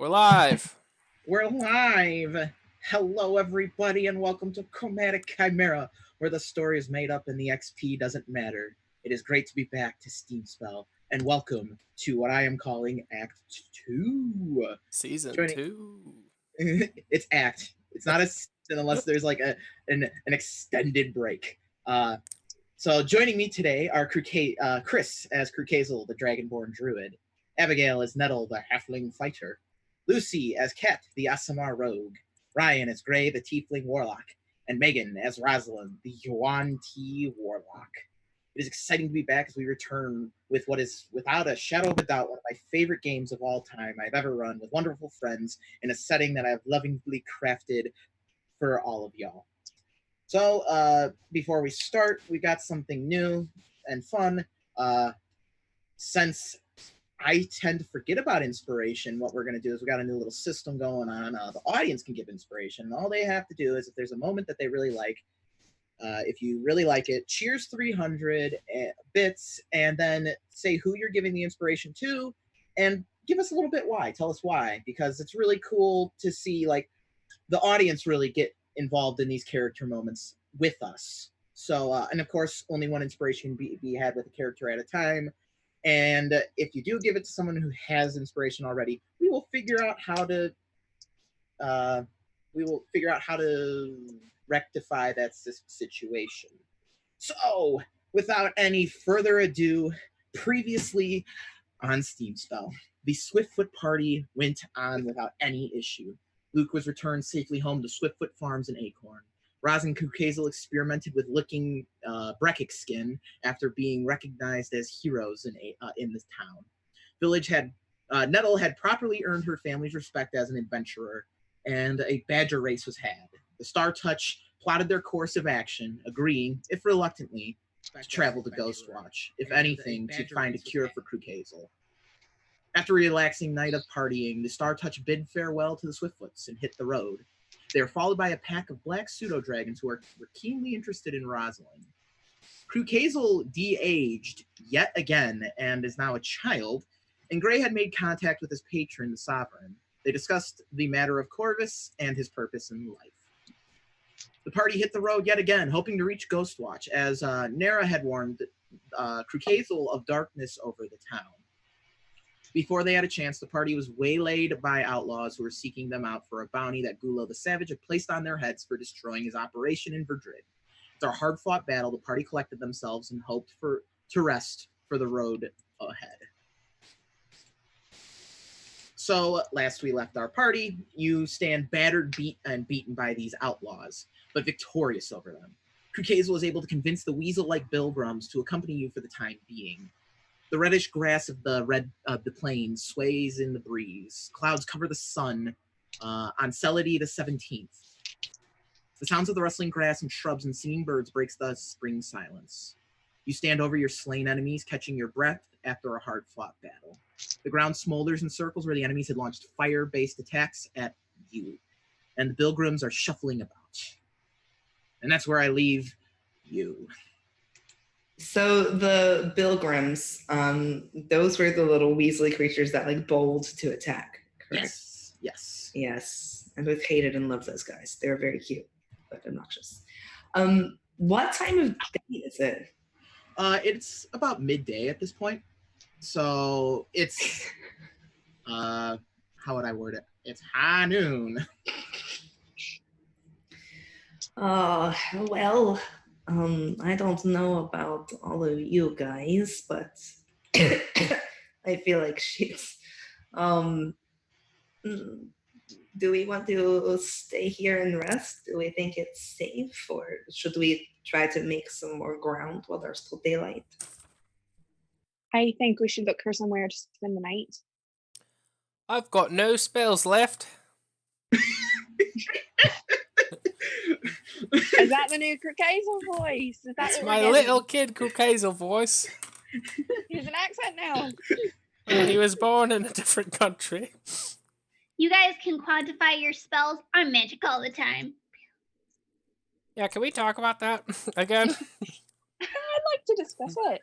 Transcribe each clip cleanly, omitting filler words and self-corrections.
We're live. We're live! Hello, everybody, and welcome to Chromatic Chimera, where the story is made up and the XP doesn't matter. It is great to be back to Steam Spell, and welcome to what I am calling Act 2. Season 2. It's Act. It's not a season unless there's like an extended break. So joining me today are Chris as Krukazel, the Dragonborn Druid, Abigail as Nettle, the Halfling Fighter, Lucy as Ket, the Aasimar Rogue, Ryan as Gray, the Tiefling Warlock, and Megan as Rosalind, the Yuan-Ti Warlock. It is exciting to be back as we return with what is, without a shadow of a doubt, one of my favorite games of all time I've ever run, with wonderful friends in a setting that I've lovingly crafted for all of y'all. So, before we start, we got something new and fun. Since I tend to forget about inspiration, what we're going to do is we got a new little system going on. The audience can give inspiration. All they have to do is if there's a moment that they really like, if you really like it, cheers 300 bits, and then say who you're giving the inspiration to, and give us a little bit why. Tell us why, because it's really cool to see like the audience really get involved in these character moments with us. So, and of course, only one inspiration can be had with a character at a time. And if you do give it to someone who has inspiration already, we will figure out how to rectify that situation. So, without any further ado, previously on Steam Spell, the Swiftfoot party went on without any issue. Luke was returned safely home to Swiftfoot Farms in Acorn. Roz and Krukazel experimented with licking Brekkic skin after being recognized as heroes in this town. Nettle had properly earned her family's respect as an adventurer, and a badger race was had. The Star Touch plotted their course of action, agreeing, if reluctantly, to travel to Ghostwatch, if anything, to find a cure for Krukazel. After a relaxing night of partying, the Star Touch bid farewell to the Swiftfoots and hit the road. They are followed by a pack of black pseudo-dragons who were keenly interested in Rosalind. Krukazel de-aged yet again and is now a child, and Gray had made contact with his patron, the Sovereign. They discussed the matter of Corvus and his purpose in life. The party hit the road yet again, hoping to reach Ghostwatch, as Nara had warned Krukazel of darkness over the town. Before they had a chance, the party was waylaid by outlaws who were seeking them out for a bounty that Gulo the Savage had placed on their heads for destroying his operation in Verdred. After a hard-fought battle, the party collected themselves and hoped to rest for the road ahead. So, last we left our party, you stand battered, beaten by these outlaws, but victorious over them. Krukazel was able to convince the weasel-like Bilgrums to accompany you for the time being. The reddish grass of the plains sways in the breeze. Clouds cover the sun on Celity the 17th. The sounds of the rustling grass and shrubs and singing birds breaks the spring silence. You stand over your slain enemies, catching your breath after a hard-fought battle. The ground smolders in circles where the enemies had launched fire-based attacks at you, and the Bilgrums are shuffling about. And that's where I leave you. So the Bilgrums, those were the little Weasley creatures that like bowled to attack, correct? Yes. I both hated and loved those guys. They were very cute, but obnoxious. What time of day is it? It's about midday at this point. So it's, how would I word it? It's high noon. Well, I don't know about all of you guys, but I feel like shit. Do we want to stay here and rest? Do we think it's safe, or should we try to make some more ground while there's still daylight? I think we should look for somewhere to spend the night. I've got no spells left. Is that the new Krukazel voice? Is that That's what my we're little kid Krukazel voice. He has an accent now. He was born in a different country. You guys can quantify your spells. I'm magic all the time. Yeah, can we talk about that again? I'd like to discuss it.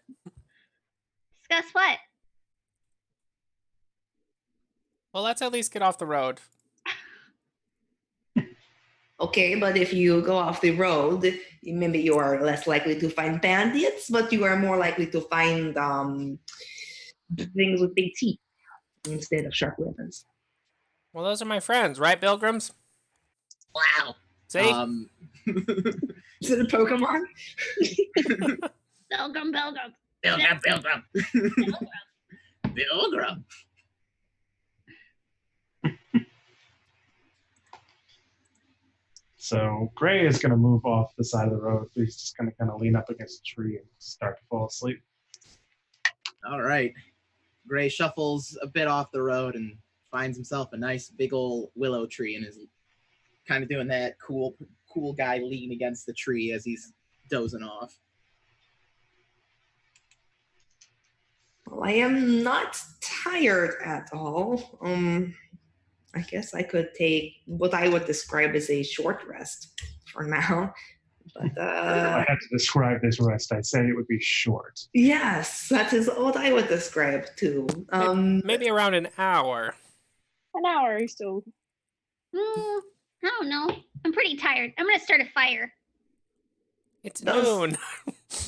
Discuss what? Well, let's at least get off the road. Okay, but if you go off the road, maybe you are less likely to find bandits, but you are more likely to find things with big teeth instead of sharp weapons. Well, those are my friends, right, Pilgrims? Wow. See? Is it a Pokemon? Pilgrim. Pilgrim. Pilgrim. So Gray is going to move off the side of the road. He's just going to kind of lean up against a tree and start to fall asleep. All right. Gray shuffles a bit off the road and finds himself a nice big old willow tree and is kind of doing that cool guy lean against the tree as he's dozing off. Well, I am not tired at all. I guess I could take what I would describe as a short rest for now. But If I had to describe this rest, I'd say it would be short. yes, that is what I would describe too. Maybe around an hour. An hour or so. I don't know. I'm pretty tired. I'm gonna start a fire. It's Those- noon.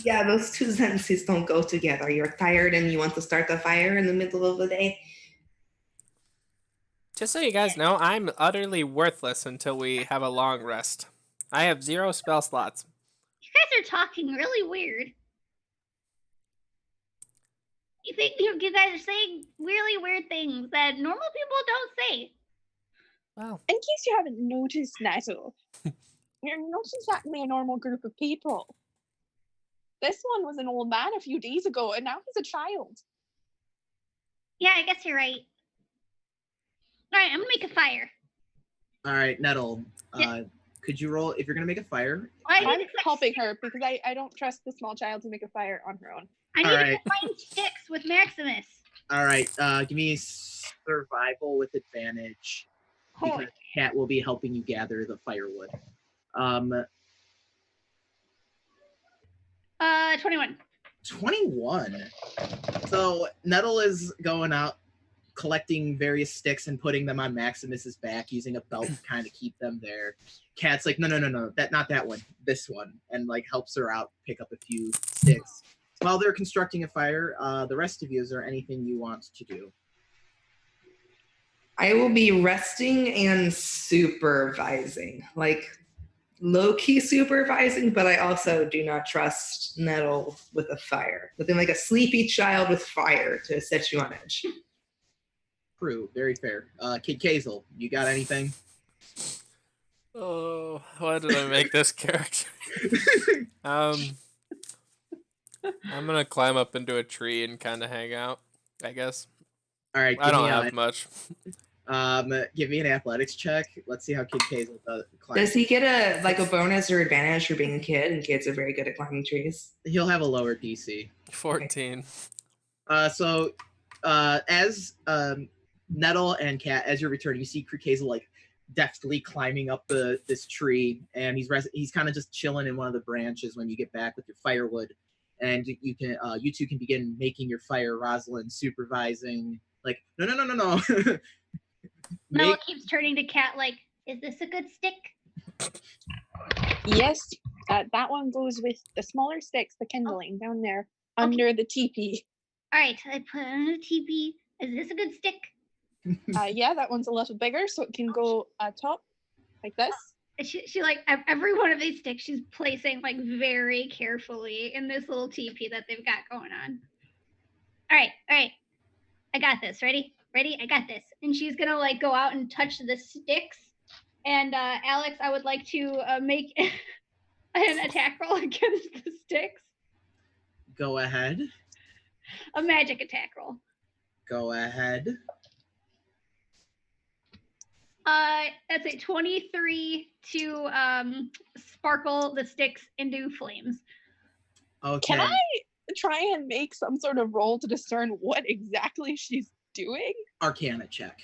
Yeah, those two sentences don't go together. You're tired and you want to start a fire in the middle of the day. Just so you guys know, I'm utterly worthless until we have a long rest. I have 0 spell slots. You guys are talking really weird. You guys are saying really weird things that normal people don't say. Well, In case you haven't noticed, Nettle, you're not exactly a normal group of people. This one was an old man a few days ago, and now he's a child. Yeah, I guess you're right. All right, I'm gonna make a fire. All right, Nettle. Yeah. Could you roll if you're gonna make a fire? I I'm need to helping her because I don't trust the small child to make a fire on her own. I need Alright. to find sticks with Maximus. All right. Give me survival with advantage. Holy. Because Cat will be helping you gather the firewood. 21. 21. So Nettle is going out collecting various sticks and putting them on Maximus's back using a belt to kind of keep them there. Cat's like, no, not that one, this one, and like helps her out pick up a few sticks. While they're constructing a fire, the rest of you, is there anything you want to do? I will be resting and supervising, like low-key supervising, but I also do not trust Nettle with a fire. Within like a sleepy child with fire to set you on edge. True, very fair. Kid Kazel, you got anything? oh, why did I make this character? I'm gonna climb up into a tree and kind of hang out, I guess. All right, I don't have much. give me an athletics check. Let's see how Kid Kazel does. Does he get a bonus or advantage for being a kid? And kids are very good at climbing trees. He'll have a lower DC. 14. So as Nettle and Cat, as you're returning, you see Kazel like deftly climbing up this tree, and he's kind of just chilling in one of the branches when you get back with your firewood, and you two can begin making your fire. Rosalind supervising, like, no. Noah keeps turning to Cat like, is this a good stick? Yes, that one goes with the smaller sticks, the kindling down there under the teepee. All right, I put it on a teepee. Is this a good stick? Yeah, that one's a little bigger, so it can go top like this. She like every one of these sticks she's placing like very carefully in this little teepee that they've got going on. All right, I got this. Ready? I got this. And she's gonna like go out and touch the sticks. And Alex, I would like to make an attack roll against the sticks. Go ahead. A magic attack roll. Go ahead. That's a 23 to sparkle the sticks into flames. Okay. Can I try and make some sort of roll to discern what exactly she's doing? Arcana check.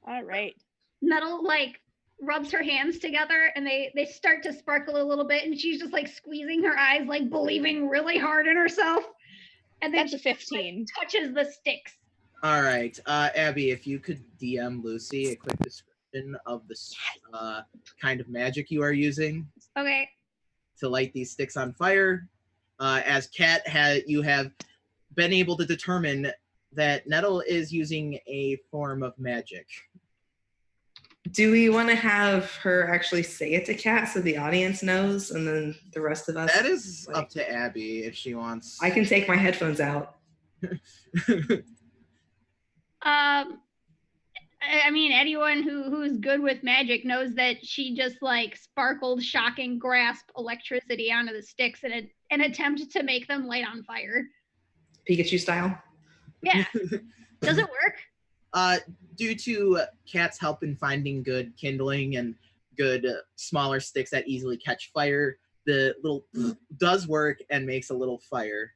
All right. Nettle like rubs her hands together and they start to sparkle a little bit, and she's just like squeezing her eyes, like believing really hard in herself. And then That's a 15. touches the sticks. All right, Abby, if you could DM Lucy a quick description of the kind of magic you are using Okay. to light these sticks on fire. As Kat you have been able to determine that Nettle is using a form of magic. Do we want to have her actually say it to Kat so the audience knows, and then the rest of us? That is up to Abby if she wants. I can take my headphones out. I mean, anyone who's good with magic knows that she just like sparkled shocking grasp electricity onto the sticks in an attempt to make them light on fire. Pikachu style. Yeah. Does it work? Due to Kat's help in finding good kindling and good smaller sticks that easily catch fire, the little does work and makes a little fire.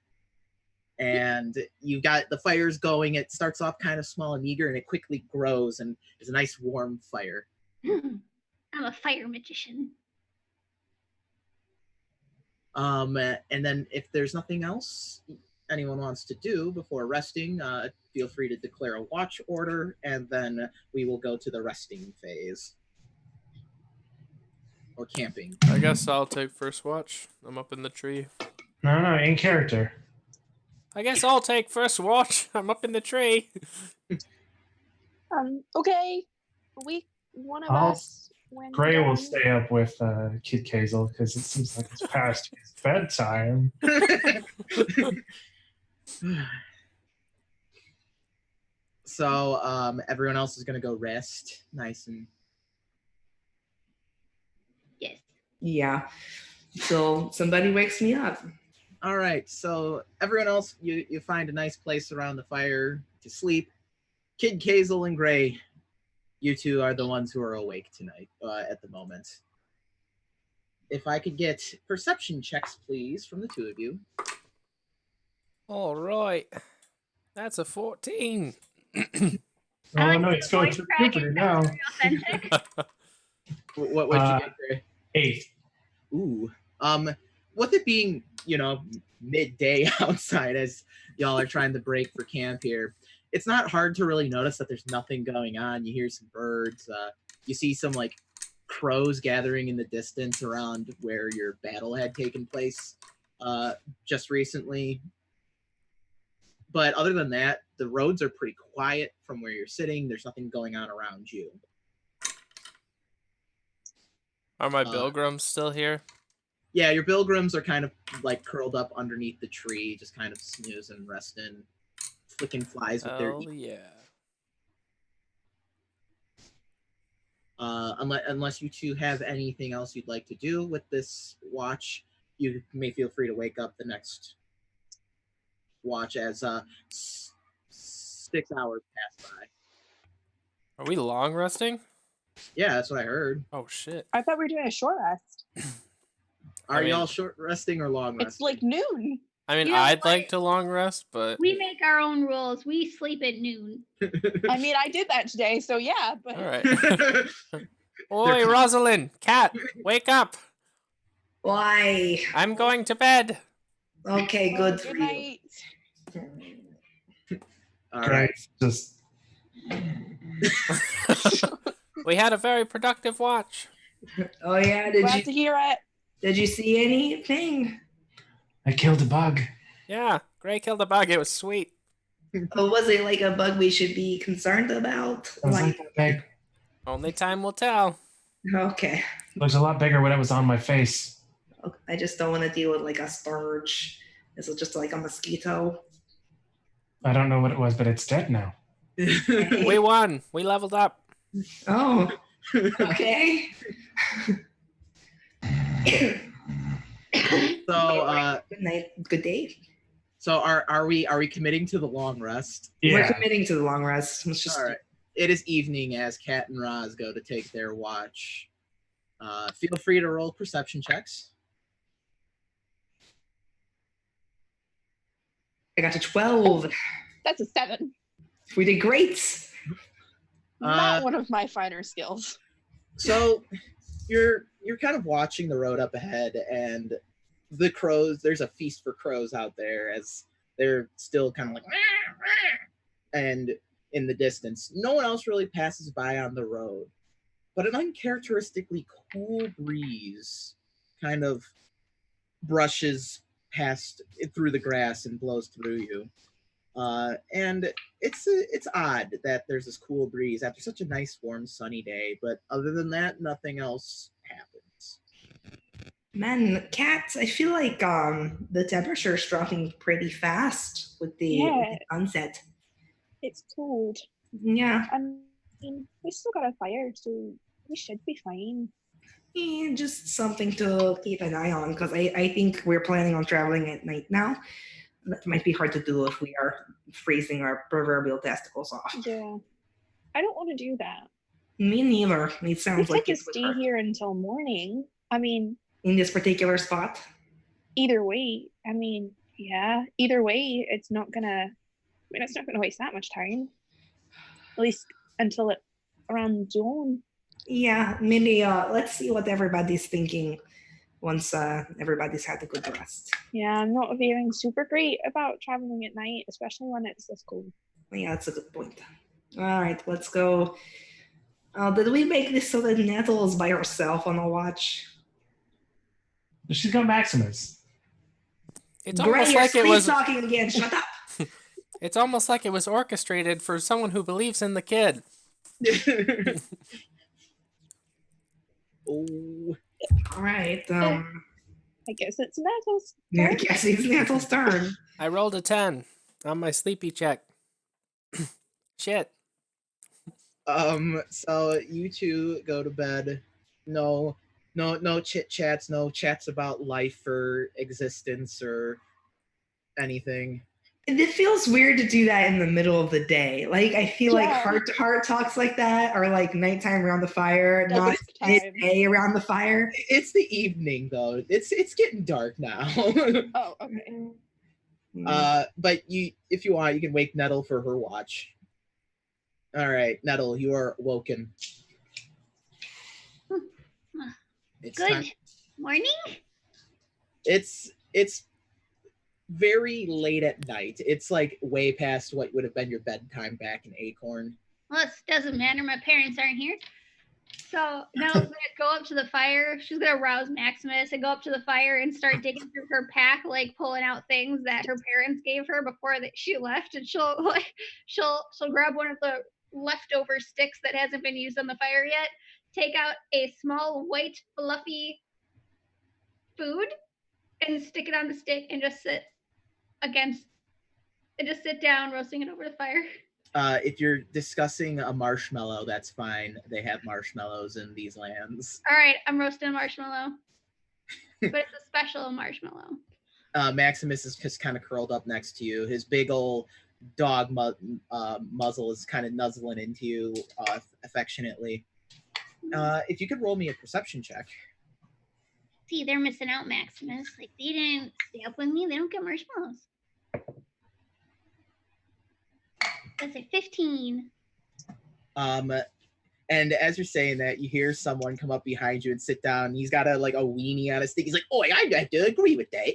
And you got the fires going. It starts off kind of small and meager, and it quickly grows and is a nice warm fire. I'm a fire magician. And then if there's nothing else anyone wants to do before resting, feel free to declare a watch order, and then we will go to the resting phase. Or camping. I guess I'll take first watch. I'm up in the tree. No, in character. I guess I'll take first watch. I'm up in the tree. Okay. One of I'll- us. When Gray will done- stay up with Kid Kazel because it seems like it's past his bedtime. So everyone else is gonna go rest, nice and. Yes. Yeah. So somebody wakes me up. All right, so everyone else, you find a nice place around the fire to sleep. Kid Kazel and Gray, you two are the ones who are awake tonight at the moment. If I could get perception checks, please, from the two of you. All right. That's a 14. I Oh like no, the it's going voice through crack, puberty it now. sounds very authentic. What would you get, Gray? 8. Ooh. With it being, midday outside as y'all are trying to break for camp here, it's not hard to really notice that there's nothing going on. You hear some birds. You see some crows gathering in the distance around where your battle had taken place just recently. But other than that, the roads are pretty quiet from where you're sitting. There's nothing going on around you. Are my pilgrims still here? Yeah, your pilgrims are kind of curled up underneath the tree, just kind of snoozing, resting, flicking flies with their. Oh, yeah. Unless you two have anything else you'd like to do with this watch, you may feel free to wake up the next watch as 6 hours pass by. Are we long resting? Yeah, that's what I heard. Oh, shit. I thought we were doing a short rest. Are I mean- y'all short resting or long resting? It's like noon. I mean, You know I'd what? like to long rest, but... We make our own rules. We sleep at noon. I mean, I did that today, so yeah. But All right. Oi, Rosalind! Cat, wake up! Why? I'm going to bed! Okay, good for good you. night. All right. Just We had a very productive watch. Oh yeah, Glad to hear it. did you see anything? I killed a bug. Yeah, Gray killed a bug. It was sweet. Or was it like a bug we should be concerned about? It was like that big. Only time will tell. Okay. It looks a lot bigger when it was on my face. I just don't want to deal with like a scourge. Is it just like a mosquito? I don't know what it was, but it's dead now. We won. We leveled up. Oh, okay. So Good night. Good day. so are we committing to the long rest? We're Yeah. committing to the long rest. Let's just All right. It is evening as Kat and Roz go to take their watch. Feel free to roll perception checks. I got to 12. That's a 7. We did great. Not one of my finer skills. So you're kind of watching the road up ahead, and the crows. There's a feast for crows out there as they're still kind of like and in the distance. No one else really passes by on the road, but an uncharacteristically cool breeze kind of brushes past through the grass and blows through you. And it's odd that there's this cool breeze after such a nice, warm, sunny day. But other than that, nothing else happens. Man, cats, I feel like the temperature is dropping pretty fast with the Yeah. sunset. It's cold. Yeah. I mean, we still got a fire, so we should be fine. And just something to keep an eye on because I think we're planning on traveling at night now. That might be hard to do if we are freezing our proverbial testicles off. Yeah. I don't want to do that. Me neither. It We sounds like could it just would stay hurt. here until morning. I mean, In this particular spot. either way. I mean, yeah. Either way, it's not gonna waste that much time. At least until around dawn. Yeah, maybe let's see what everybody's thinking once everybody's had a good rest. Yeah, I'm not feeling super great about traveling at night, especially when it's this cold. Yeah, that's a good point. All right, let's go. Did we make this so that Nettle's by herself on a watch? She's got Maximus. It's Gray, almost you're like it was. talking again. Shut up. It's almost like it was orchestrated for someone who believes in the kid. Oh, All right. I guess it's Nettle's. I guess it's Nettle's turn. I rolled a 10 on my sleepy check. Shit. so you two go to bed. No chit chats, no chats about life or existence or anything. It feels weird to do that in the middle of the day. Like I feel like Yeah. heart to heart talks like that are like nighttime around the fire, not Dusk time. midday around the fire. It's the evening though. It's getting dark now. Oh, okay. But if you want, you can wake Nettle for her watch. All right, Nettle, you are woken. It's Good time. morning. It's very late at night. It's like way past what would have been your bedtime back in Acorn. Well, it doesn't matter. My parents aren't here. So Nell's gonna go up to the fire. She's gonna rouse Maximus and go up to the fire and start digging through her pack, like pulling out things that her parents gave her before that she left. And she'll grab one of the leftover sticks that hasn't been used on the fire yet, take out a small white fluffy food, and stick it on the stick and just sit down roasting it over the fire. If you're discussing a marshmallow, that's fine. They have marshmallows in these lands. All right, I'm roasting a marshmallow, but it's a special marshmallow. Maximus is just kind of curled up next to you. His big old dog muzzle is kind of nuzzling into you affectionately. If you could roll me a perception check. See, they're missing out, Maximus. Like, they didn't stay up with me. They don't get marshmallows. That's a 15. And as you're saying that, you hear someone come up behind you and sit down. He's got a weenie on his stick. He's like, "Oh, I have to agree with that."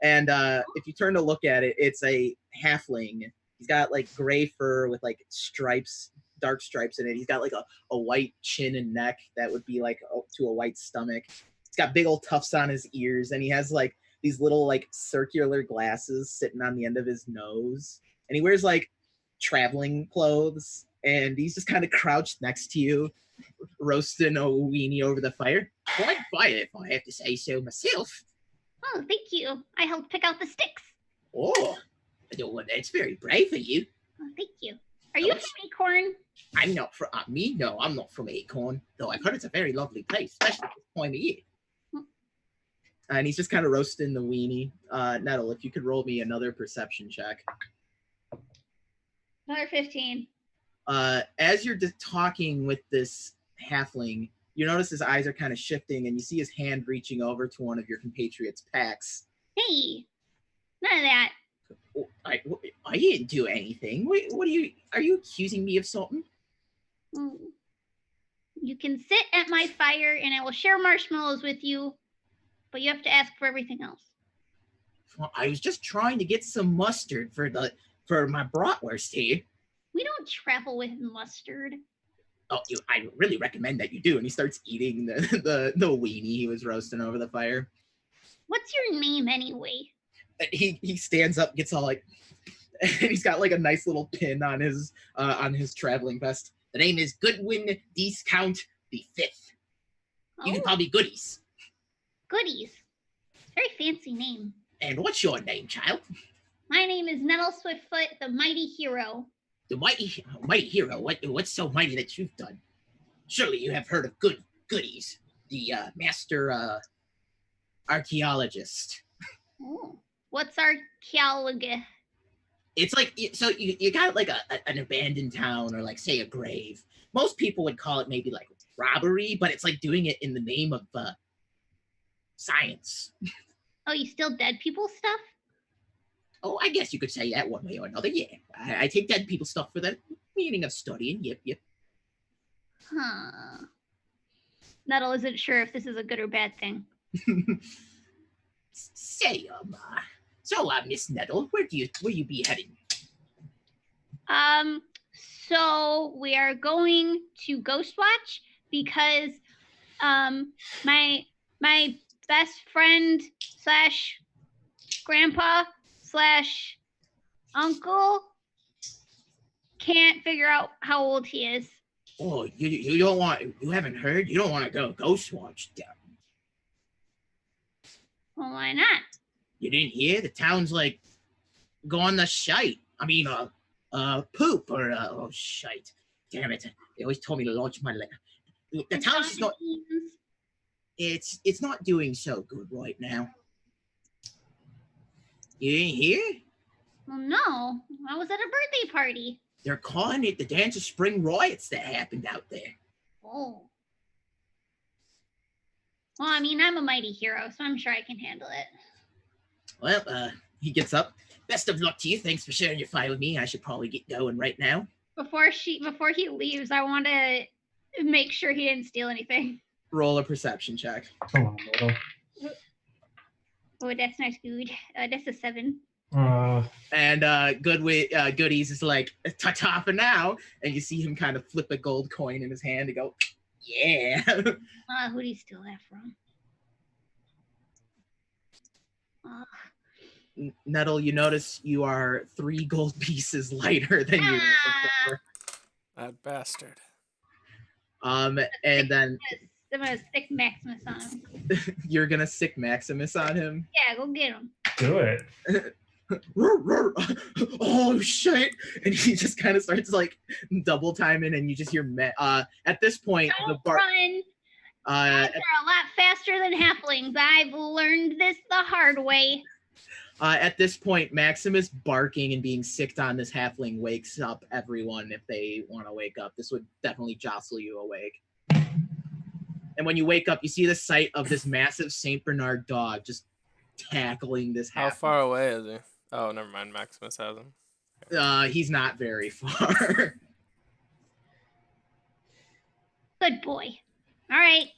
And if you turn to look at it, it's a halfling. He's got like gray fur with like stripes, dark stripes in it. He's got like a white chin and neck that would be like to a white stomach. He's got big old tufts on his ears, and he has like these little like circular glasses sitting on the end of his nose. And he wears like traveling clothes, and he's just kind of crouched next to you, roasting a weenie over the fire. Quite quiet, if I have to say so myself. Oh, thank you. I helped pick out the sticks. Oh, that's very brave of you. Oh, thank you. Are you from Acorn? I'm not from me. No, I'm not from Acorn, though I've heard it's a very lovely place, especially at this time of year. And he's just kind of roasting the weenie. Nettle, if you could roll me another perception check. Another 15. As you're just talking with this halfling, you notice his eyes are kind of shifting, and you see his hand reaching over to one of your compatriots' packs. Hey, none of that. Oh, I didn't do anything. What are you accusing me of something? Mm. You can sit at my fire and I will share marshmallows with you, but you have to ask for everything else. Well, I was just trying to get some mustard for my bratwurst here. We don't travel with mustard. Oh, I really recommend that you do. And he starts eating the weenie he was roasting over the fire. What's your name anyway? He stands up, gets all like, and he's got like a nice little pin on his traveling vest. The name is Goodwin Discount the Fifth. You can Oh, call me Goodies. Goodies. Very fancy name. And what's your name, child? My name is Nettle Swiftfoot, the mighty hero. The mighty hero. What's so mighty that you've done? Surely you have heard of Goodies, the master archaeologist. Oh, what's archaeology? It's like, so you got like an abandoned town, or like say a grave. Most people would call it maybe like robbery, but it's like doing it in the name of science. Oh, you steal dead people stuff? Oh, I guess you could say that one way or another. Yeah, I take dead people stuff for the meaning of studying. Yep. Huh. Nettle isn't sure if this is a good or bad thing. Say, Miss Nettle, where you be heading? So we are going to Ghostwatch because my best friend slash grandpa slash uncle can't figure out how old he is. Oh, you haven't heard? You don't want to go Ghostwatch. Well, why not? You didn't hear? The town's like gone to shite. I mean, poop or oh shite. Damn it! They always told me to launch my letter. The town's just not. It's not doing so good right now. You didn't hear? Well, no. I was at a birthday party. They're calling it the Dance of Spring riots that happened out there. Oh. Well, I mean, I'm a mighty hero, so I'm sure I can handle it. Well, he gets up. Best of luck to you. Thanks for sharing your file with me. I should probably get going right now. Before he leaves, I want to make sure he didn't steal anything. Roll a perception check. Come on, little. Oh, that's not good. That's a 7. And Goodies is like, ta-ta for now. And you see him kind of flip a gold coin in his hand and go, yeah. Who'd he steal that from? Nettle, you notice you are 3 gold pieces lighter than you were before. That bastard. And then I'm gonna stick Maximus on him. you're gonna sick Maximus on him. Yeah, go get him. Do it. Oh shit! And he just kind of starts like double timing, and you just hear at this point Don't run. Dogs are a lot faster than halflings. I've learned this the hard way. At this point, Maximus barking and being sicked on this halfling wakes up everyone if they want to wake up. This would definitely jostle you awake. And when you wake up, you see the sight of this massive Saint Bernard dog just tackling this halfling. How far away is he? Oh, never mind. Maximus has him. He's not very far. Good boy. All right,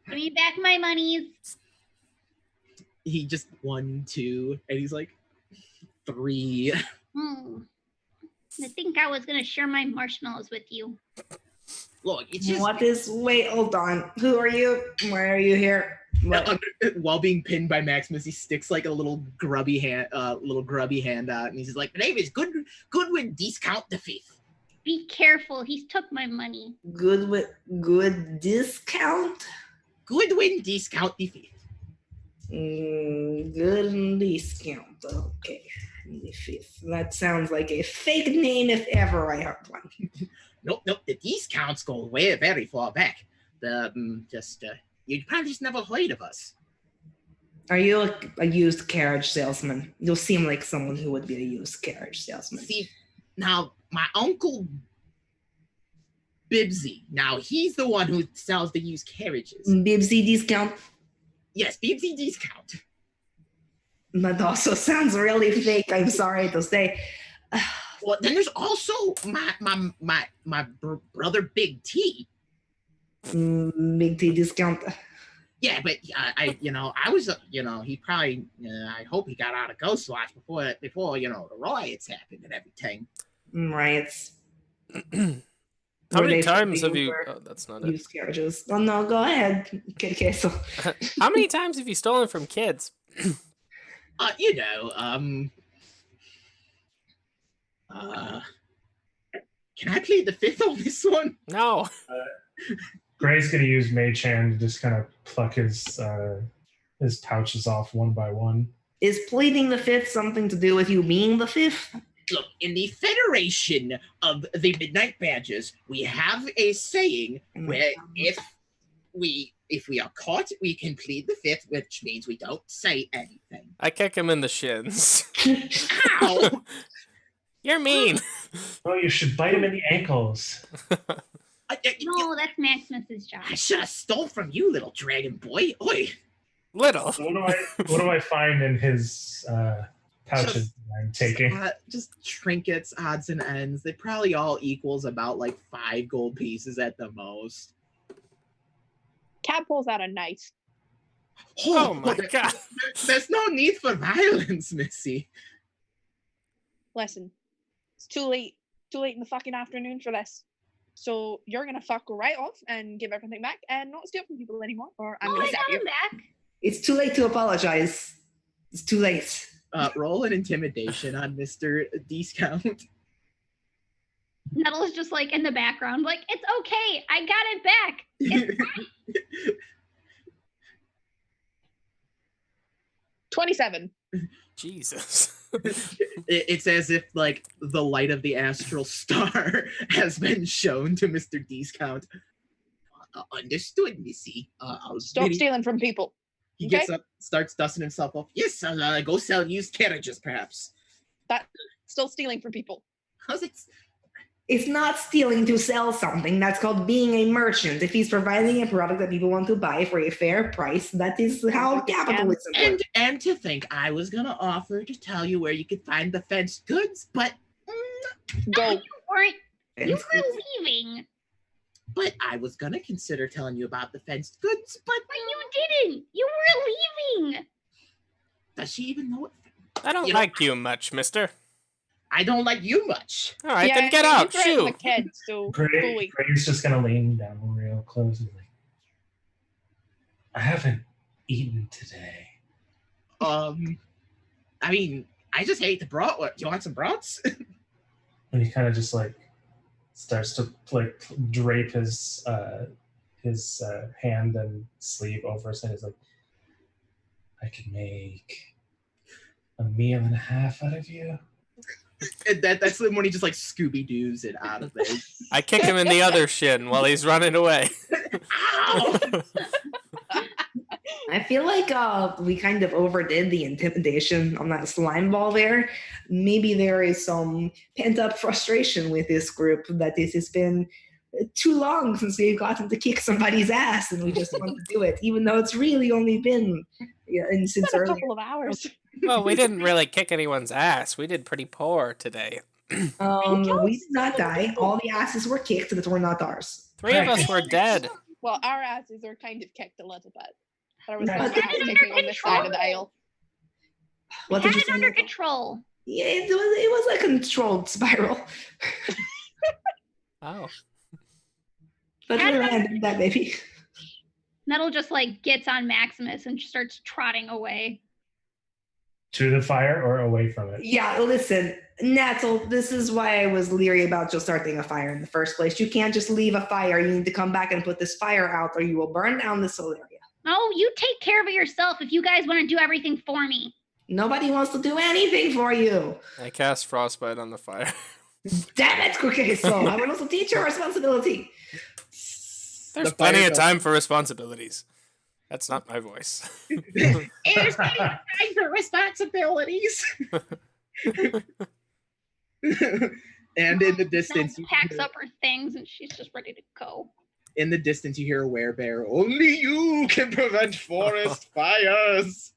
give me back my monies. He just 1, 2, and he's like 3. I think I was gonna share my marshmallows with you. Look, it's just Wait, hold on. Who are you? Why are you here? What? While being pinned by Maximus, he sticks like a little grubby hand out, and he's just like, "The name is Goodwin Discount the Fifth." Be careful. He's took my money. Good discount? Goodwin Discount the Fifth. Good discount. Okay. The fifth. That sounds like a fake name if ever I heard one. Nope. The discounts go way very far back. You probably just never heard of us. Are you a used carriage salesman? You seem like someone who would be a used carriage salesman. See, now my uncle Bibsy. Now he's the one who sells the used carriages. Bibsy discount? Yes, Bibsy Discount. That also sounds really fake, I'm sorry to say. Well, then there's also my brother Big T. Big T discount. Yeah, but I was, he probably, I hope he got out of Ghostwatch before the riots happened and everything. Riots. How Where many they should times be have you? where Oh, that's not it. Used carriages. Oh no, go ahead, Kid Queso. How many times have you stolen from kids? You know, can I plead the fifth on this one? No. Gray's gonna use Mage Hand to just kind of pluck his pouches off one by one. Is pleading the fifth something to do with you being the fifth? Look, in the Federation of the Midnight Badges, we have a saying where if we are caught, we can plead the fifth, which means we don't say anything. I kick him in the shins. Ow! You're mean. Oh, you should bite him in the ankles. No, that's Maximus's job. I should have stole from you, little dragon boy. Oi! Little. What do I find in his pouches that I'm taking? Just trinkets, odds and ends. They probably all equals about like 5 gold pieces at the most. Cat pulls out a knife. Oh my god. There's no need for violence, Missy. Listen, it's too late. Too late in the fucking afternoon for this. So you're gonna fuck right off and give everything back and not steal from people anymore, or I'm Oh, gonna I stab got you. him back. It's too late to apologize. It's too late. Roll an intimidation on Mr. Discount. Nettle's just like in the background, like, it's okay. I got it back. It's 27. Jesus. It's as if like the light of the astral star has been shown to Mr. Discount. Understood, Missy. Stop stealing from people. He okay. gets up, starts dusting himself off. Yes, I'll go sell used carriages, perhaps. Still stealing from people. How's it? It's not stealing to sell something. That's called being a merchant. If he's providing a product that people want to buy for a fair price, that is how capitalism works. And to think I was gonna offer to tell you where you could find the fenced goods, but Go. you weren't. You were leaving, but I was gonna consider telling you about the fenced goods, but but you didn't. You were leaving. does she even know it? I don't You know- like you much, mister. I don't like you much. All right, then get you out. threatened the Shoot. kids, so go away. Gray's just gonna lean down real close and like, I haven't eaten today. I mean, I just ate the brat. What? You want some brats? And he kind of just like starts to like drape his hand and sleeve over his head. He's like, I could make a meal and a half out of you. And that's when he just like Scooby Doo's it out of it. I kick him in the other shin while he's running away. Ow! I feel like we kind of overdid the intimidation on that slime ball there. Maybe there is some pent-up frustration with this group that this has been too long since we've gotten to kick somebody's ass and we just want to do it, even though it's really only been since It's been a earlier. couple of hours. Well, we didn't really kick anyone's ass. We did pretty poor today. We did not die. All the asses were kicked that were not ours. 3 of us were dead. Well, our asses are kind of kicked a little bit. There was Right. one ass kicking on this side of the aisle. What Had did you it say? under control. Yeah, it was a controlled spiral. Oh. But Had we're it landing that baby. Nettle just like gets on Maximus and starts trotting away. To the fire or away from it? Yeah, listen, Natzel, this is why I was leery about just starting a fire in the first place. You can't just leave a fire. You need to come back and put this fire out or you will burn down this whole area. Oh, you take care of it yourself if you guys want to do everything for me. Nobody wants to do anything for you. I cast frostbite on the fire. Damn it, Queso. I will also teach you responsibility. There's The plenty fire of time for responsibilities. That's not my voice. Here's time for responsibilities. And in the distance, Nell packs up her things and she's just ready to go. in the distance, you hear a werebear. Only you can prevent forest fires.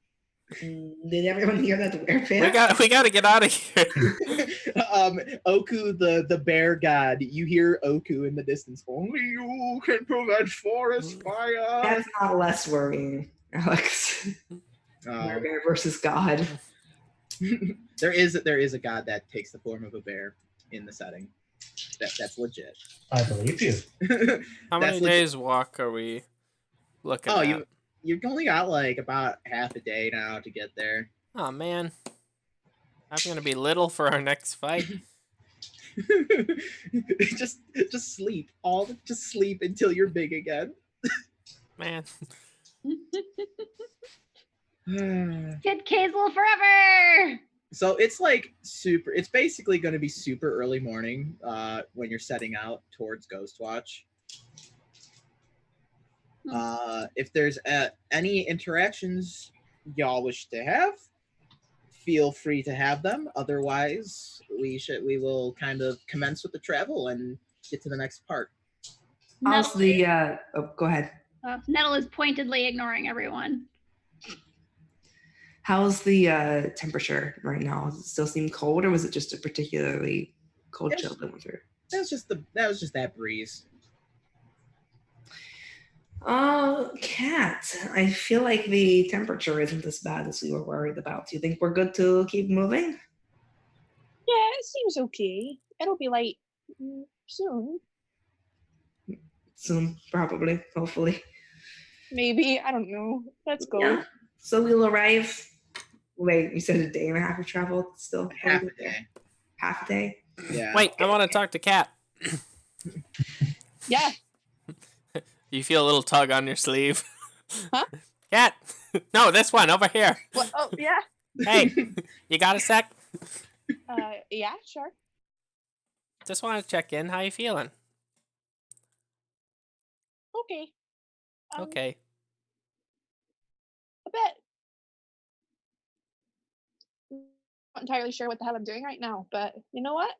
Did everyone hear that werebear? We got to get out of here. Oku, the bear god. You hear Oku in the distance. Only you can prevent forest fires. That's not less worrying, Alex. Werebear versus God. There is a god that takes the form of a bear in the setting. That's legit. I believe you. How many That's legit. days walk are we looking Oh, at? you've only got like about half a day now to get there. Oh man, I'm gonna be little for our next fight. just sleep. Just sleep until you're big again. Man, Kid Kazel forever. So it's like super. It's basically going to be super early morning when you're setting out towards Ghostwatch. If there's any interactions y'all wish to have, feel free to have them. Otherwise, we will kind of commence with the travel and get to the next part. How's the go ahead. Nettle is pointedly ignoring everyone. How's the temperature right now? Does it still seem cold, or was it just a particularly cold Yes. chill that went through? That was just that breeze. Cat, I feel like the temperature isn't as bad as we were worried about. Do you think we're good to keep moving? Yeah, it seems okay. It'll be light soon. Soon, probably, hopefully. Maybe. I don't know. Let's go. Yeah. So we'll arrive. Wait, you said a day and a half of travel still? Half a day. Half a day? Yeah. wait, I want to talk to Kat. Yeah. You feel a little tug on your sleeve. Huh? Kat, no, this one over here. What? Oh, yeah. Hey, you got a sec? Yeah, sure. Just want to check in. How you feeling? Okay. Okay. A bit. Not entirely sure what the hell I'm doing right now, but you know what?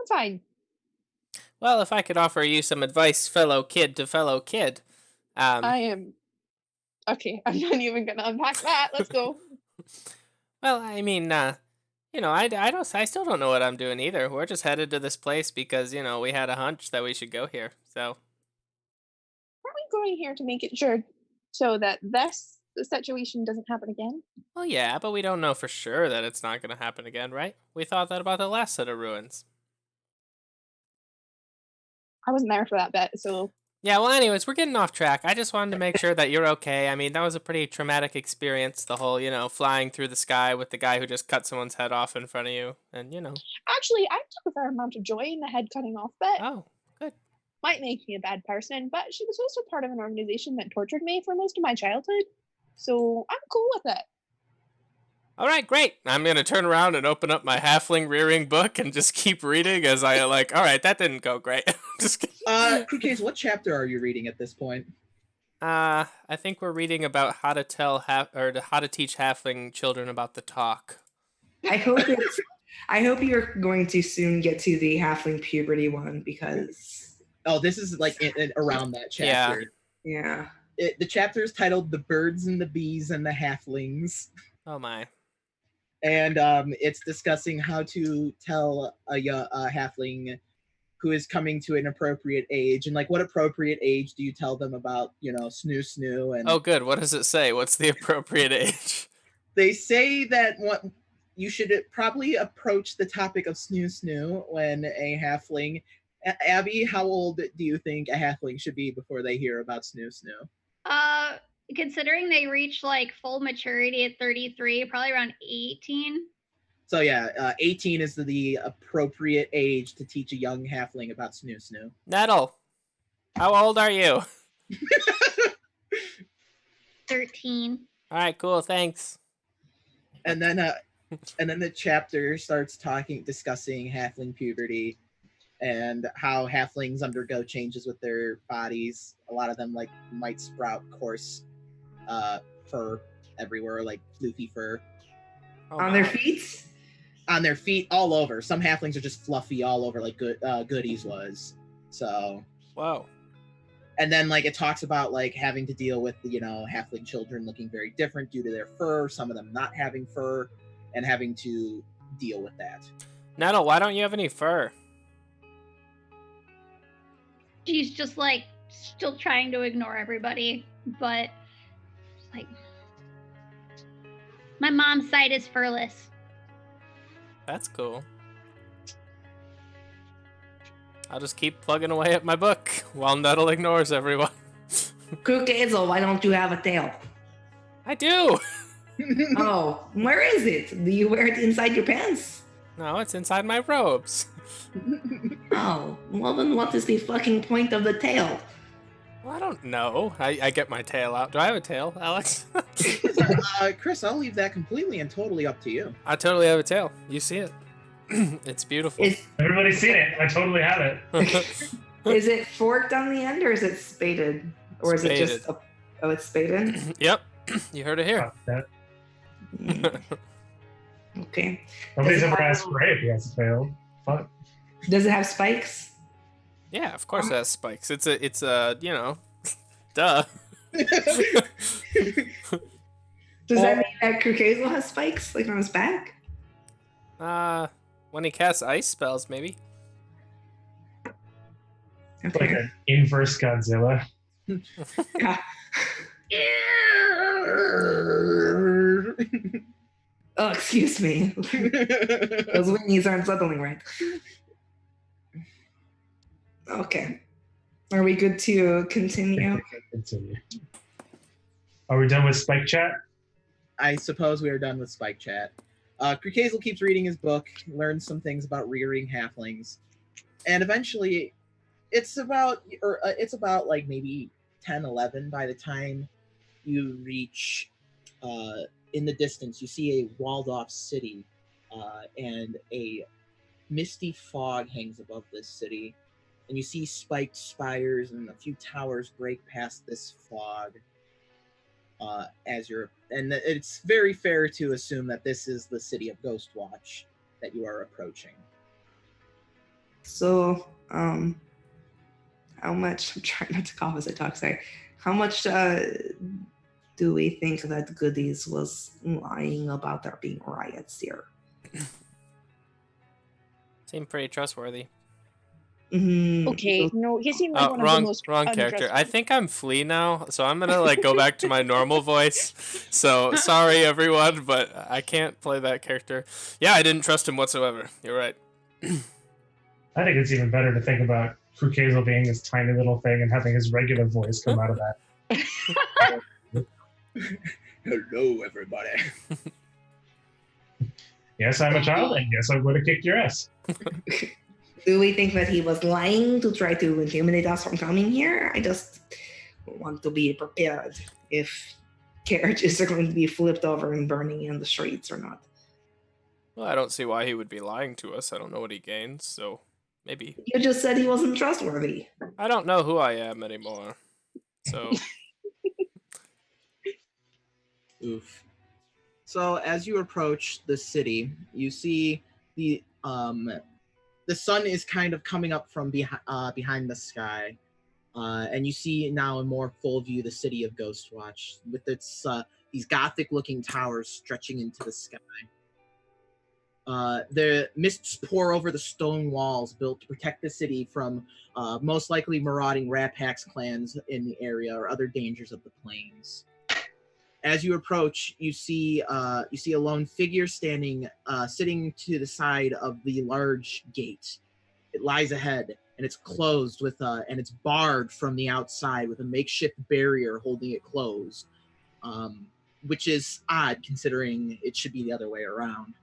I'm fine. Well, if I could offer you some advice, fellow kid to fellow kid. I am. Okay, I'm not even gonna unpack that. Let's go. Well, I mean, you know, I still don't know what I'm doing either. We're just headed to this place because, you know, we had a hunch that we should go here. So, Aren't we going here to make it sure so that the situation doesn't happen again? well, yeah, but we don't know for sure that it's not going to happen again, right? We thought that about the last set of ruins. I wasn't there for that bit, so Yeah, well, anyways, we're getting off track. I just wanted to make sure that you're okay. I mean, that was a pretty traumatic experience, the whole, you know, flying through the sky with the guy who just cut someone's head off in front of you. And, you know, actually, I took a fair amount of joy in the head cutting off bit. oh, good. Might make me a bad person, but she was also part of an organization that tortured me for most of my childhood, so I'm cool with it. All right, great. I'm going to turn around and open up my halfling rearing book and just keep reading as I like, all right, that didn't go great. Just kidding. Krukes, what chapter are you reading at this point? I think we're reading about how to tell how to teach halfling children about the talk. I hope you're going to soon get to the halfling puberty one because Oh, this is like around that chapter. yeah. The chapter is titled "The Birds and the Bees and the Halflings," Oh my. and it's discussing how to tell a halfling who is coming to an appropriate age, and like what appropriate age do you tell them about, you know, snoo and Oh, good. What does it say? What's the appropriate age? they say that what you should probably approach the topic of snoo when a halfling. Abby, how old do you think a halfling should be before they hear about snoo? Considering they reach like full maturity at 33, probably around 18. So yeah, 18 is the appropriate age to teach a young halfling about snoo. Nettle, how old are you? 13. All right, cool. Thanks. And then the chapter starts discussing halfling puberty and how halflings undergo changes with their bodies. A lot of them like might sprout coarse fur everywhere, like floofy fur Oh, On their my. feet? on their feet, all over. Some halflings are just fluffy all over, like Goodies was. So, Whoa. and then like it talks about like having to deal with, you know, halfling children looking very different due to their fur, some of them not having fur, and having to deal with that. Nettle, why don't you have any fur? She's just like still trying to ignore everybody, but like my mom's side is furless. That's cool. I'll just keep plugging away at my book while Nettle ignores everyone. Crook Hazel, why don't you have a tail? I do. Oh, where is it? Do you wear it inside your pants? No, it's inside my robes. Oh, well then what is the fucking point of the tail? Well, I don't know. I get my tail out. Do I have a tail, Alex? Chris, I'll leave that completely and totally up to you. I totally have a tail. You see it. It's beautiful. Everybody's seen it. I totally have it. Is it forked on the end or is it spaded? Or is it just Spaded. oh, it's spaded? Yep. You heard it here. Fuck that. Mm, okay. Nobody's Does it ever have- asked Ray if he has a tail. Fuck. Does it have spikes? Yeah, of course it has spikes. It's a duh. Does that mean that Crook Hazel has spikes, like on his back? When he casts ice spells, maybe. Like Okay. an inverse Godzilla. Yeah. Oh, excuse me. Those wings aren't settling right. Okay. Are we good to continue? Continue. Are we done with Spike Chat? I suppose we are done with Spike Chat. Crook Hazel keeps reading his book, learns some things about rearing halflings, and eventually, it's about like maybe 10, 11 by the time you reach. In the distance, you see a walled-off city, and a misty fog hangs above this city, and you see spiked spires and a few towers break past this fog. And it's very fair to assume that this is the city of Ghostwatch that you are approaching. So, how much? I'm trying not to cough as I talk. Sorry. How much do we think that Goodies was lying about there being riots here? Seemed pretty trustworthy. Mhm. Okay, no, he seemed like Oh, one of the most wrong character. I untrustworthy. think I'm Flea now, so I'm gonna like go back to my normal voice. So sorry everyone, but I can't play that character. Yeah, I didn't trust him whatsoever. You're right. I think it's even better to think about Crook Hazel being this tiny little thing and having his regular voice come out of that. Hello, everybody. Yes, I'm a child, and yes, I'm going to kick your ass. Do we think that he was lying to try to intimidate us from coming here? I just want to be prepared if carriages are going to be flipped over and burning in the streets or not. Well, I don't see why he would be lying to us. I don't know what he gains, so maybe. You just said he wasn't trustworthy. I don't know who I am anymore. So Oof. So as you approach the city, you see the sun is kind of coming up from behind the sky, and you see now in more full view the city of Ghostwatch with its these gothic-looking towers stretching into the sky. The mists pour over the stone walls built to protect the city from most likely marauding Rapax clans in the area or other dangers of the plains. As you approach, you see a lone figure standing, sitting to the side of the large gate. It lies ahead, and it's closed and it's barred from the outside with a makeshift barrier holding it closed, which is odd considering it should be the other way around.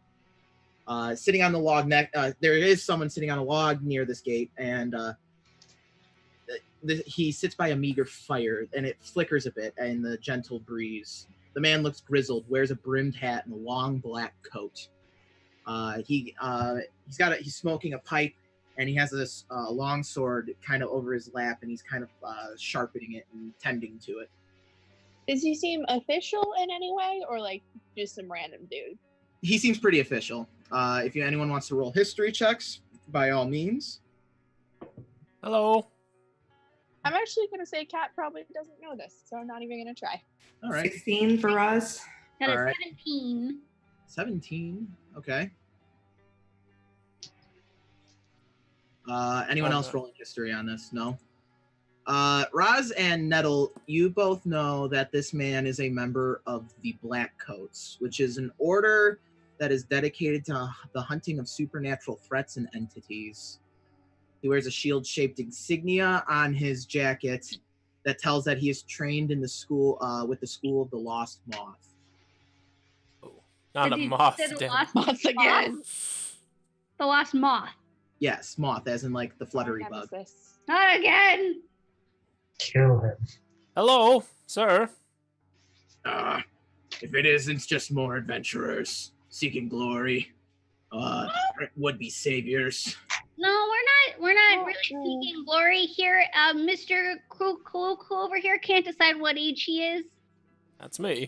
Sitting on the log there is someone sitting on a log near this gate, and he sits by a meager fire, and it flickers a bit in the gentle breeze. The man looks grizzled, wears a brimmed hat and a long black coat. He's smoking a pipe, and he has this long sword kind of over his lap, and he's kind of sharpening it and tending to it. Does he seem official in any way, or like just some random dude? He seems pretty official. If anyone wants to roll history checks, by all means. hello. I'm actually gonna say Kat probably doesn't know this, so I'm not even gonna try. All right, 16 for us. Got a All right. 17. 17. Okay. Anyone else rolling history on this? No. Raz and Nettle, you both know that this man is a member of the Black Coats, which is an order that is dedicated to the hunting of supernatural threats and entities. He wears a shield-shaped insignia on his jacket that tells that he is trained in the school with the School of the Lost Moth. Not Did a you moth. say the damn it. lost Once again. The lost moth. Yes, moth, as in like the fluttery Our bug. nemesis. Not again. Kill him. Hello, sir. If it isn't just more adventurers seeking glory, would-be saviors. No, we're not Oh, really no. seeking glory here. Mr. Cool over here can't decide what age he is. That's me.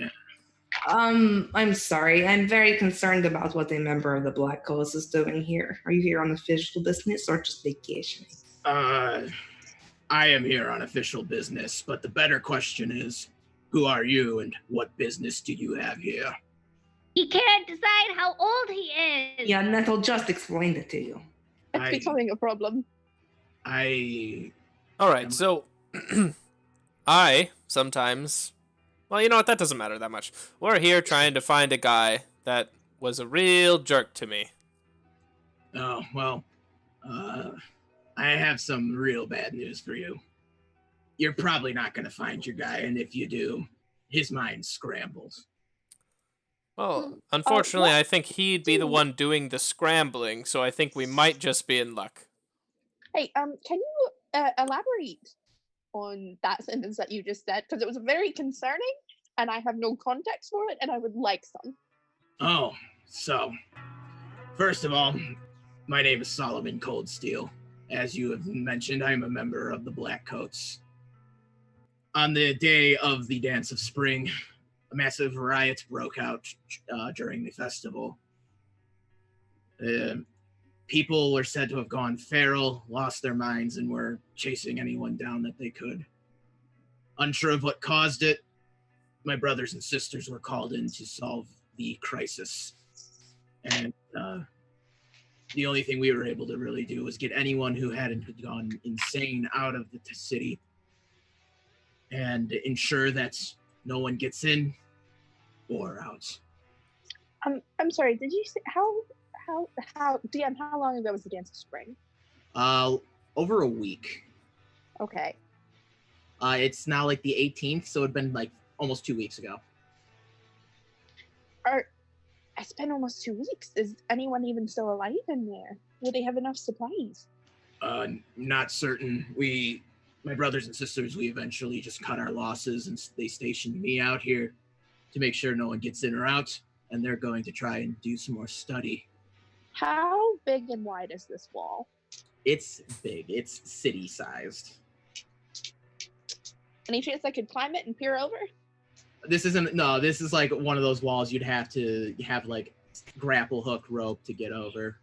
I'm sorry. I'm very concerned about what a member of the Black Coast is doing here. Are you here on official business or just vacationing? I am here on official business, but the better question is, who are you and what business do you have here? He can't decide how old he is. Yeah, Nettle just explained it to you. It's I- becoming a problem. All right, so I sometimes, well, you know what? That doesn't matter that much. We're here trying to find a guy that was a real jerk to me. Oh, well, I have some real bad news for you. You're probably not going to find your guy, and if you do, his mind's scrambled. Well, unfortunately, what I think he'd be the do- one doing the scrambling, so I think we might just be in luck. Hey, can you elaborate on that sentence that you just said? Because it was very concerning, and I have no context for it, and I would like some. Oh, so, first of all, my name is Solomon Coldsteel. As you have mentioned, I'm a member of the Black Coats. On the day of the Dance of Spring, a massive riot broke out during the festival. People were said to have gone feral, lost their minds, and were chasing anyone down that they could. Unsure of what caused it, my brothers and sisters were called in to solve the crisis. And the only thing we were able to really do was get anyone who hadn't gone insane out of the city and ensure that no one gets in or out. I'm sorry. Did you say how DM? How long ago was the Dance of Spring? Over a week. Okay. It's now like the 18th, so it'd been like almost 2 weeks ago. It's been almost 2 weeks. Is anyone even still alive in there? Will they have enough supplies? Not certain. My brothers and sisters, we eventually just cut our losses, and they stationed me out here to make sure no one gets in or out, and they're going to try and do some more study. How big and wide is this wall? It's big. It's city-sized. Any chance I could climb it and peer over? This is like one of those walls you'd have to have like grapple hook rope to get over.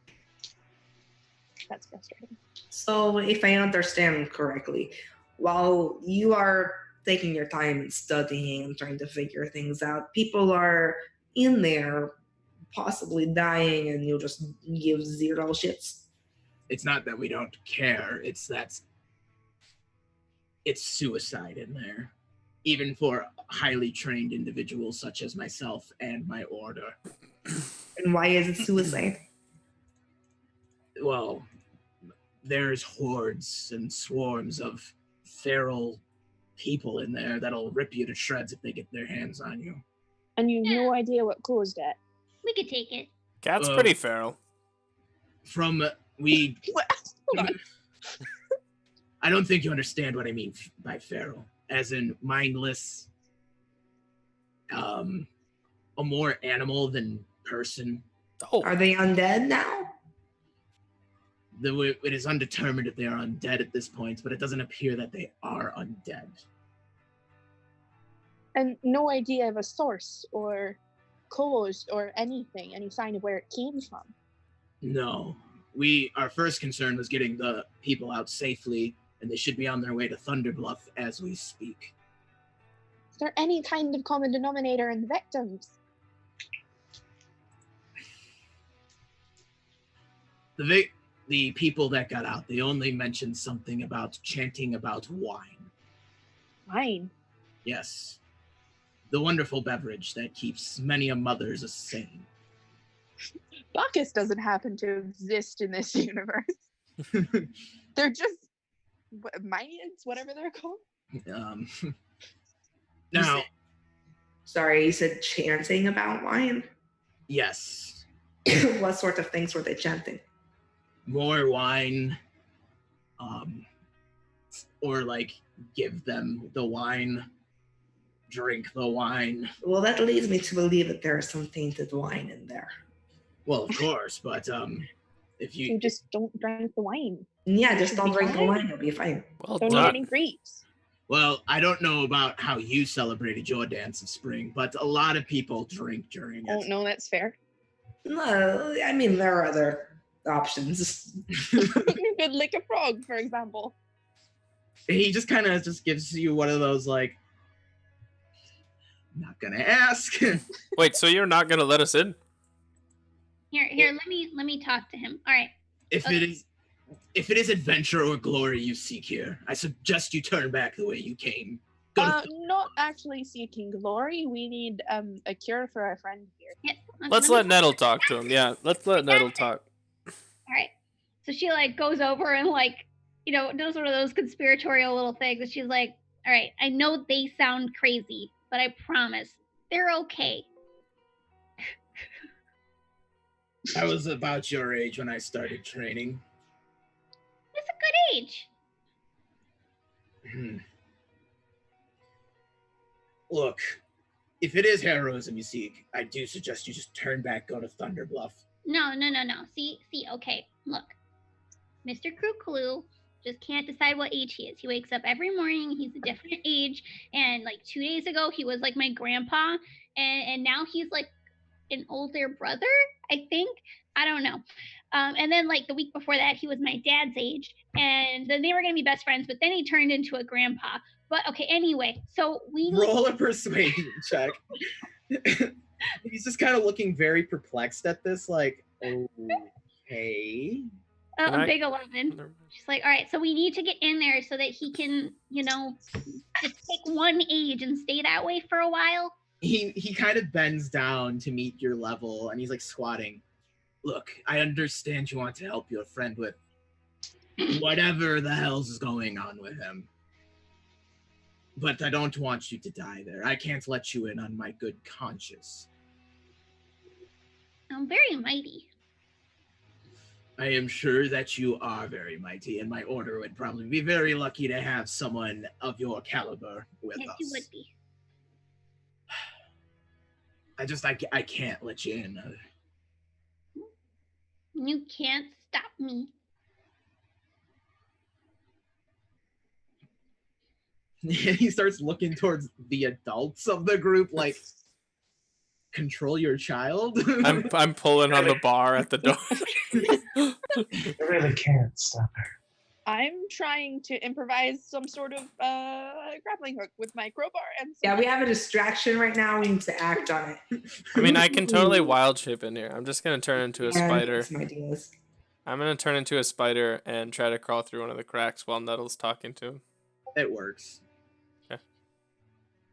That's frustrating. So, if I understand correctly, while you are taking your time and studying and trying to figure things out, people are in there possibly dying and you'll just give zero shits. It's not that we don't care, it's that it's suicide in there. Even for highly trained individuals such as myself and my order. And why is it suicide? Well, there's hordes and swarms of feral people in there that'll rip you to shreds if they get their hands on you. And you have no idea what caused it. We could take it. Cat's pretty feral. Hold on. I don't think you understand what I mean by feral. As in mindless, a more animal than person. Oh, Are they undead now? It is undetermined if they are undead at this point, but it doesn't appear that they are undead. And no idea of a source or cause or anything, any sign of where it came from. No. Our first concern was getting the people out safely, and they should be on their way to Thunderbluff as we speak. Is there any kind of common denominator in the victims? The people that got out, they only mentioned something about chanting about wine. Wine. Yes. The wonderful beverage that keeps many a mother's sane. Bacchus doesn't happen to exist in this universe. They're just minions, whatever they're called. Um, now, Sorry, you said chanting about wine? yes, What sort of things were they chanting? more wine, or like give them the wine, drink the wine. Well, that leads me to believe that there is some tainted wine in there. Well, of course, but if You you just don't drink the wine. Yeah, just should don't be drink the fine. wine, you'll be fine. Well Don't need done. any grapes. well, I don't know about how you celebrated your dance of spring, but a lot of people drink during Oh it. no, that's fair. No, I mean, there are other options. You could lick a frog, for example. He just kind of just gives you one of those like, not gonna ask. Wait, so you're not gonna let us in? Here, let me talk to him. All right. If it is adventure or glory you seek here, I suggest you turn back the way you came. Go to Not actually seeking glory. We need a cure for our friend here. Yeah, Let's me let Nettle talk to him. Yeah, let's let Nettle talk. All right. So she like goes over and like, does one of those conspiratorial little things. And she's like, all right, I know they sound crazy, but I promise they're okay. I was about your age when I started training. It's a good age. Look, if it is heroism you seek, I do suggest you just turn back, go to Thunderbluff. No. See, okay, look. Mr. Krukalu just can't decide what age he is. He wakes up every morning, he's a different age, and like 2 days ago he was like my grandpa, and now he's like an older brother, I think. I don't know. And then like the week before that he was my dad's age, and then they were gonna be best friends, but then he turned into a grandpa. But okay, anyway, so we need Roll a persuasion check. He's just kind of looking very perplexed at this, like, okay. Can a I- big 11. She's like, all right, so we need to get in there so that he can, just take one age and stay that way for a while. He kind of bends down to meet your level, and he's like squatting. Look, I understand you want to help your friend with whatever the hell's going on with him. But I don't want you to die there. I can't let you in on my good conscience. I'm very mighty. I am sure that you are very mighty, and my order would probably be very lucky to have someone of your caliber with Yes, us. you would be. I can't let you in. You can't stop me. He starts looking towards the adults of the group, like, control your child. I'm pulling on the bar at the door. I really can't stop her. I'm trying to improvise some sort of grappling hook with my crowbar and Yeah, we have a distraction right now. We need to act on it. I mean, I can totally wild shape in here. I'm just gonna turn into a Yeah, spider. some ideas. I'm gonna turn into a spider and try to crawl through one of the cracks while Nettle's talking to him. It works.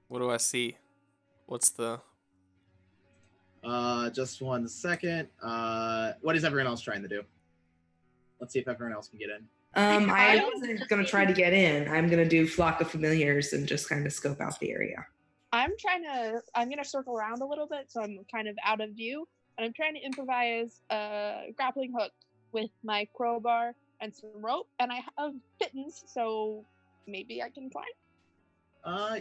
What do I see? What's the? Just 1 second. What is everyone else trying to do? Let's see if everyone else can get in. I wasn't gonna try to get in. I'm gonna do Flock of Familiars and just kind of scope out the area. I'm gonna circle around a little bit so I'm kind of out of view, and I'm trying to improvise a grappling hook with my crowbar and some rope, and I have kittens, so maybe I can climb.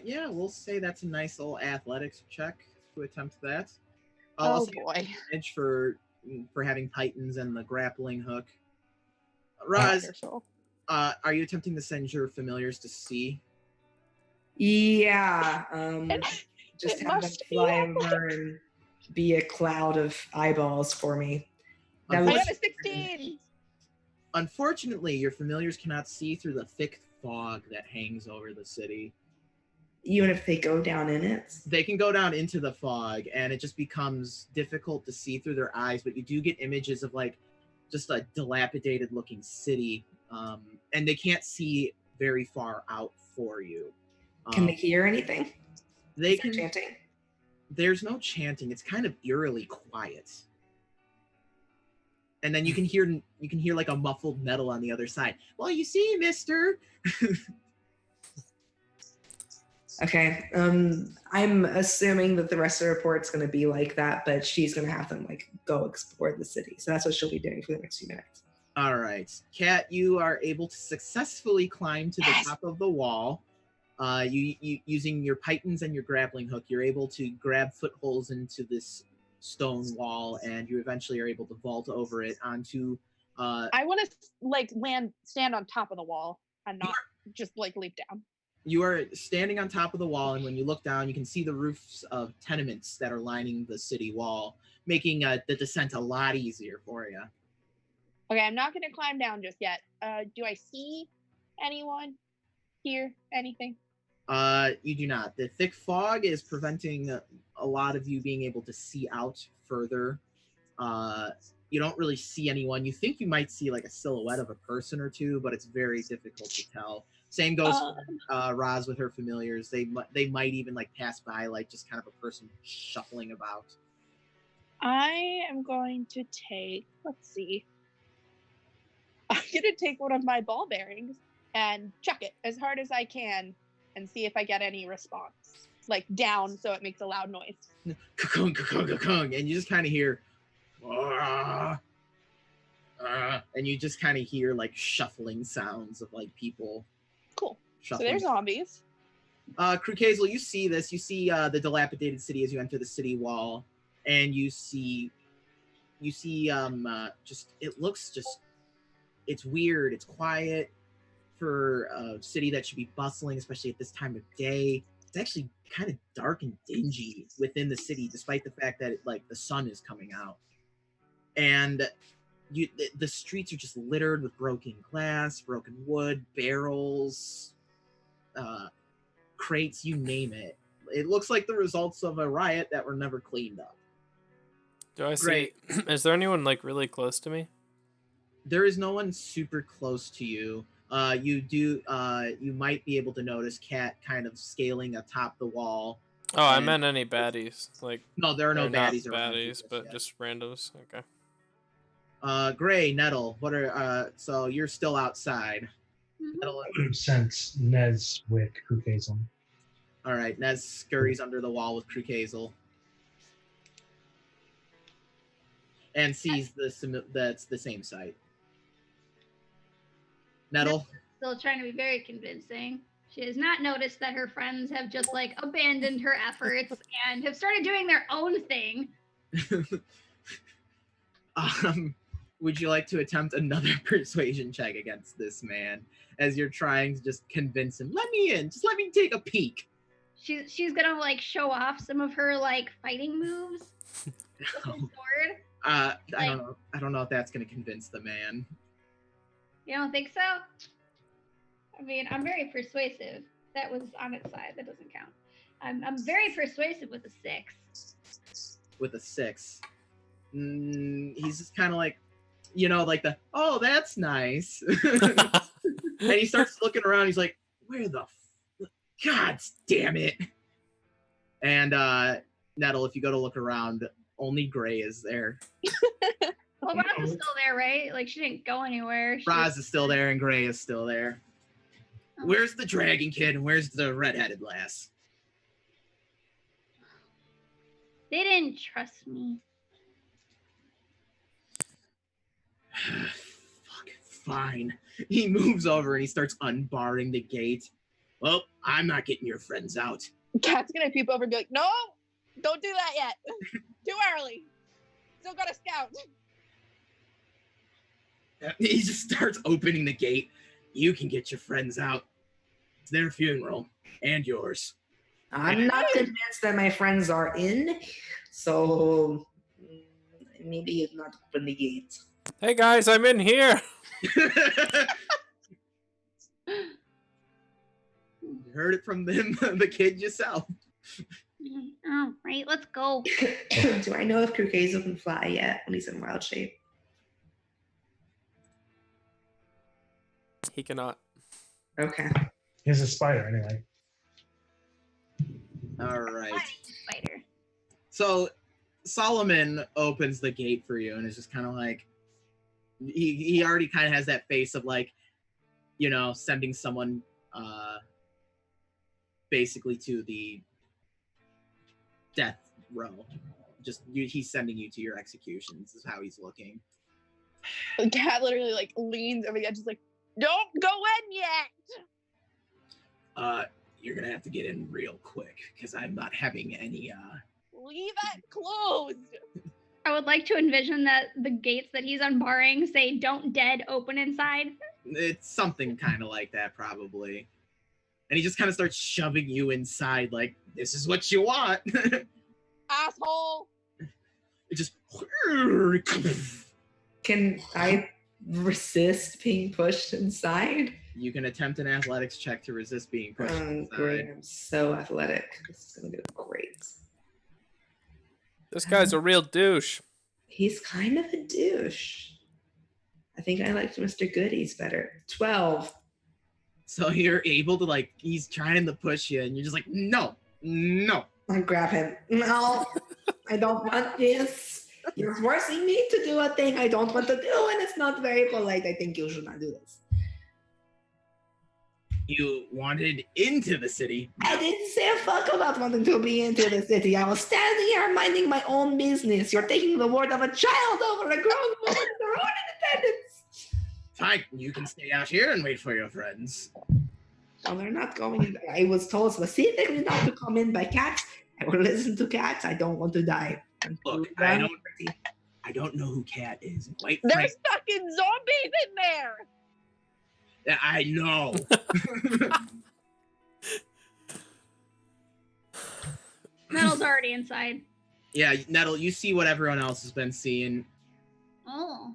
Yeah, we'll say that's a nice little athletics check to attempt that. Oh Also boy. advantage for having Titans and the grappling hook. Roz, Wonderful. are you attempting to send your familiars to sea? Yeah. Just It have them must be fly epic. over and be a cloud of eyeballs for me. That I was- got a 16. Unfortunately, your familiars cannot see through the thick fog that hangs over the city. Even if they go down in it. They can go down into the fog, and it just becomes difficult to see through their eyes, but you do get images of like just a dilapidated looking city, and they can't see very far out for you. Can they hear anything? They Is there can. chanting? There's no chanting. It's kind of eerily quiet. And then you can hear like a muffled Nettle on the other side. Well, you see, mister. Okay. I'm assuming that the rest of the report's going to be like that, but she's going to have them like go explore the city. So that's what she'll be doing for the next few minutes. All right, Kat, you are able to successfully climb to the top of the wall. You using your pythons and your grappling hook, you're able to grab footholds into this stone wall, and you eventually are able to vault over it onto. I want to like stand on top of the wall and not just like leap down. You are standing on top of the wall, and when you look down, you can see the roofs of tenements that are lining the city wall, making the descent a lot easier for you. Okay, I'm not going to climb down just yet. Do I see anyone? Hear anything? You do not. The thick fog is preventing a lot of you being able to see out further. You don't really see anyone. You think you might see like a silhouette of a person or two, but it's very difficult to tell. Same goes for Roz with her familiars. They might even like pass by like just kind of a person shuffling about. I am going to take, let's see. I'm going to take one of my ball bearings and chuck it as hard as I can and see if I get any response. Like down so it makes a loud noise. Ka-kung, ka-kung, ka-kung, and you just kind of hear, and you just kind of hear like shuffling sounds of like people. Cool. Shuffling. So there's zombies. Crook Hazel, you see this. You see the dilapidated city as you enter the city wall, and you see just it looks just it's weird. It's quiet for a city that should be bustling, especially at this time of day. It's actually kind of dark and dingy within the city, despite the fact that like the sun is coming out. And the streets are just littered with broken glass, broken wood, barrels, crates, you name it. It looks like the results of a riot that were never cleaned up. Do I see? Great. Is there anyone like really close to me? There is no one super close to you. You might be able to notice Kat kind of scaling atop the wall. Oh, I meant any baddies. Like no, there are no or not baddies around you baddies, but yet. just randos. Okay. Gray, Nettle, what are so you're still outside. Nettle, Since Ned's with Crook Hazel. all right, Nez scurries under the wall with Crook Hazel. And sees that's the same site. Nettle? Still trying to be very convincing. She has not noticed that her friends have just like abandoned her efforts and have started doing their own thing. Would you like to attempt another persuasion check against this man as you're trying to just convince him? Let me in. Just let me take a peek. She's gonna like show off some of her like fighting moves. With her sword. I don't know if that's gonna convince the man. You don't think so? I mean, I'm very persuasive. That was on its side. That doesn't count. I'm very persuasive with a 6. With a 6. He's just kind of like, like oh, that's nice. And he starts looking around. He's like, where the God damn it. And Nettle, if you go to look around, only Gray is there. Well, Roz is still there, right? Like, she didn't go anywhere. Roz is still there and Gray is still there. Oh. Where's the dragon kid and where's the redheaded lass? They didn't trust me. Fuck, fine. He moves over and he starts unbarring the gate. Well, I'm not getting your friends out. Kat's gonna peep over and be like, no, don't do that yet. Too early. Still gotta scout. He just starts opening the gate. You can get your friends out. It's their funeral and yours. I'm not convinced that my friends are in, so maybe not open the gate. Hey guys, I'm in here. You heard it from them, the kid yourself. Oh, right, let's go. Do I know if Crook Hazel can fly yet when he's in wild shape? He cannot. Okay. He's a spider anyway. All right. Spider. So Solomon opens the gate for you and is just kind of like, he already kind of has that face of like, you know, sending someone basically to the death row. Just he's sending you to your executions is how he's looking. The cat literally like leans over the edge, just like, don't go in yet. You're gonna have to get in real quick because I'm not having any Leave it closed. I would like to envision that the gates that he's unbarring say "Don't dead open inside." it's something kind of like that probably. And he just kind of starts shoving you inside like this is what you want. Asshole. It just Can I resist being pushed inside? you can attempt an athletics check to resist being pushed inside. Great. I'm so athletic. This is gonna go great. This guy's a real douche. He's kind of a douche. I think I liked Mr. Goodies better. 12. So you're able to like he's trying to push you and you're just like no. I grab him. No, I don't want this. You're forcing me to do a thing I don't want to do, and it's not very polite. I think you should not do this. You wanted into the city. I didn't say a fuck about wanting to be into the city. I was standing here minding my own business. You're taking the word of a child over a grown woman in their own independence. Fine, you can stay out here and wait for your friends. Well, they're not going in. I was told specifically not to come in by cats. I will listen to cats. I don't want to die. Look, I don't know who Cat is. Quite There's fucking zombies in there. I know. Nettle's already inside. Yeah, Nettle, you see what everyone else has been seeing. Oh.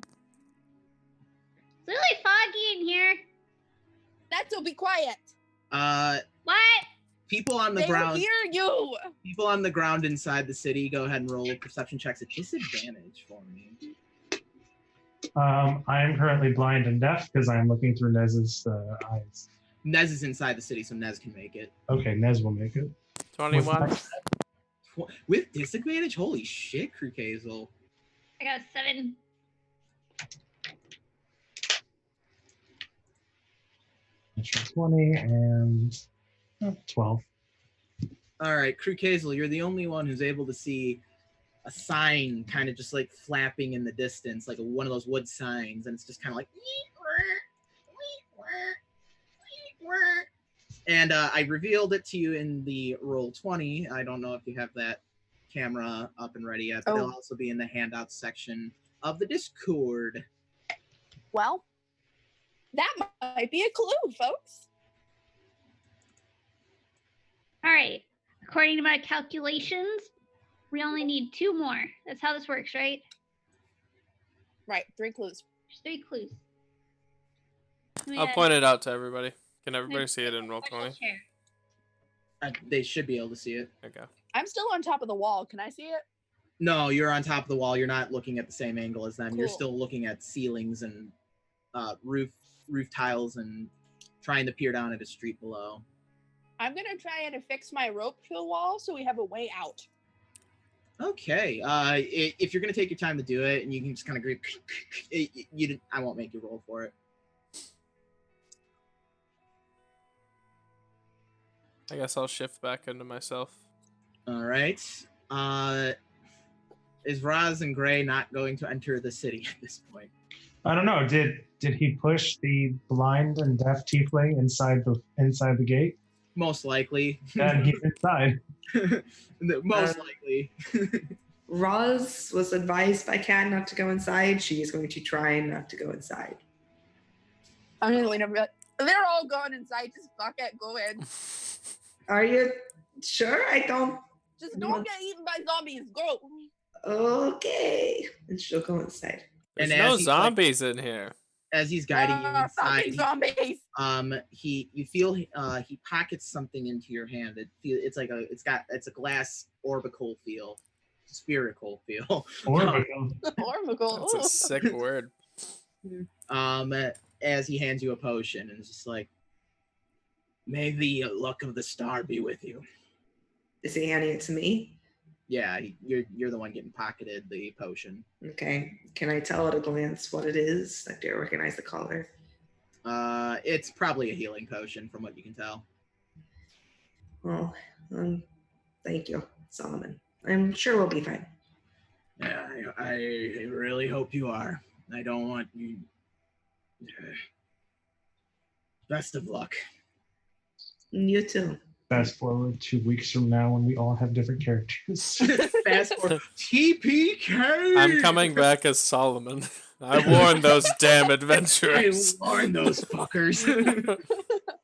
It's really foggy in here. Nettle, be quiet. What? People on the They ground. hear you. People on the ground inside the city. Go ahead and roll perception checks at disadvantage for me. I am currently blind and deaf because I am looking through Nez's eyes. Nez is inside the city, so Nez can make it. Okay, Nez will make it. 21. With disadvantage? Holy shit, Crew Hazel. I got a 7. Natural 20 and 12. All right, Crew Hazel, you're the only one who's able to see a sign kind of just like flapping in the distance, like one of those wood signs, and it's just kind of like. And I revealed it to you in the roll 20. I don't know if you have that camera up and ready yet, but it'll also be in the handouts section of the Discord. Well, that might be a clue, folks. All right. According to my calculations, we only need 2 more. That's how this works, right? Right, 3 clues. There's 3 clues. I'll point it out to everybody. Can everybody see it in roll 20? They should be able to see it. Okay. I'm still on top of the wall. Can I see it? No, you're on top of the wall. You're not looking at the same angle as them. You're Cool. still looking at ceilings and roof tiles and trying to peer down at a street below. I'm gonna try and affix my rope to the wall so we have a way out. Okay. If you're gonna take your time to do it, and you can just kind of grip, I won't make you roll for it. I guess I'll shift back into myself. All right. Is Raz and Gray not going to enter the city at this point? I don't know. Did he push the blind and deaf tiefling inside the gate? Most likely. And he's inside. Most likely. Roz was advised by Kat not to go inside. She is going to try not to go inside. I'm gonna lean over. They're all going inside. Just fuck it. Go in. Are you sure? I don't. Just don't get eaten by zombies. Go. Okay. And she'll go inside. There's And no as he's, zombies in here. As he's guiding you Fucking inside, zombies. you feel he pockets something into your hand. It's a glass orbical feel, spherical feel. Orbital. Orbical. That's a sick word. As he hands you a potion and it's just like, may the luck of the star be with you. Is he handing it to me? Yeah, you're the one getting pocketed the potion. Okay. Can I tell at a glance what it is? Like, do I recognize the color? It's probably a healing potion from what you can tell. Well, thank you, Solomon. I'm sure we'll be fine. Yeah, I really hope you are. I don't want you. Best of luck. You too. Fast forward 2 weeks from now when we all have different characters. Fast forward. TPK. I'm coming back as Solomon. I warned those damn I adventurers. warned those fuckers.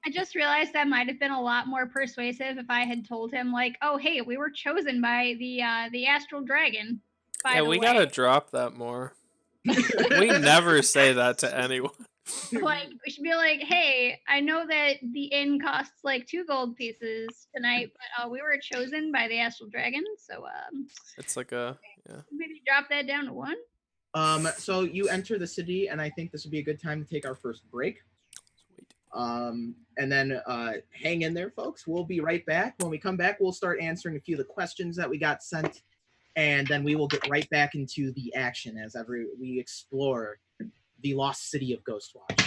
I just realized that might have been a lot more persuasive if I had told him, like, "Oh, hey, we were chosen by the astral dragon." By Yeah, the we way. gotta drop that more. We never say that to anyone. Like, we should be like, "Hey, I know that the inn costs like 2 gold pieces tonight, but we were chosen by the astral dragon, so It's like a maybe drop that down to 1." So you enter the city, and I think this would be a good time to take our first break. sweet. And then hang in there, folks. We'll be right back. When we come back, we'll start answering a few of the questions that we got sent, and then we will get right back into the action as we explore the lost city of Ghostwatch.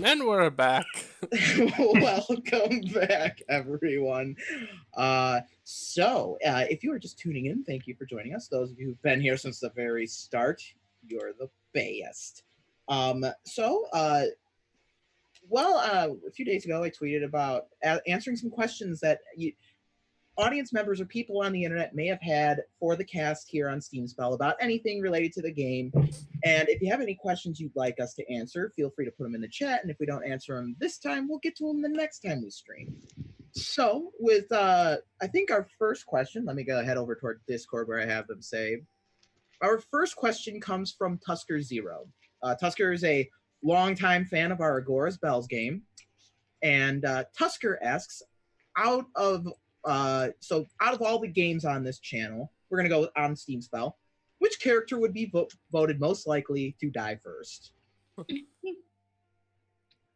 And we're back. Welcome back, everyone. If you are just tuning in, thank you for joining us. Those of you who've been here since the very start, you're the best. A few days ago, I tweeted about answering some questions that audience members or people on the internet may have had for the cast here on Steam Spell about anything related to the game. And if you have any questions you'd like us to answer, feel free to put them in the chat. And if we don't answer them this time, we'll get to them the next time we stream. So with, I think our first question, let me go head over to our Discord where I have them saved. Our first question comes from Tusker Zero. Tusker is a longtime fan of our Agora's Bells game. And Tusker asks, out of all the games on this channel, we're going to go on Steam Spell, which character would be voted most likely to die first?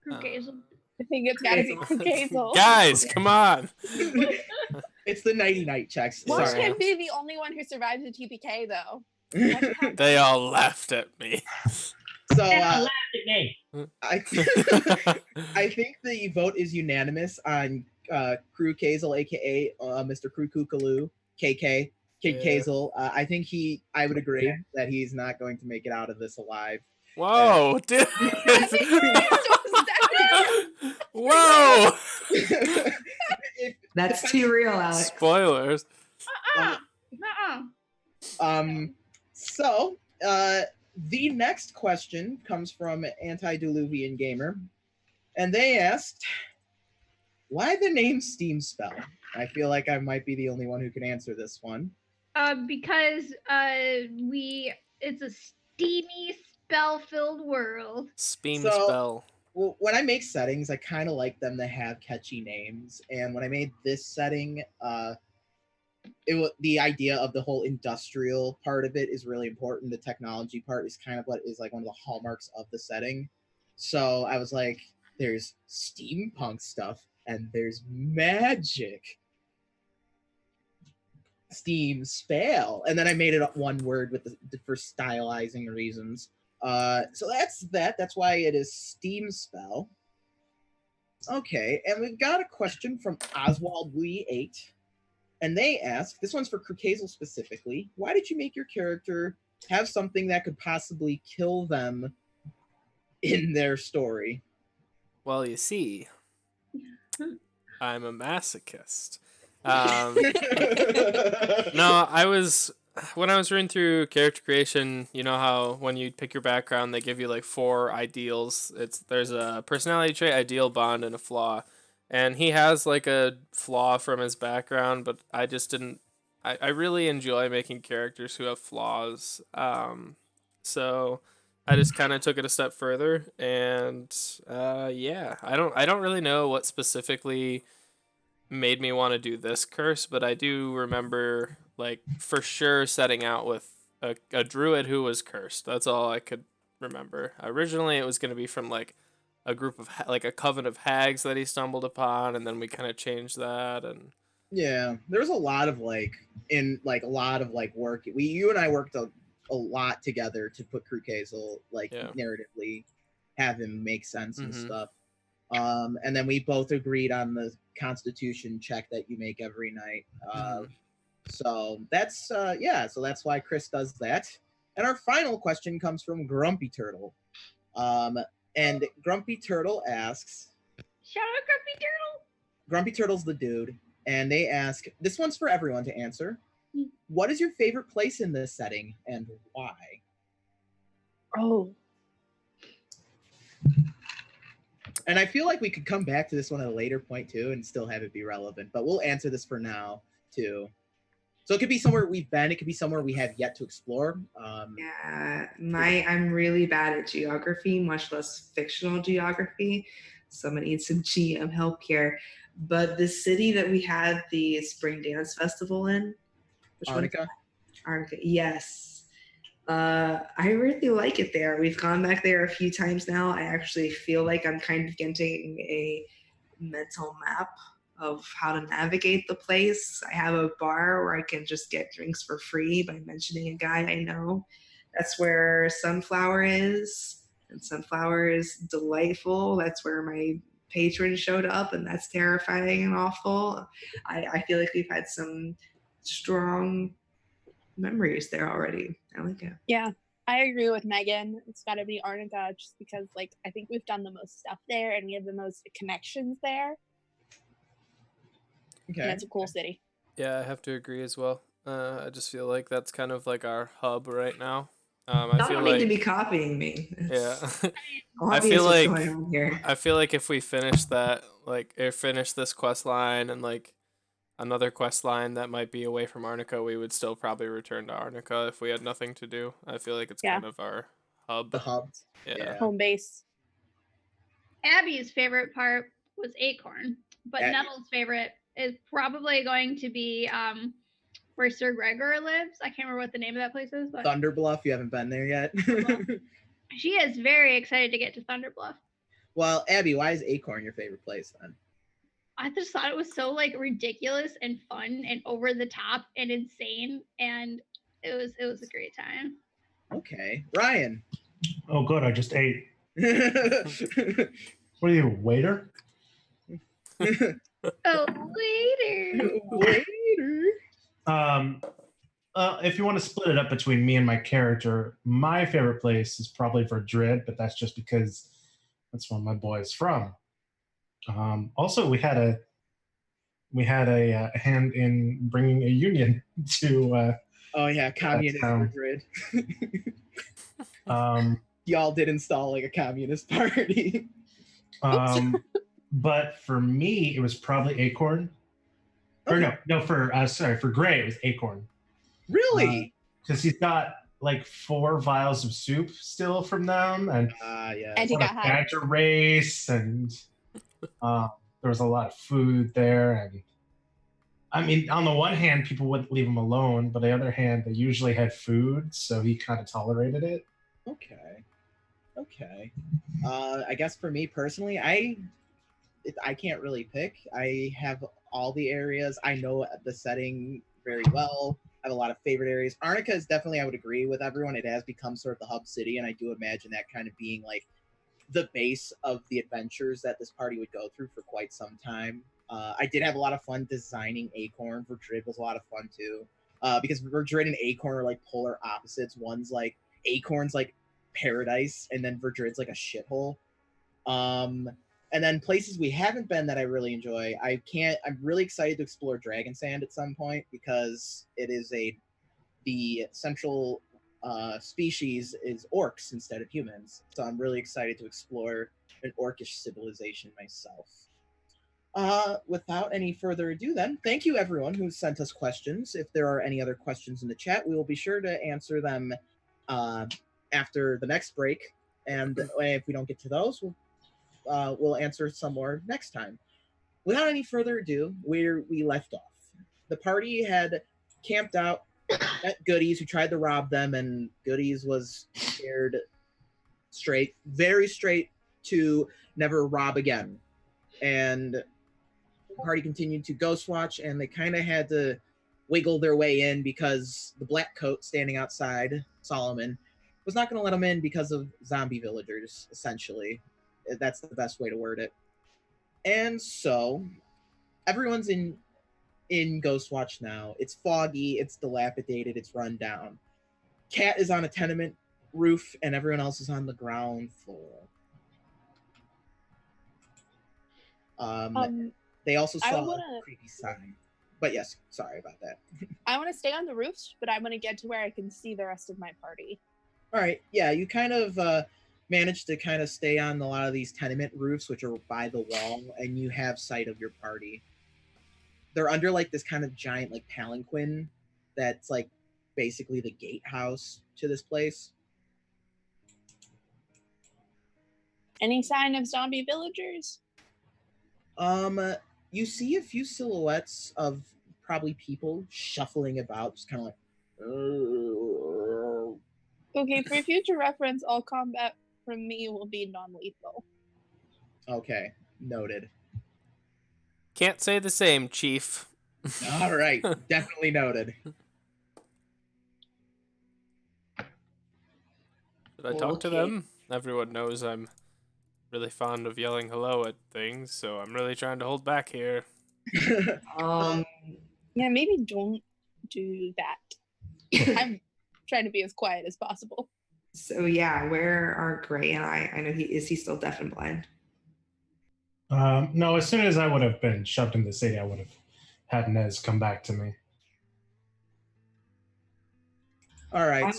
Krukazel. I think it's gotta be Krukazel. Guys, come on. It's the nighty-night checks. Marsh Sorry. can be the only one who survives the TPK, though. They all laughed at me. So Laughed at me. I think the vote is unanimous on Krukazel, aka Mr. Krukookaloo, KK, Kid Yeah. Kazel. I think I would agree that he's not going to make it out of this alive. Whoa, dude. Whoa. That's too real, Alex. Spoilers. The next question comes from Antediluvian Gamer, and they asked, why the name Steam Spell? I feel like I might be the only one who can answer this one. Because it's a steamy, spell-filled world. Steam So- spell. Well, when I make settings, I kind of like them to have catchy names. And when I made this setting, the idea of the whole industrial part of it is really important. The technology part is kind of what is like one of the hallmarks of the setting. So I was like, there's steampunk stuff and there's magic. Steam spell. And then I made it one word for stylizing reasons. So that's that. That's why it is Steam Spell. Okay, and we've got a question from Oswald Lee 8. And they ask, this one's for Krukazel specifically, why did you make your character have something that could possibly kill them in their story? Well, you see, I'm a masochist. No, when I was reading through character creation, you know how when you pick your background, they give you like 4 ideals. There's a personality trait, ideal, bond, and a flaw. And he has like a flaw from his background, but I just didn't. I really enjoy making characters who have flaws. So I just kind of took it a step further, and yeah, I don't really know what specifically made me want to do this curse, but I do remember like for sure setting out with a druid who was cursed. That's all I could remember. Originally, it was going to be from like a group of like a coven of hags that he stumbled upon, and then we kind of changed that. And Yeah, there was a lot of work. You and I worked a lot together to put Krukazel narratively, have him make sense and stuff. And then we both agreed on the Constitution check that you make every night. So that's so that's why Chris does that. And our final question comes from Grumpy Turtle. And Grumpy Turtle asks, Shout out Grumpy Turtle. Grumpy Turtle's the dude, and they ask, this one's for everyone to answer. What is your favorite place in this setting and why? Oh. And I feel like we could come back to this one at a later point too and still have it be relevant, but we'll answer this for now too. So it could be somewhere we've been, it could be somewhere we have yet to explore. Yeah, I'm really bad at geography, much less fictional geography. So I'm gonna need some GM help here. But the city that we had the Spring Dance Festival in, Arnica? Arnica, yes. I really like it there. We've gone back there a few times now. I actually feel like I'm kind of getting a mental map of how to navigate the place. I have a bar where I can just get drinks for free by mentioning a guy I know. That's where Sunflower is. And Sunflower is delightful. That's where my patron showed up, and that's terrifying and awful. I feel like we've had some strong memories there already. I like it. Yeah, I agree with Megan. It's got to be Arnica just because, like, I think we've done the most stuff there and we have the most connections there. Okay. And it's a cool city. Yeah, I have to agree as well. I just feel like that's kind of like our hub right now. I Y'all feel don't need like to be copying me. yeah. It's I obvious feel what's like going on here. I feel like if we finish that, like, or finish this quest line and like another quest line that might be away from Arnica, we would still probably return to Arnica if we had nothing to do. I feel like it's Yeah. kind of our hub. The hub. Yeah. Yeah. Home base. Abby's favorite part was Acorn, but Abby. Neville's favorite is probably going to be where Sir Gregor lives. I can't remember what the name of that place is, but Thunderbluff. You haven't been there yet. she is very excited to get to Thunderbluff. Well, Abby, why is Acorn your favorite place then? I just thought it was so like ridiculous and fun and over the top and insane, and it was a great time. Okay, Ryan. Oh, good. I just ate. Waiter. What are you, waiter? Oh, later. If you want to split it up between me and my character, my favorite place is probably Verdred, but that's just because that's where my boy is from. Also, we had a hand in bringing a union to. Oh yeah, communist Madrid. Y'all did install like a communist party. But for me, it was probably Acorn. Okay. Or no, for Gray, it was Acorn. Really? Because he's got like 4 vials of soup still from them, and Yeah. And he on a got high. badger race, and there was a lot of food there. And I mean, on the one hand, people wouldn't leave him alone, but on the other hand, they usually had food, so he kind of tolerated it. Okay. I guess for me personally, I can't really pick. I have all the areas. I know the setting very well. I have a lot of favorite areas. Arnica is definitely, I would agree with everyone. It has become sort of the hub city, and I do imagine that kind of being like the base of the adventures that this party would go through for quite some time. I did have a lot of fun designing Acorn. Verdred was a lot of fun too, because Verdred and Acorn are like polar opposites. One's like Acorn's like paradise, and then Verdred's like a shithole. And then places we haven't been that I really enjoy. I'm really excited to explore Dragon Sand at some point because it is the central species is orcs instead of humans. So I'm really excited to explore an orcish civilization myself. Without any further ado then, thank you everyone who sent us questions. If there are any other questions in the chat, we will be sure to answer them after the next break. And if we don't get to those, we'll answer some more next time. Without any further ado, where we left off. The party had camped out at Goodies, who tried to rob them, and Goodies was scared very straight to never rob again. And the party continued to ghost watch, and they kind of had to wiggle their way in because the black coat standing outside, Solomon, was not going to let them in because of zombie villagers, essentially. That's the best way to word it. And so everyone's in Ghostwatch now. It's foggy, it's dilapidated, it's run down. Cat is on a tenement roof, and everyone else is on the ground floor. They also saw a creepy sign. But yes, sorry about that. I want to stay on the roofs, but I want to get to where I can see the rest of my party. All right, yeah, you kind of managed to kind of stay on a lot of these tenement roofs, which are by the wall, and you have sight of your party. They're under like this kind of giant like palanquin that's like basically the gatehouse to this place. Any sign of zombie villagers? You see a few silhouettes of probably people shuffling about, just kind of like. Okay, for future reference, all combat from me will be non-lethal. Okay, noted. Can't say the same, Chief. All right, definitely noted. Should I talk to them? everyone knows I'm really fond of yelling hello at things, so I'm really trying to hold back here. Um, Yeah, maybe don't do that. I'm trying to be as quiet as possible. so yeah, where are Gray and I? I know is he still deaf and blind? No, as soon as I would have been shoved in the city, I would have had Nez come back to me. All right.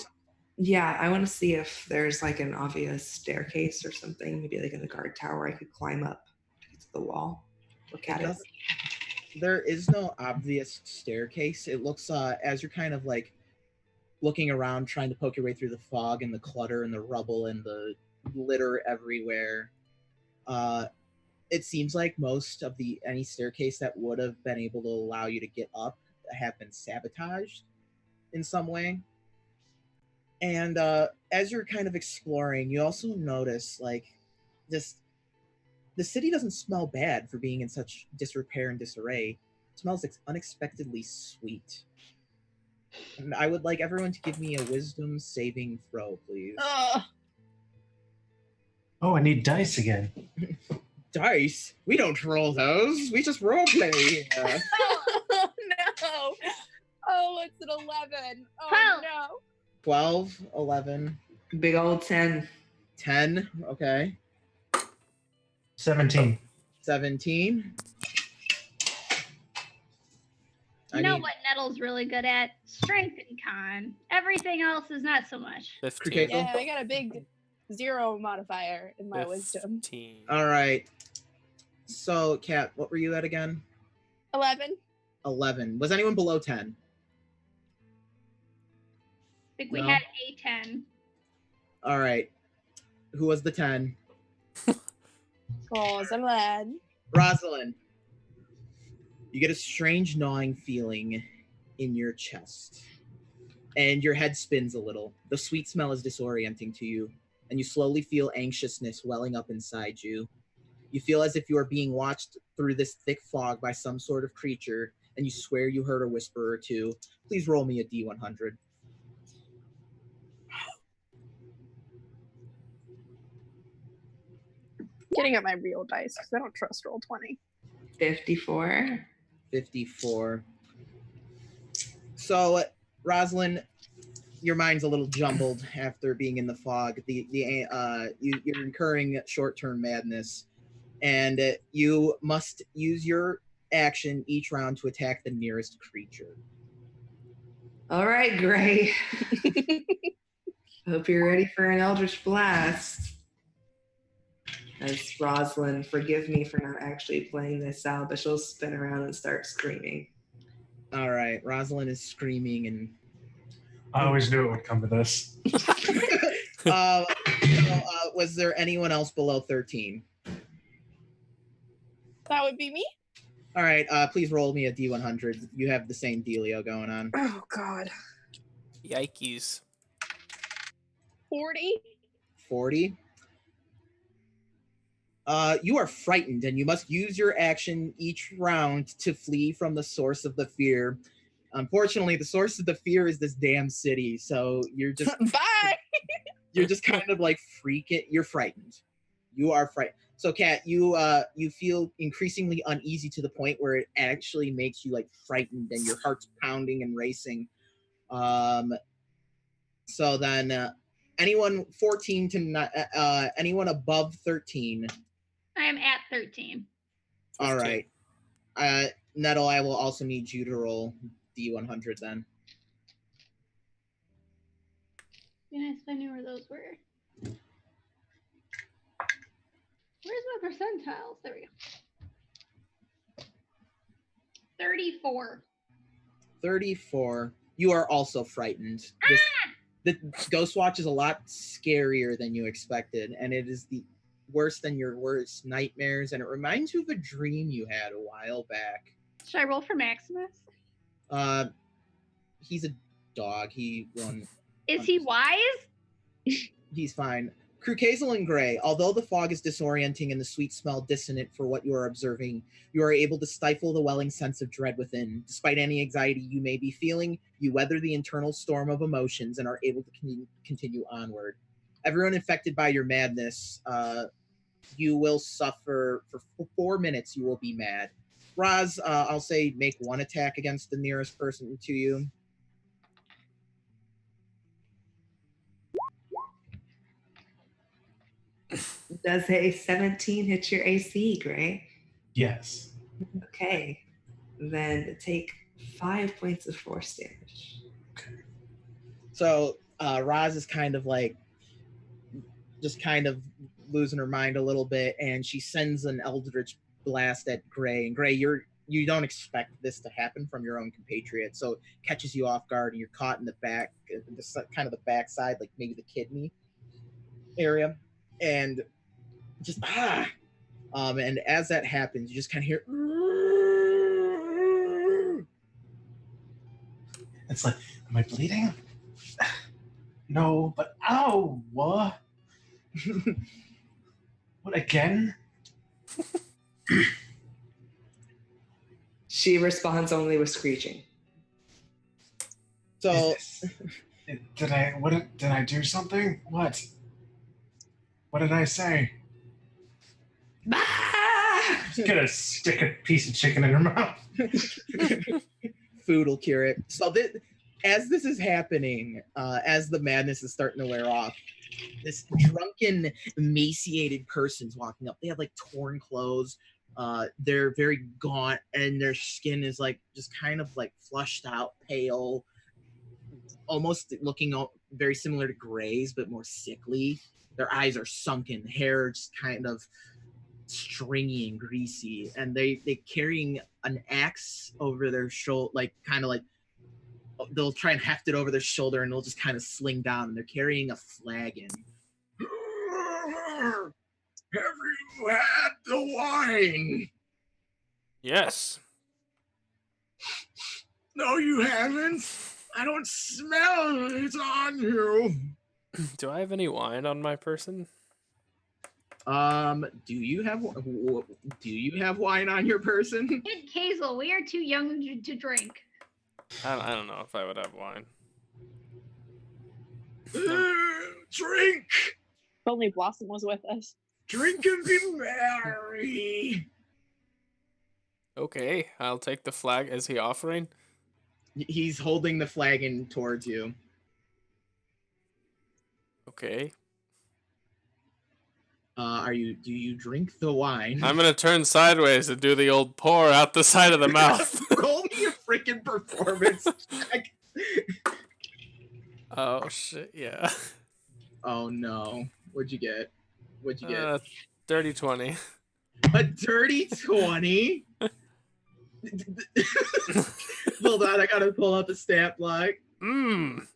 Yeah, I want to see if there's like an obvious staircase or something, maybe like in the guard tower I could climb up to get to the wall. Look at it. There is no obvious staircase. It looks as you're kind of like looking around, trying to poke your way through the fog and the clutter and the rubble and the litter everywhere. It seems like most of any staircase that would have been able to allow you to get up have been sabotaged in some way. And as you're kind of exploring, you also notice like this. The city doesn't smell bad for being in such disrepair and disarray. It smells unexpectedly sweet. And I would like everyone to give me a wisdom saving throw, please. Oh, I need dice again. Dice? We don't roll those. We just roleplay. Oh no! Oh, it's an 11. Oh 12. no! 12, 11, Big old 10. 10. Okay. 17. 17. You know what Nettle's really good at? Strength and con. Everything else is not so much. 15. Yeah, I got a big 0 modifier in my wisdom. 15. All right. So, Kat, what were you at again? 11. 11. Was anyone below 10? I think we No. had a 10. All right. Who was the 10? Cause I'm glad. Rosalind. You get a strange gnawing feeling in your chest, and your head spins a little. The sweet smell is disorienting to you, and you slowly feel anxiousness welling up inside you. You feel as if you are being watched through this thick fog by some sort of creature, and you swear you heard a whisper or two. Please roll me a D100. Getting at my real dice because I don't trust roll 20. 54. 54. So, Rosalind, your mind's a little jumbled after being in the fog. You're incurring short-term madness, and you must use your action each round to attack the nearest creature. All right, Gray. Hope you're ready for an Eldritch Blast. As Rosalind, forgive me for not actually playing this out, but she'll spin around and start screaming. All right, Rosalind is screaming and I always knew it would come to this. was there anyone else below 13? That would be me. All right, please roll me a D100. You have the same dealio going on. Oh God. Yikes. 40. 40. You are frightened, and you must use your action each round to flee from the source of the fear. Unfortunately, the source of the fear is this damn city, so you're just Bye. you're just kind of like freaking. You're frightened. You are frightened. So, Kat, you feel increasingly uneasy to the point where it actually makes you like frightened, and your heart's pounding and racing. So then, anyone 14 to anyone above 13. I am at 13. All right. Nettle, I will also need you to roll D100 then. Be nice if I knew where those were. Where's my percentiles? There we go. 34. 34. You are also frightened. The Ghost Watch is a lot scarier than you expected, and it is the worse than your worst nightmares, and it reminds you of a dream you had a while back. Should I roll for Maximus? He's a dog. He won. Is he wise? He's fine. Crucazel and Gray, although the fog is disorienting and the sweet smell dissonant for what you are observing, you are able to stifle the welling sense of dread within. Despite any anxiety you may be feeling, you weather the internal storm of emotions and are able to continue onward. everyone infected by your madness, you will suffer for 4 minutes. You will be mad. Roz, I'll say make one attack against the nearest person to you. Does a 17 hit your AC, Gray? Yes. Okay. Then take 5 points of force damage. So Roz is kind of like, just kind of losing her mind a little bit, and she sends an Eldritch Blast at Gray. And Gray, you don't expect this to happen from your own compatriot, so it catches you off guard, and you're caught in the back, kind of the backside, like maybe the kidney area, and just and as that happens, you just kind of hear. It's like, am I bleeding? No, but ow! What? What again? She responds only with screeching. So Did I do something? What? What did I say? Just gonna stick a piece of chicken in her mouth. food will cure it. So as this is happening, as the madness is starting to wear off, this drunken, emaciated person's walking up. They have like torn clothes. They're very gaunt, and their skin is like just kind of like flushed out, pale, almost looking very similar to Gray's, but more sickly. Their eyes are sunken, hair just kind of stringy and greasy, and they carrying an axe over their shoulder, like kind of like they'll try and heft it over their shoulder, and they'll just kind of sling down, and they're carrying a flagon. Have you had the wine? Yes. No, you haven't. I don't smell it on you. Do I have any wine on my person? Do you have wine on your person? Kid Hazel, we are too young to drink. I don't know if I would have wine. Drink, If only Blossom was with us. drink and be merry. Okay, I'll take the flag. Is he offering? He's holding the flagon towards you. Okay. Do you drink the wine? I'm gonna turn sideways and do the old pour out the side of the mouth. Roll me a freaking performance check. Oh shit, yeah. Oh no. What'd you get? Dirty 20. A dirty 20? Hold on, I gotta pull up a stat block. Mmm.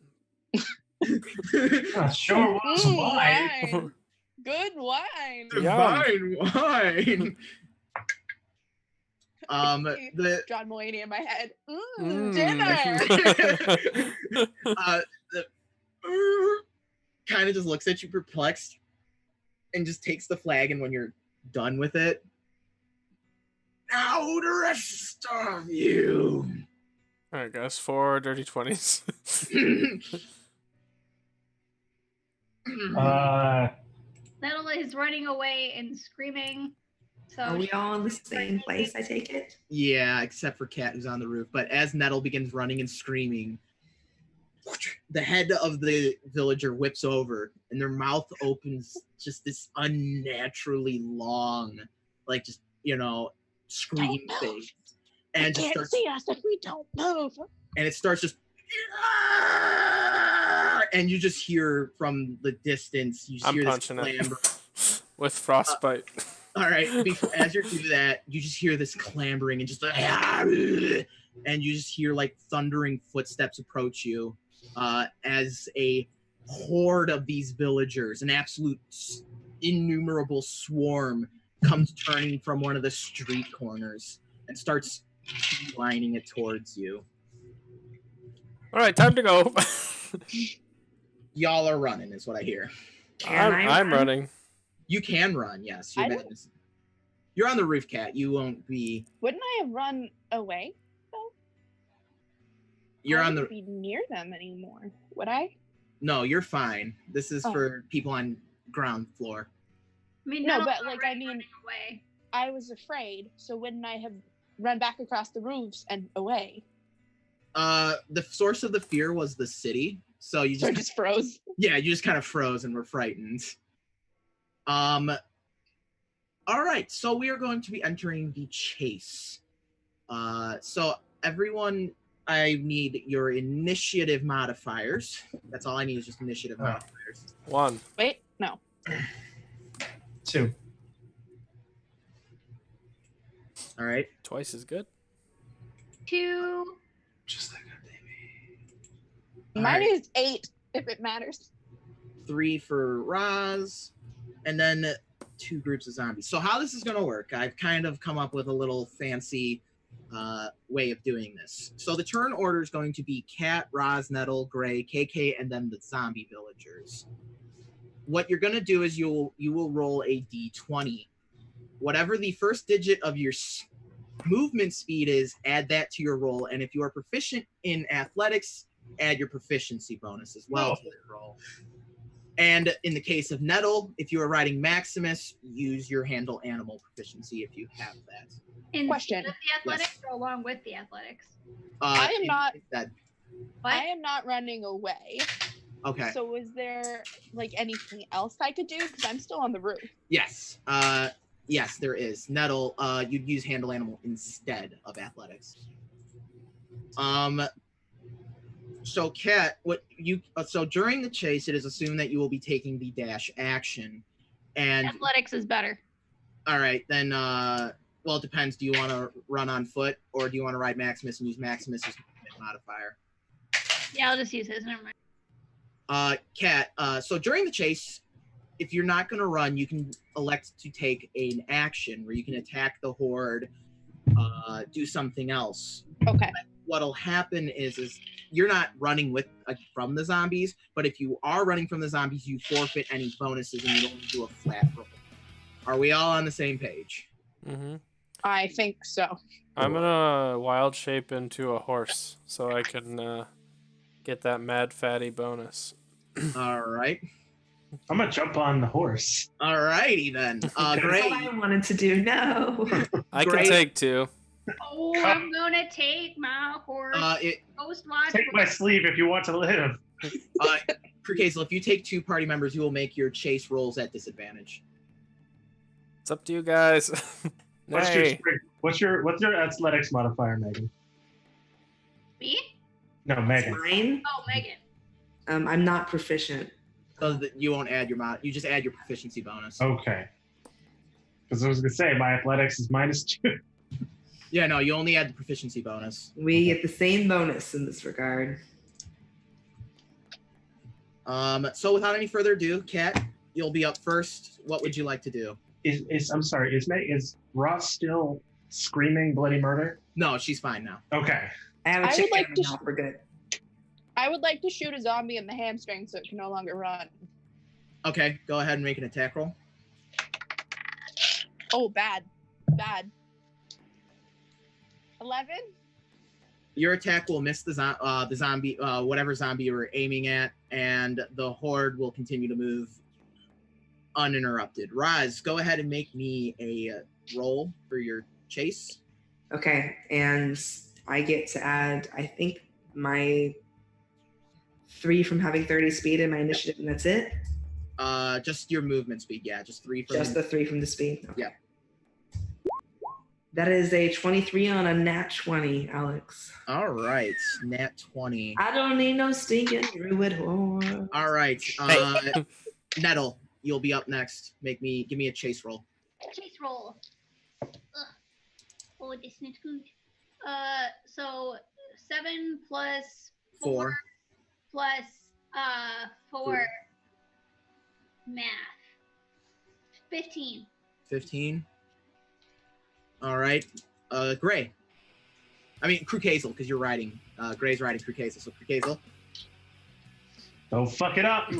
Sure was wine. Wine. Good wine. Divine wine. The John Mulaney in my head. Mm. Dinner. Kind of just looks at you perplexed and just takes the flagon when you're done with it. Now the rest of you. Alright guys, 4 dirty 20s. Nettle is running away and screaming. So Are we all in the same place, I take it? Yeah, except for Cat, who's on the roof. But as Nettle begins running and screaming, the head of the villager whips over, and their mouth opens just this unnaturally long, like just, scream Don't thing. move. And They just can't starts, see us if we don't move. and it starts just, and you just hear from the distance, you just I'm hear this punching it. clamber. With frostbite. All right, as you're doing that, you just hear this clambering and just and you just hear like thundering footsteps approach you as a horde of these villagers, an absolute innumerable swarm, comes turning from one of the street corners and starts lining it towards you. Alright, time to go. Y'all are running, is what I hear. Can I I'm run? running. You can run, yes. I don't- You're on the roof, Cat. You won't be. Wouldn't I have run away? You're I on the. wouldn't be near them anymore. Would I? No, you're fine. This is Oh. for people on ground floor. I mean, No, Nettle's but, like, I already mean- running away. I was afraid, so wouldn't I have run back across the roofs and away? The source of the fear was the city, so you So I just just froze. yeah, you just kind of froze and were frightened. All right, so we are going to be entering the chase. So everyone, I need your initiative modifiers. That's all I need is just initiative Oh. modifiers. 1. Wait, no. 2. All right. Twice as good. 2. Just like a baby. Mine Alright. is 8, if it matters. 3 for Roz, and then 2 groups of zombies. So how this is going to work, I've kind of come up with a little fancy way of doing this. So the turn order is going to be Cat, Roz, Nettle, Gray, KK, and then the zombie villagers. What you're going to do is you will roll a d20. Whatever the first digit of your movement speed is, add that to your roll. And if you are proficient in athletics, add your proficiency bonus as well to your roll. And in the case of Nettle, if you are riding Maximus, use your handle animal proficiency if you have that. Instead Question. of the athletics or along with the athletics? I am and not- That, What? I am not running away. okay. So is there like anything else I could do? Because I'm still on the roof. Yes. Yes, there is. Nettle, you'd use handle animal instead of athletics. So Kat, so during the chase, it is assumed that you will be taking the dash action. And Athletics is better. all right, then well, it depends. Do you want to run on foot or do you want to ride Maximus and use Maximus's modifier? Yeah, I'll just use his. Never mind. Kat, so during the chase, if you're not going to run, you can elect to take an action where you can attack the horde, do something else. Okay. What'll happen is you're not running from the zombies, but if you are running from the zombies, you forfeit any bonuses and you only do a flat roll. Are we all on the same page? Mm-hmm. I think so. I'm gonna wild shape into a horse so I can get that mad fatty bonus. All right. I'm gonna jump on the horse. All righty then. That's what Great. I wanted to do. No. I Great. can take 2. Oh, I'm gonna take my horse. Ghost watch. Take my sleeve if you want to live. Krukasel, if you take 2 party members, you will make your chase rolls at disadvantage. It's up to you guys. Nay. What's your athletics modifier, Megan? Me? No, Megan. Mine. Oh, Megan. I'm not proficient. So that you won't add your you just add your proficiency bonus. Okay. Because I was gonna say my athletics is -2. Yeah, no, you only add the proficiency bonus. We get the same bonus in this regard. So without any further ado, Kat, you'll be up first. What would you like to do? I'm sorry. Is Ross still screaming bloody murder? No, she's fine now. Okay. I have a I would chicken like to now. We're good. I would like to shoot a zombie in the hamstring so it can no longer run. Okay, go ahead and make an attack roll. Oh, bad. Bad. 11? Your attack will miss the zombie, whatever zombie you were aiming at, and the horde will continue to move uninterrupted. Roz, go ahead and make me a roll for your chase. Okay, and I get to add, I think, my 3 from having 30 speed in my initiative, and that's it. Just your movement speed, yeah, just 3 from Just the 3 from the speed. Okay. Yeah. That is a 23 on a nat 20, Alex. All right, nat 20. I don't need no stinking druid horse. All right, Nettle, you'll be up next. Give me a chase roll. Chase roll. Ugh. Oh, this is not good. So 7 plus 4 plus 4 math. 15. 15. All right, Gray. I mean, Krukasel, because you're riding. Gray's riding Krukasel, so Krukasel. Don't fuck it up.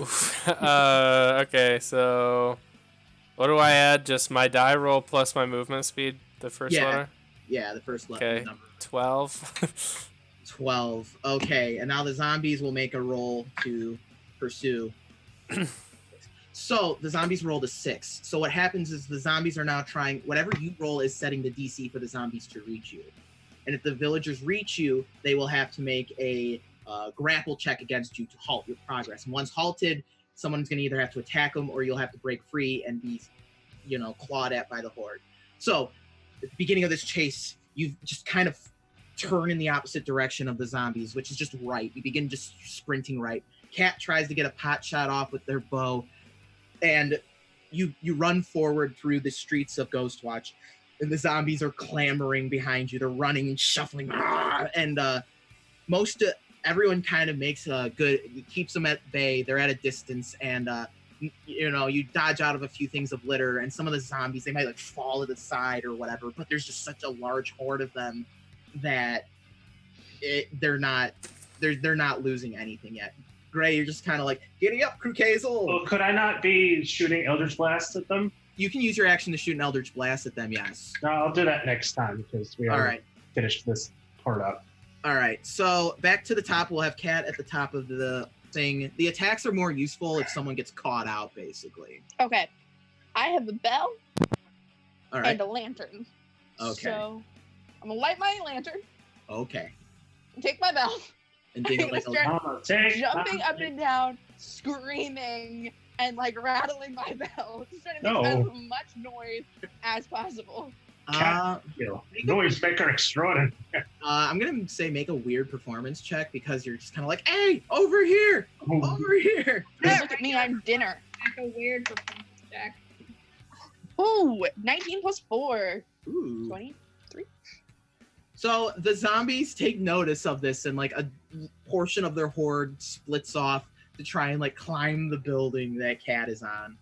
Okay, so what do I add? Just my die roll plus my movement speed, the first Yeah. letter? Yeah, the first letter Okay. number. 12. 12. Okay, and now the zombies will make a roll to pursue. So the zombies rolled a 6. So what happens is the zombies are now trying, whatever you roll is setting the DC for the zombies to reach you. And if the villagers reach you, they will have to make a grapple check against you to halt your progress. And once halted, someone's going to either have to attack them or you'll have to break free and be, clawed at by the horde. So at the beginning of this chase, you just kind of turn in the opposite direction of the zombies, which is just right. You begin just sprinting right. Cat tries to get a pot shot off with their bow, and you run forward through the streets of Ghostwatch, and the zombies are clamoring behind you. They're running and shuffling, and everyone kind of makes a good, keeps them at bay. They're at a distance, and you dodge out of a few things of litter, and some of the zombies, they might like fall to the side or whatever, but there's just such a large horde of them that they're not losing anything yet. Gray, you're just kind of like, giddy up, Crew Kazel. Well, could I not be shooting Eldritch Blast at them? You can use your action to shoot an Eldritch Blast at them, yes. No, I'll do that next time because we already finished this part up. All right, so back to the top. We'll have Cat at the top of the thing. The attacks are more useful if someone gets caught out, basically. Okay. I have a bell All right. and a lantern. Okay. So I'm gonna light my lantern, Okay. take my bell, And dig it like jumping up and down, screaming, and like rattling my bell, just trying to make as much noise as possible. Noise maker extraordinary. I'm gonna say make a weird performance check because you're just kind of like, hey, over here, over here. Hey, look at me, I'm dinner. Like a weird performance check. Ooh, 19 plus 4. Ooh. 23. So the zombies take notice of this, and like a portion of their horde splits off to try and like climb the building that Cat is on.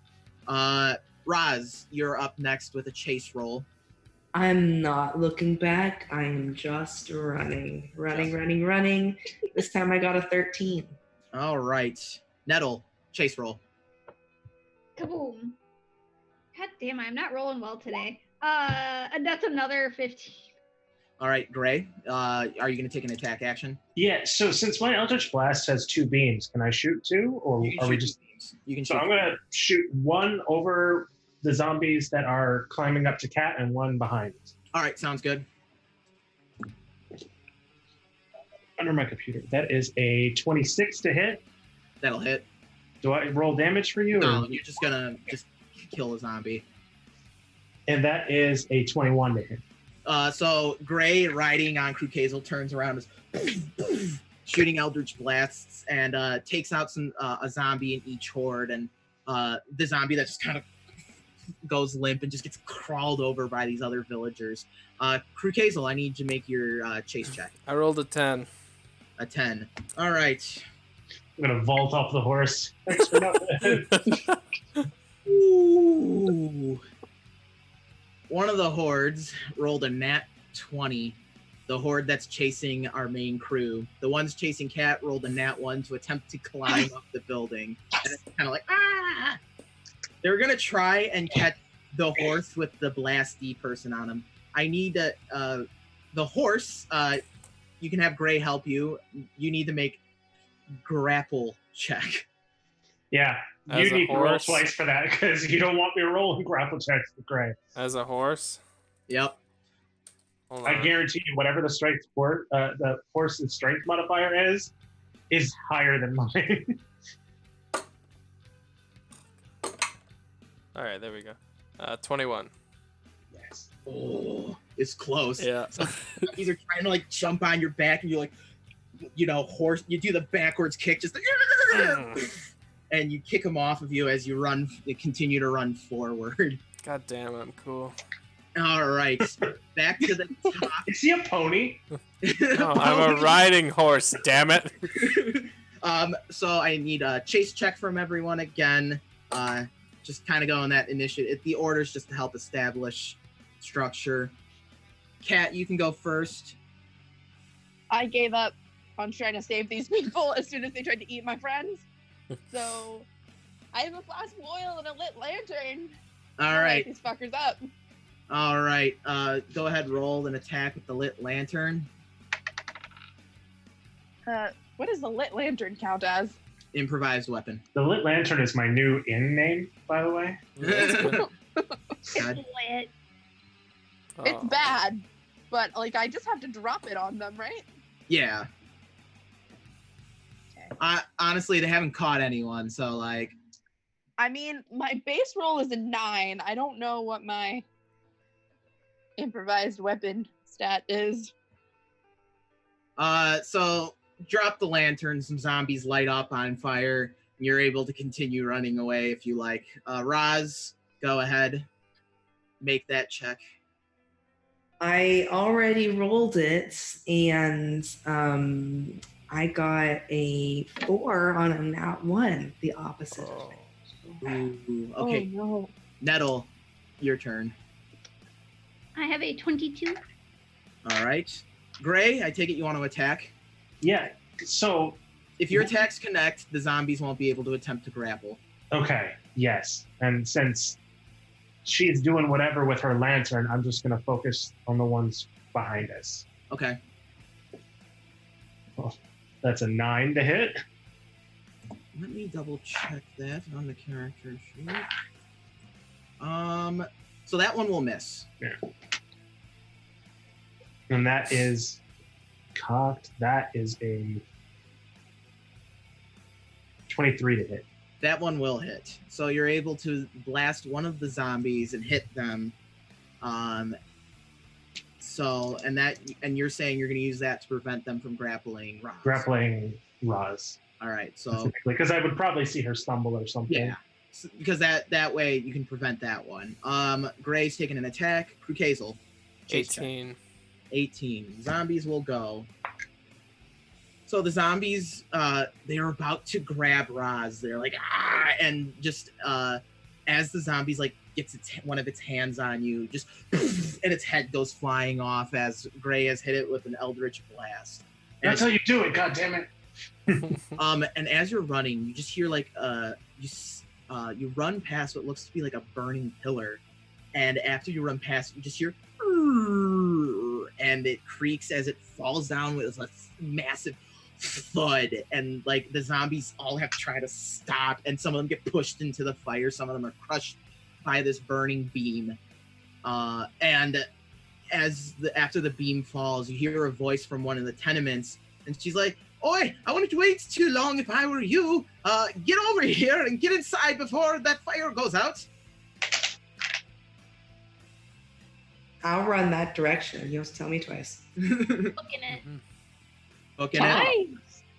Roz, you're up next with a chase roll. I'm not looking back. I'm just running. This time I got a 13. All right. Nettle, chase roll. Kaboom. God damn, I'm not rolling well today. And that's another 15. All right, Gray, are you going to take an attack action? Yeah, so since my Eldritch Blast has 2 beams, can I shoot 2? Or are we just... You can So shoot. I'm going to shoot one over the zombies that are climbing up to Cat and one behind. All right, sounds good. Under my computer. That is a 26 to hit. That'll hit. Do I roll damage for you? No, Or... you're just going to just kill a zombie. And that is a 21 to hit. So Gray, riding on Crew Kazel, turns around, is shooting Eldritch Blasts, and takes out a zombie in each horde, and the zombie that just kind of goes limp and just gets crawled over by these other villagers. Crew Kazel, I need you to make your chase check. I rolled a 10. A 10. All right. I'm going to vault off the horse. Thanks for nothing. Ooh. One of the hordes rolled a nat 20. The horde that's chasing our main crew. The ones chasing Cat rolled a nat 1 to attempt to climb up the building. And it's kind of like, ah! They're going to try and catch the horse with the blasty person on him. I need the horse. You can have Gray help you. You need to make grapple check. Yeah, As you a need to roll horse? twice for that because you don't want me rolling grapple checks with Gray. As a horse? Yep. Hold I on. guarantee you, whatever the horse's strength modifier is higher than mine. All right, there we go. 21. Yes. Oh, it's close. Yeah. These are trying to like jump on your back, and you're like, horse. You do the backwards kick, just like, and you kick them off of you as you run. You continue to run forward. God damn, I'm cool. All right, back to the top. Is he a pony? No, I'm a riding horse, damn it. So I need a chase check from everyone again. Just kind of go on that initiative. The order's just to help establish structure. Cat, you can go first. I gave up on trying to save these people as soon as they tried to eat my friends. So I have a flask of oil and a lit lantern. All I'll light right. these fuckers up. All right. Go ahead, roll an attack with the lit lantern. What does the lit lantern count as? Improvised weapon. The lit lantern is my new in name, by the way. Yeah, that's good. God. Lit. It's Oh. bad, but like I just have to drop it on them, right? Yeah. Okay. Honestly, they haven't caught anyone, so like. I mean, my base roll is a 9. I don't know what my improvised weapon stat is. So drop the lantern. Some zombies light up on fire. And you're able to continue running away if you like. Roz, go ahead. Make that check. I already rolled it, and I got a 4 on a nat 1, the opposite of it. Ooh, okay. Oh no. Nettle, your turn. I have a 22. All right. Gray, I take it you want to attack. Yeah. So, If your attacks connect, the zombies won't be able to attempt to grapple. okay, yes. And since she's doing whatever with her lantern, I'm just going to focus on the ones behind us. Okay. That's a 9 to hit. Let me double check that on the character sheet. So that one will miss. And that is cocked. That is a 23 to hit. That one will hit. So you're able to blast one of the zombies and hit them. And you're saying you're going to use that to prevent them from grappling Roz. Grappling Roz. All right. So Because I would probably see her stumble or something. yeah, because that way you can prevent that one. Gray's taking an attack. Krukazel. 18. 18. Zombies will go. So the zombies, they're about to grab Roz. They're like, ah! And just as the zombies like gets one of its hands on you, just and its head goes flying off as Gray has hit it with an Eldritch Blast. And That's how you do it, goddammit. and as you're running, you just hear like you run past what looks to be like a burning pillar, and after you run past, you just hear and it creaks as it falls down with a massive thud, and like the zombies all have to try to stop, and some of them get pushed into the fire, some of them are crushed by this burning beam, and after the beam falls, you hear a voice from one of the tenements, and she's like, "Oi, I wouldn't wait too long if I were you. Get over here and get inside before that fire goes out." I'll run that direction. You don't have to tell me twice. Looking at Okay, Can now, I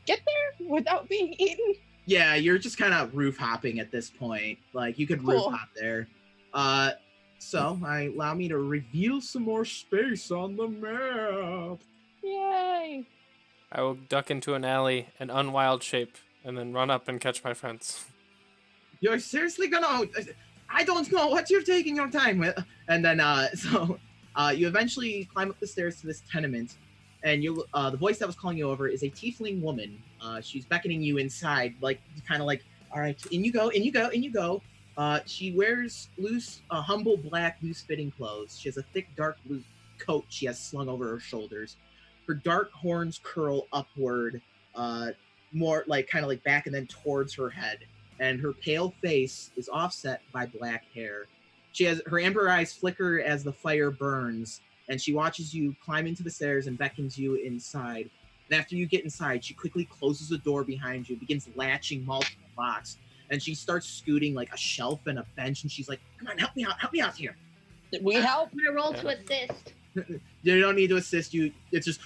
get there without being eaten? yeah, you're just kind of roof hopping at this point. Like you could roof Cool. hop there. So allow me to reveal some more space on the map. Yay! I will duck into an alley and unwild shape and then run up and catch my friends. You're seriously gonna? I don't know what you're taking your time with. And then you eventually climb up the stairs to this tenement, and the voice that was calling you over is a tiefling woman. She's beckoning you inside, like kind of like, all right, in you go, in you go, in you go. She wears humble black loose-fitting clothes. She has a thick dark blue coat she has slung over her shoulders. Her dark horns curl upward, more like kind of like back and then towards her head. And her pale face is offset by black hair. She has her amber eyes flicker as the fire burns, and she watches you climb into the stairs and beckons you inside. And after you get inside, she quickly closes the door behind you, begins latching multiple locks, and she starts scooting like a shelf and a bench, and she's like, "Come on, help me out here." Did we help? I'm gonna roll to assist. You don't need to assist you. It's just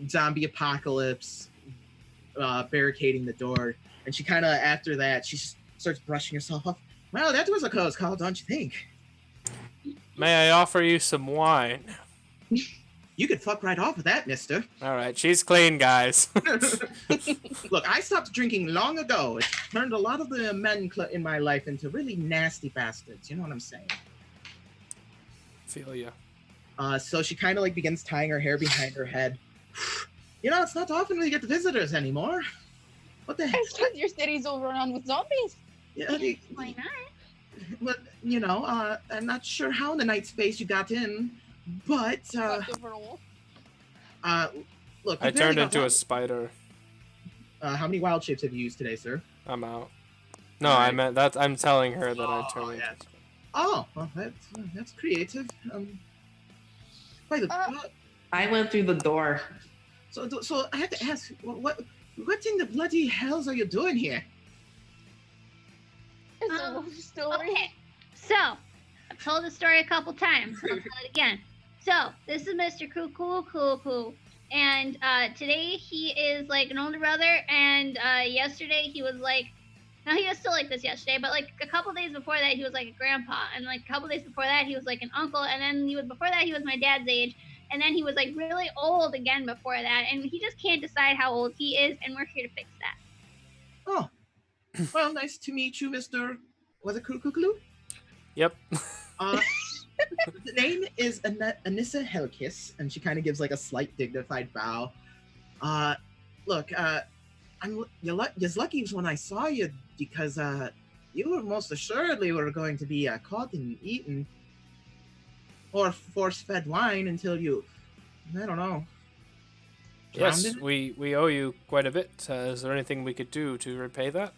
zombie apocalypse, barricading the door. And she kind of, after that, she just starts brushing herself off. Well, that was a close call, don't you think? May I offer you some wine? You could fuck right off with that, mister. All right, she's clean, guys. Look, I stopped drinking long ago. It turned a lot of the men in my life into really nasty bastards. You know what I'm saying? Feel ya. So she kind of like begins tying her hair behind her head. You know, it's not often we get visitors anymore. What the heck? It's because your city's overrun with zombies. Yeah, Why not? but, you know, I'm not sure how in the night space you got in, but, Except for a wolf. look. I you barely turned got into one. a spider. How many wild shapes have you used today, sir? I'm out. No, I Alright. meant that. I'm telling her that I Oh, turned yeah. into. Oh, well, that's creative. By the I went through the door. so I have to ask, what in the bloody hells are you doing here? It's a love story. Okay, so I've told the story a couple times. I'll tell it again. So this is Mr. Cuckoo, and today he is like an older brother, and yesterday he was like, no, he was still like this yesterday, but like a couple days before that he was like a grandpa, and like a couple days before that he was like an uncle, and then before that he was my dad's age, and then he was like really old again before that, and he just can't decide how old he is, and we're here to fix that. Oh, well, nice to meet you, Mr. Was it Kukulu? Yep. The name is Anissa Helkis, and she kind of gives like a slight dignified bow. Look, you're lucky when I saw you because you were most assuredly were going to be caught and eaten or force-fed wine until you, I don't know. drowned Yes, in it? we owe you quite a bit. Is there anything we could do to repay that?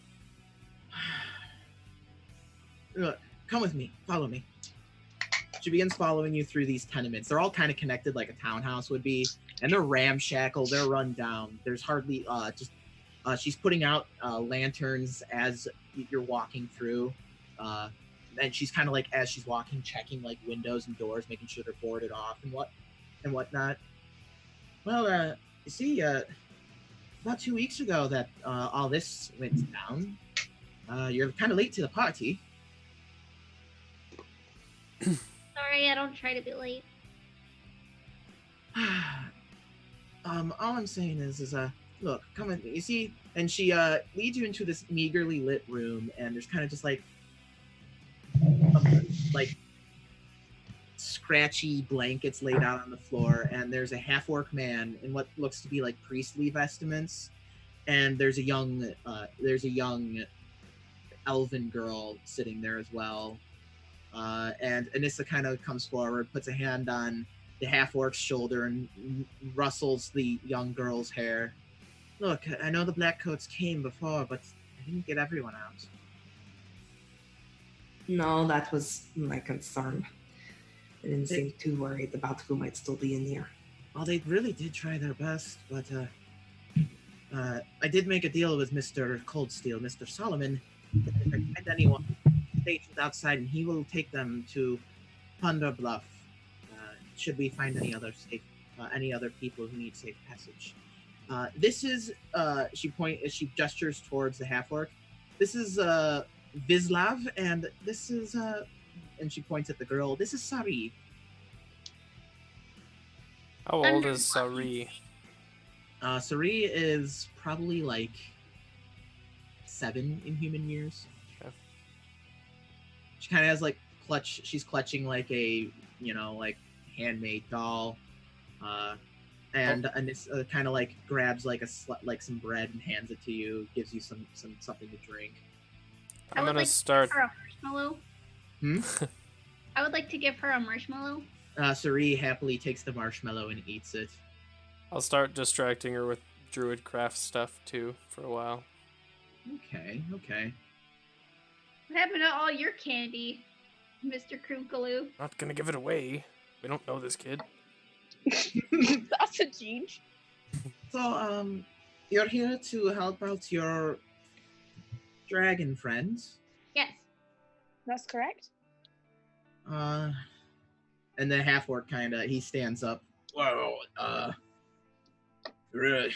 Look, come with me. Follow me. She begins following you through these tenements. They're all kind of connected like a townhouse would be, and they're ramshackle. They're run down. There's hardly she's putting out lanterns as you're walking through, and she's kind of like as she's walking, checking like windows and doors, making sure they're boarded off and whatnot. Well, you see, about 2 weeks ago that all this went down. You're kind of late to the party. Sorry, I don't try to be late. All I'm saying is look, come with me. You see, and she leads you into this meagerly lit room, and there's kind of just like scratchy blankets laid out on the floor, and there's a half-orc man in what looks to be like priestly vestments, and there's a young elven girl sitting there as well. And Anissa kind of comes forward, puts a hand on the half-orc's shoulder, and rustles the young girl's hair. Look, I know the Blackcoats came before, but I didn't get everyone out. No, that was my concern. I didn't seem too worried about who might still be in here. Well, they really did try their best, but I did make a deal with Mr. Coldsteel, Mr. Solomon, that if I find anyone stationed outside, and he will take them to Thunder Bluff. Should we find any other people who need safe passage? This is she gestures towards the half-orc. This is Vislav, and this is and she points at the girl. This is Sari. How old is Sari? Sari is probably like 7 in human years. Okay. She kind of has like she's clutching like a like handmade doll, and it's kind of like grabs like some bread and hands it to you, gives you something to drink. I'm gonna start. Her a marshmallow. I would like to give her a marshmallow. Sari happily takes the marshmallow and eats it. I'll start distracting her with druid craft stuff too for a while. Okay. What happened to all your candy, Mr. Krookaloo? Not gonna give it away. We don't know this kid. That's a change. So, you're here to help out your dragon friends. Yes. That's correct. And the half-orc he stands up. Well, really,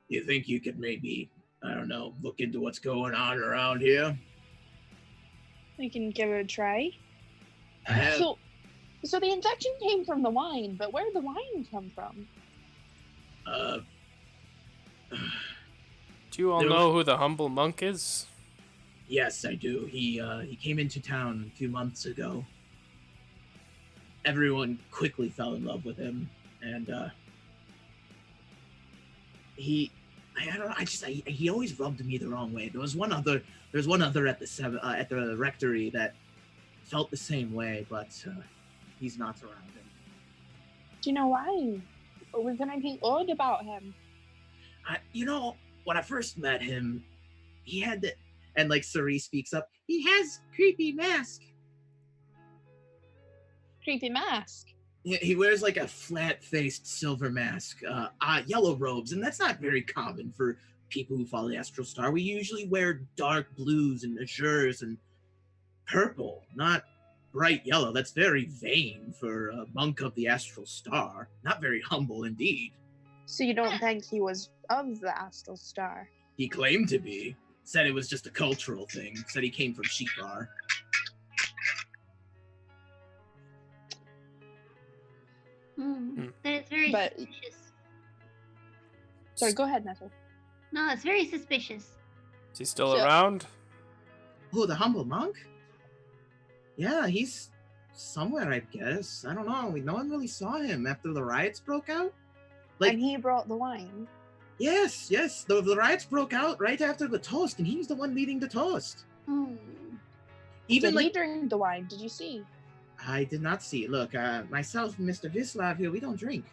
you think you could maybe, I don't know, look into what's going on around here? We can give it a try. Uh, So the infection came from the wine, but where did the wine come from? Do you all know who the humble monk is? Yes, I do. He came into town a few months ago. Everyone quickly fell in love with him, and he always rubbed me the wrong way. There's one other at the rectory that felt the same way, but he's not around him. Do you know why? What was anything odd about him? when I first met him, he had the, and like Suri speaks up, he has creepy mask. Creepy mask. He wears like a flat-faced silver mask, yellow robes, and that's not very common for people who follow the Astral Star. We usually wear dark blues and azures and purple, not bright yellow. That's very vain for a monk of the Astral Star. Not very humble indeed. So you don't think he was of the Astral Star? He claimed to be. Said it was just a cultural thing. Said he came from Sheepar. That is very But- suspicious. Sorry, go ahead, Nettle. No, it's very suspicious. Is he still So- around? Oh, the humble monk? Yeah, he's somewhere, I guess. I don't know. No one really saw him after the riots broke out. Like, And he brought the wine. yes. The riots broke out right after the toast, and he was the one leading the toast. Even Did like he drink the wine? Did you see? I did not see. Look, myself and Mr. Vislav here, we don't drink.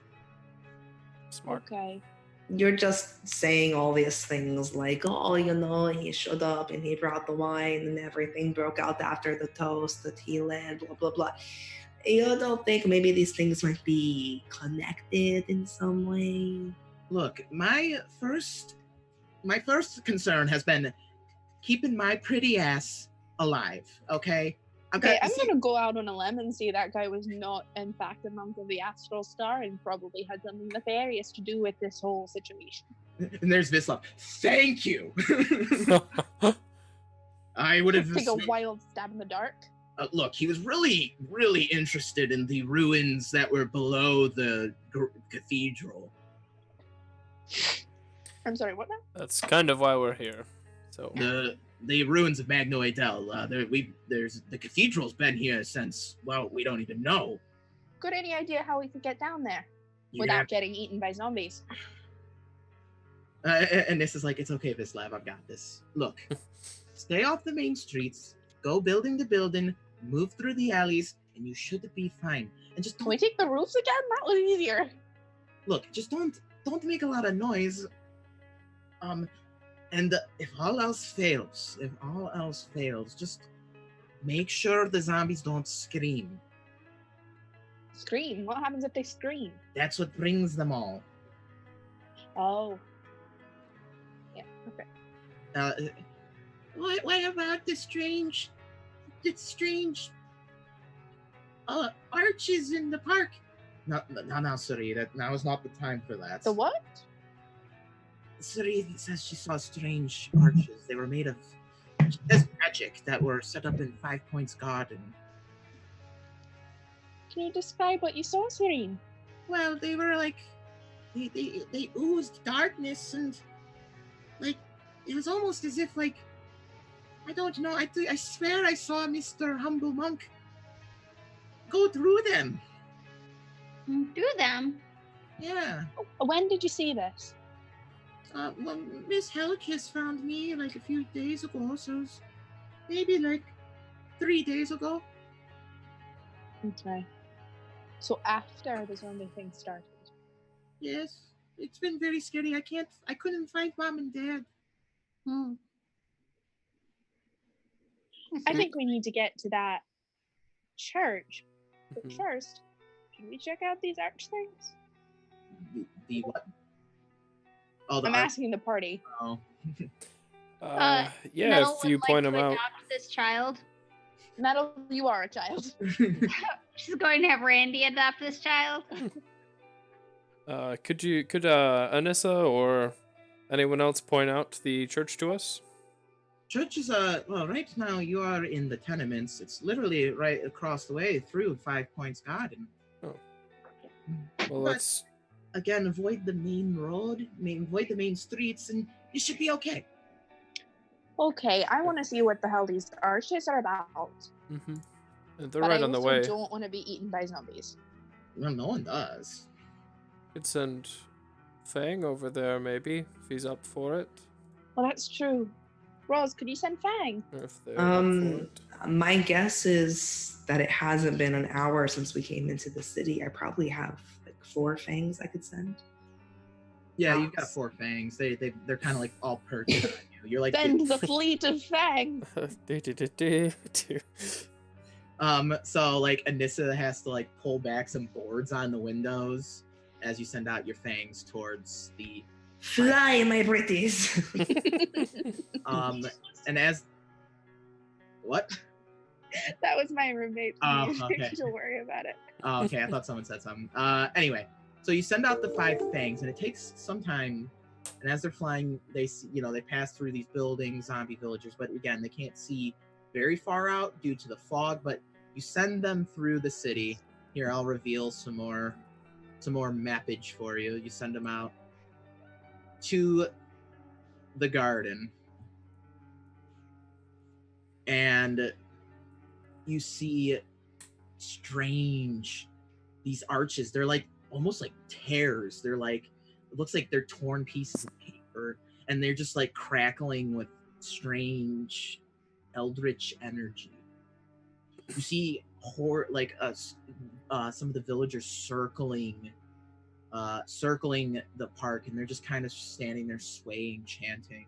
Smart. Okay. You're just saying all these things like, oh, you know, he showed up and he brought the wine and everything broke out after the toast that he led, blah, blah, blah. You don't think maybe these things might be connected in some way? Look, my first concern has been keeping my pretty ass alive. Okay. Okay, I'm gonna go out on a limb and say that guy was not, in fact, a monk of the Astral Star and probably had something nefarious to do with this whole situation. And there's Vislav. Thank you. I would have Take a wild stab in the dark. look. He was really, really interested in the ruins that were below the cathedral. I'm sorry, what now? That's kind of why we're here. So The ruins of Magno Adel. There's the cathedral's been here since, well, we don't even know. Got any idea how we could get down there You without have- getting eaten by zombies? and this is like, it's okay, Vislav, I've got this. Look, stay off the main streets, go building to building, move through the alleys, and you should be fine. And just Can we don't take the roofs again? That was easier. look, just don't make a lot of noise. And if all else fails, just make sure the zombies don't scream. Scream. What happens if they scream? That's what brings them all. Oh. Yeah, okay. What about the strange arches in the park? No, Suri, now is not the time for that. The what? Suri says she saw strange arches. They were made of magic that were set up in 5 Points Garden. Can you describe what you saw, Serene? Well, they were like they oozed darkness, and like it was almost as if like I don't know. I swear I saw Mr. Humble Monk go through them. Do them. Yeah. When did you see this? Well, Miss Helikiss found me like a few days ago, so it was maybe like 3 days ago. Okay. So after the zombie thing started. Yes, it's been very scary. I couldn't find Mom and Dad. I think we need to get to that church. But Mhm. first, can we check out these arch things? The what? Oh, the I'm art- asking the party. oh. Yeah, Metal if you would point like them to out. adopt this child. Metal, you are a child. She's going to have Randy adopt this child. Could Anissa or anyone else point out the church to us? Church is well, right now you are in the tenements. It's literally right across the way through 5 Points Garden. Well, But- let's. Again, avoid the main road, avoid the main streets, and you should be okay. Okay, I want to see what the hell these arches are about. Mm-hmm. They're But right I on the also way. don't want to be eaten by zombies. Well, no one does. Could send Fang over there, maybe, if he's up for it. Well, that's true. Rose, could you send Fang? Or if they're up for it. My guess is that it hasn't been an hour since we came into the city. I probably have like 4 fangs I could send. Yeah, you've got 4 fangs. They're kind of like all perched on you. You're like Send the fleet of fangs. so like Anissa has to like pull back some boards on the windows as you send out your fangs towards the Fly, my pretties. and as what? That was my roommate. Oh, okay. Don't worry about it. Oh, okay, I thought someone said something. Anyway, so you send out the 5 fangs, and it takes some time. And as they're flying, they see, they pass through these buildings, zombie villagers. But again, they can't see very far out due to the fog. But you send them through the city. Here, I'll reveal some more mappage for you. You send them out to the garden, and you see strange these arches. They're like almost like tears. They're like, it looks like they're torn pieces of paper, and they're just like crackling with strange eldritch energy. You see some of the villagers circling the park, and they're just kind of standing there swaying, chanting.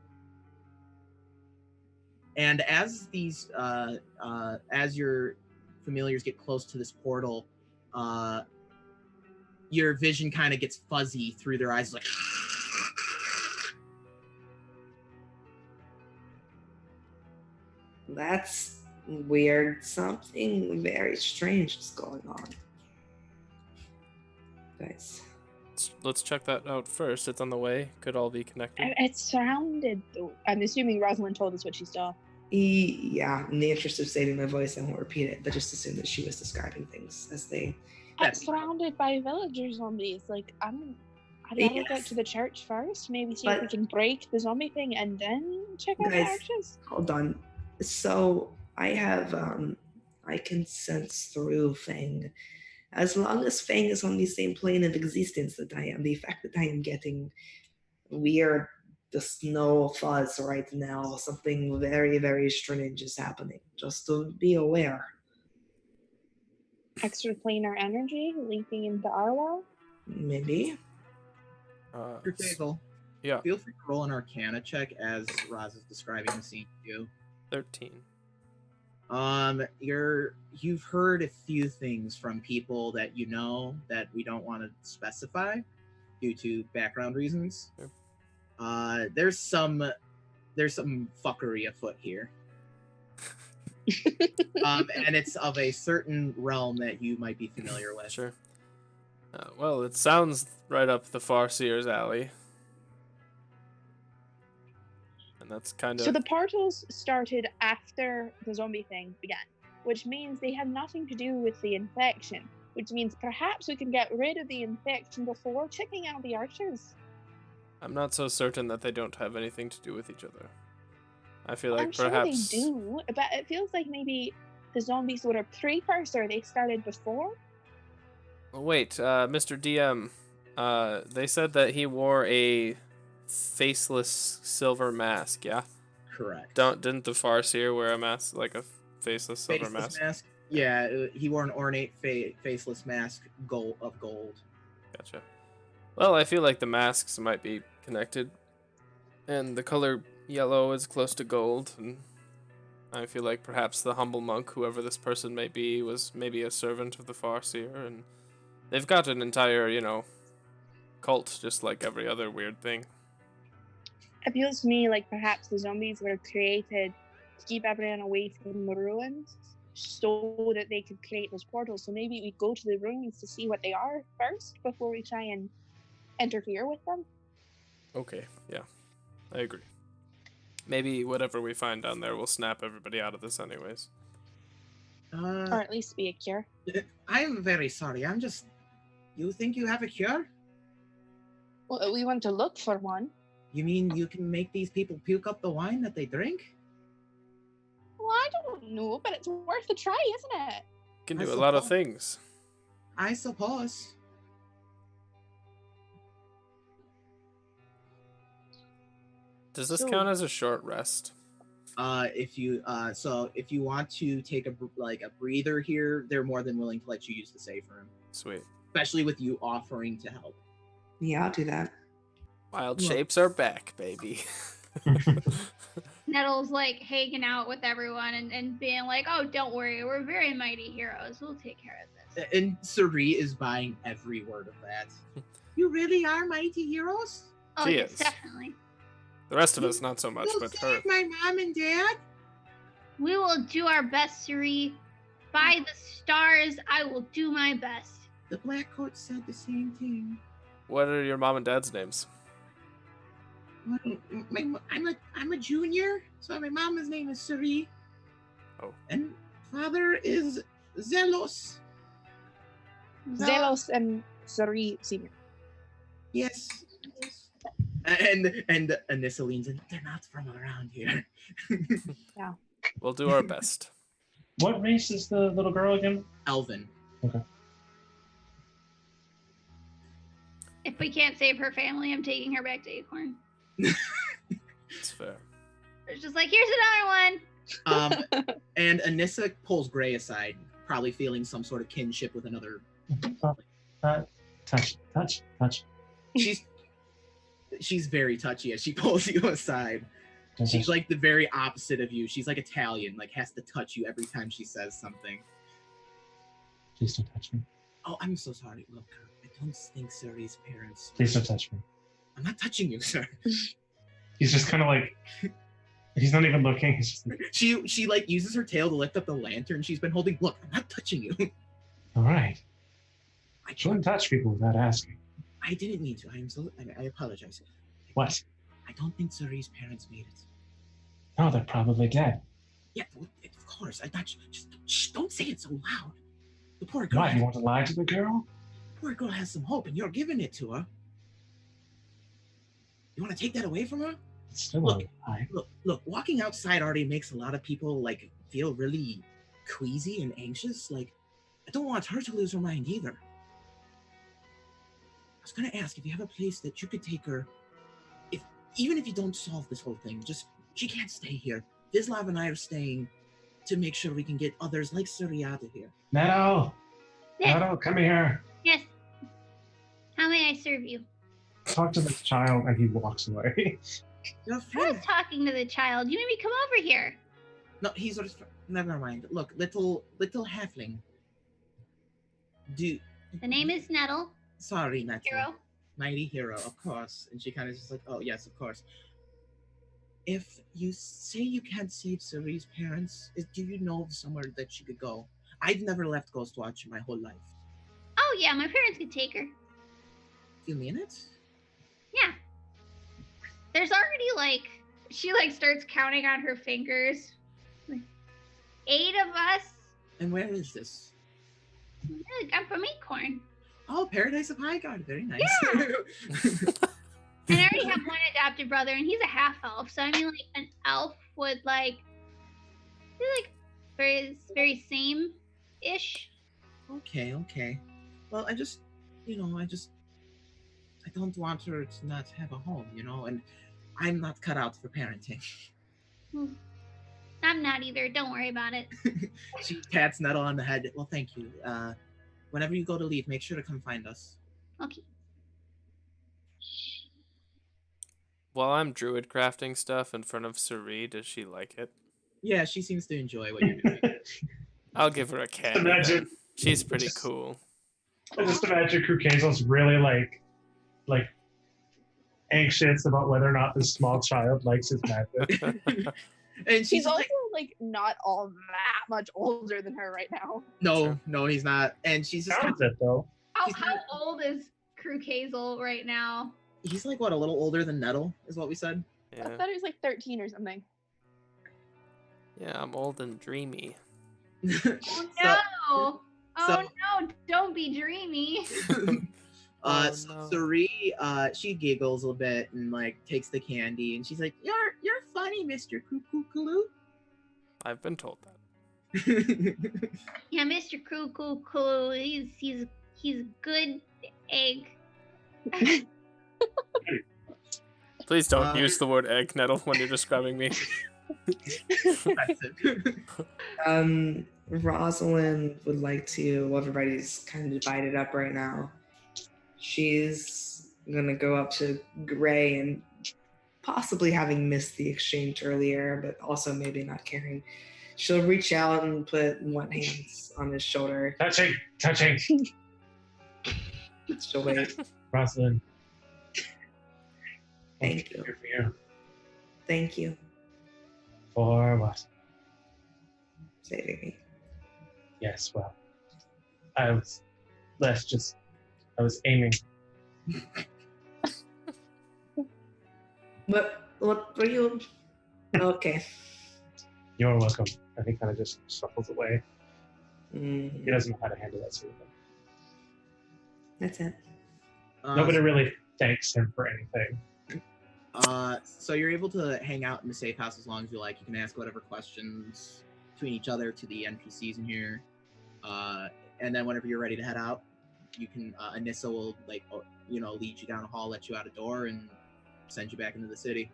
And as these as your familiars get close to this portal, your vision kind of gets fuzzy through their eyes, like That's weird. Something very strange is going on. Guys. Let's check that out first. It's on the way. Could all be connected. It sounded. I'm assuming Rosalind told us what she saw. Yeah, in the interest of saving my voice, I won't repeat it, but just assume that she was describing things as they. It's surrounded by villager zombies. Like, I gotta get to the church first. Maybe see if we can break the zombie thing and then check out the arches. Hold on. So I have I can sense through Fang. As long as Fang is on the same plane of existence that I am, the fact that I am getting weird, the snow fuzz right now, something very, very strange is happening. Just to be aware. Extraplanar energy leaking into our world? Maybe. Faithful. Yeah. Feel free to roll an Arcana check as Roz is describing the scene to you. 13. You've heard a few things from people that you know that we don't want to specify due to background reasons. Sure. There's some fuckery afoot here. And it's of a certain realm that you might be familiar with. Sure. Well, it sounds right up the Farseer's alley. And that's kind of... So the portals started after the zombie thing began, which means they had nothing to do with the infection, which means perhaps we can get rid of the infection before checking out the arches. I'm not so certain that they don't have anything to do with each other. I feel like I'm perhaps... sure they do, but it feels like maybe the zombies were a precursor. They started before. Wait, Mr. DM, they said that he wore a faceless silver mask, yeah? Correct. Didn't the Farseer wear a mask, like a faceless silver mask? Yeah, he wore an ornate faceless mask of gold. Gotcha. Well, I feel like the masks might be connected, and the color yellow is close to gold, and I feel like perhaps the humble monk, whoever this person may be, was maybe a servant of the Farseer, and they've got an entire, cult, just like every other weird thing. It feels to me like perhaps the zombies were created to keep everyone away from the ruins so that they could create those portals. So maybe we go to the ruins to see what they are first before we try and interfere with them. Okay, yeah, I agree. Maybe whatever we find down there will snap everybody out of this anyways. Or at least be a cure. I'm very sorry. You think you have a cure? Well, we want to look for one. You mean you can make these people puke up the wine that they drink? Well, I don't know, but it's worth a try, isn't it? Can do a lot of things. I suppose. Does this count as a short rest? If you want to take a breather here, they're more than willing to let you use the safe room. Sweet. Especially with you offering to help. Yeah, I'll do that. Wild Look. shapes are back, baby. Nettle's like hanging out with everyone and being like, "Oh, don't worry, we're very mighty heroes. We'll take care of this." And Suri is buying every word of that. You really are mighty heroes? Oh, She yes, is. definitely. The rest of us, not so much, You'll but save her. my mom and dad? We will do our best, Suri. By the stars, I will do my best. The Black Coat said the same thing. What are your mom and dad's names? I'm a junior, so my mama's name is Suri. Oh. And father is Zelos. Zelos and Suri Senior. Yes. And Anissa leans in. They're not from around here. We'll do our best. What race is the little girl again? Elvin. If we can't save her family, I'm taking her back to Acorn. It's fair. It's just like, here's another one. And Anissa pulls Gray aside, probably feeling some sort of kinship with another. Touch. She's very touchy as she pulls you aside. She's like the very opposite of you. She's like Italian, like has to touch you every time she says something. Please don't touch me. Oh, I'm so sorry. Look, I don't think Suri's parents. Please don't touch me. I'm not touching you, sir. He's just kind of like, he's not even looking. He's just like, She like uses her tail to lift up the lantern she's been holding. Look, I'm not touching you. all right. I Shouldn't touch people without asking. I didn't mean to. I apologize. What? I don't think Suri's parents made it. No, they're probably dead. Yeah, of course. I thought just shh, don't say it so loud. The poor girl. What, you want to lie to the girl? Poor girl has some hope, and you're giving it to her. You want to take that away from her? It's still Look. a lie. Look. Walking outside already makes a lot of people like feel really queasy and anxious. Like, I don't want her to lose her mind either. I was gonna ask if you have a place that you could take her. Even if you don't solve this whole thing, just she can't stay here. Vizlav and I are staying to make sure we can get others like Suri out of here. Nettle! Yes. Nettle, come here. Yes. How may I serve you? Talk to this child, and he walks away. Your I friend. was talking to the child. You made me come over here. No, he's sort of. Never mind. Look, little halfling. The name is Nettle. Sorry, Nettle. Hero. Mighty hero, of course. And she kind of just like, oh yes, of course. If you say you can't save Suri's parents, do you know of somewhere that she could go? I've never left Ghostwatch in my whole life. Oh yeah, my parents could take her. You mean it? Yeah. There's already like she like starts counting on her fingers. Like, 8 of us. And where is this? I'm from Acorn. Oh, Paradise of Highgarden. Very nice. Yeah. And I already have one adopted brother, and he's a half elf. So I mean, like an elf would like, be like very same ish. Okay. Well, I don't want her to not have a home, and I'm not cut out for parenting. I'm not either. Don't worry about it. She pats Nettle on the head. Well, thank you. Whenever you go to leave, make sure to come find us. Okay. While I'm druid crafting stuff in front of Suri, does she like it? Yeah, she seems to enjoy what you're doing. I'll give her a candy. Imagine- then. She's pretty cool. I just imagine Krukazel's really like anxious about whether or not this small child likes his magic. And He's she's also like, like not all that much older than her right now. no, he's not. And she's just, Sounds it though. How old is Crew Hazel right now? he's like what, a little older than Nettle, is what we said. I Yeah, thought he was like 13 or something. yeah, I'm old and dreamy. Oh no! so- No! Don't be dreamy. Oh, So no. Suri, she giggles a bit and like takes the candy, and she's like, "You're funny, Mr. Cuckoo." I've been told that. Yeah, Mr. Crew. He's good egg. Please don't Uh, use the word egg, Nettle, when you're describing me. Rosalind would like to, well, everybody's kind of divided up right now. She's I'm gonna go up to Gray and possibly having missed the exchange earlier, but also maybe not caring. She'll reach out and put one hand on his shoulder. Touching. She'll wait. Rosalind. Thank you. Here for you. Thank you. For what? Saving me. Yes, well, I was aiming. What were you? Okay. You're welcome. And he kind of just shuffles away. He Mm, doesn't know how to handle that sort of thing. that's it. Nobody really thanks him for anything. So you're able to hang out in the safe house as long as you like. You can ask whatever questions between each other to the NPCs in here. And then whenever you're ready to head out, you can Anissa will lead you down a hall, let you out a door, and send you back into the city.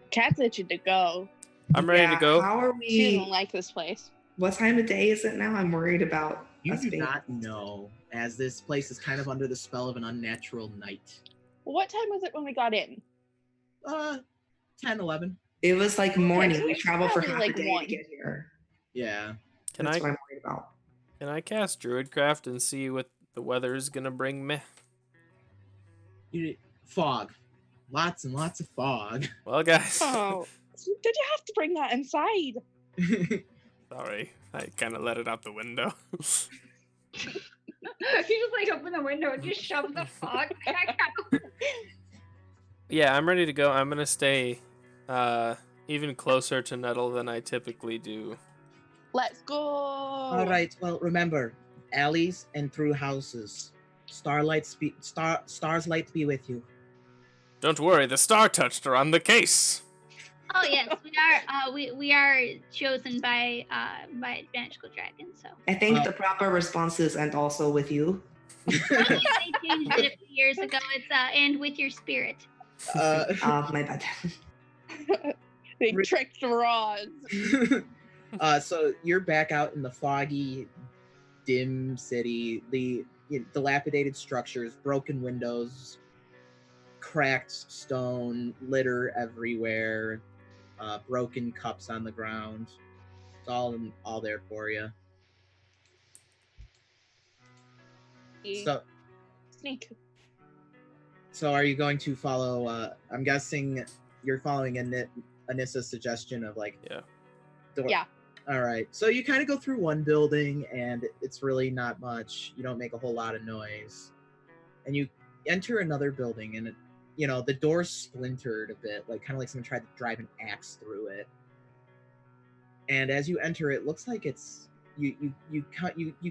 Cat's itching to go. I'm ready to go. How are She doesn't we? like this place. What time of day is it now? I'm worried about You us do being. not know, as this place is kind of under the spell of an unnatural night. What time was it when we got in? 10, 11. It was like morning. so We it's traveled for probably half a like day 1. to get here. Yeah. Can That's I what I'm worried about. can I cast Druidcraft and see what the weather is gonna bring me? Fog. Lots and lots of fog. Well, guys, Oh, did you have to bring that inside? sorry, I kind of let it out the window. You just like open the window and just shove the fog back out. Yeah, I'm ready to go. I'm gonna stay even closer to Nettle than I typically do. Let's go. All right. Well, remember, alleys and through houses. Stars light be with you. Don't worry, the Star Touched are on the case. Oh yes, we are chosen by magical dragons. So I think the proper response is "and also with you." they changed it a few years ago. It's and with your spirit. My bad. They tricked Roz. So you're back out in the foggy, dim city. The dilapidated structures, broken windows, cracked stone, litter everywhere, broken cups on the ground. It's all there for you. So, Sneak. so are you going to follow? I'm guessing you're following Anissa's suggestion of like. Yeah. Yeah. All right. So you kind of go through one building, and it's really not much. You don't make a whole lot of noise, and you enter another building, and the door's splintered a bit, like kind of like someone tried to drive an axe through it. And as you enter, it looks like it's you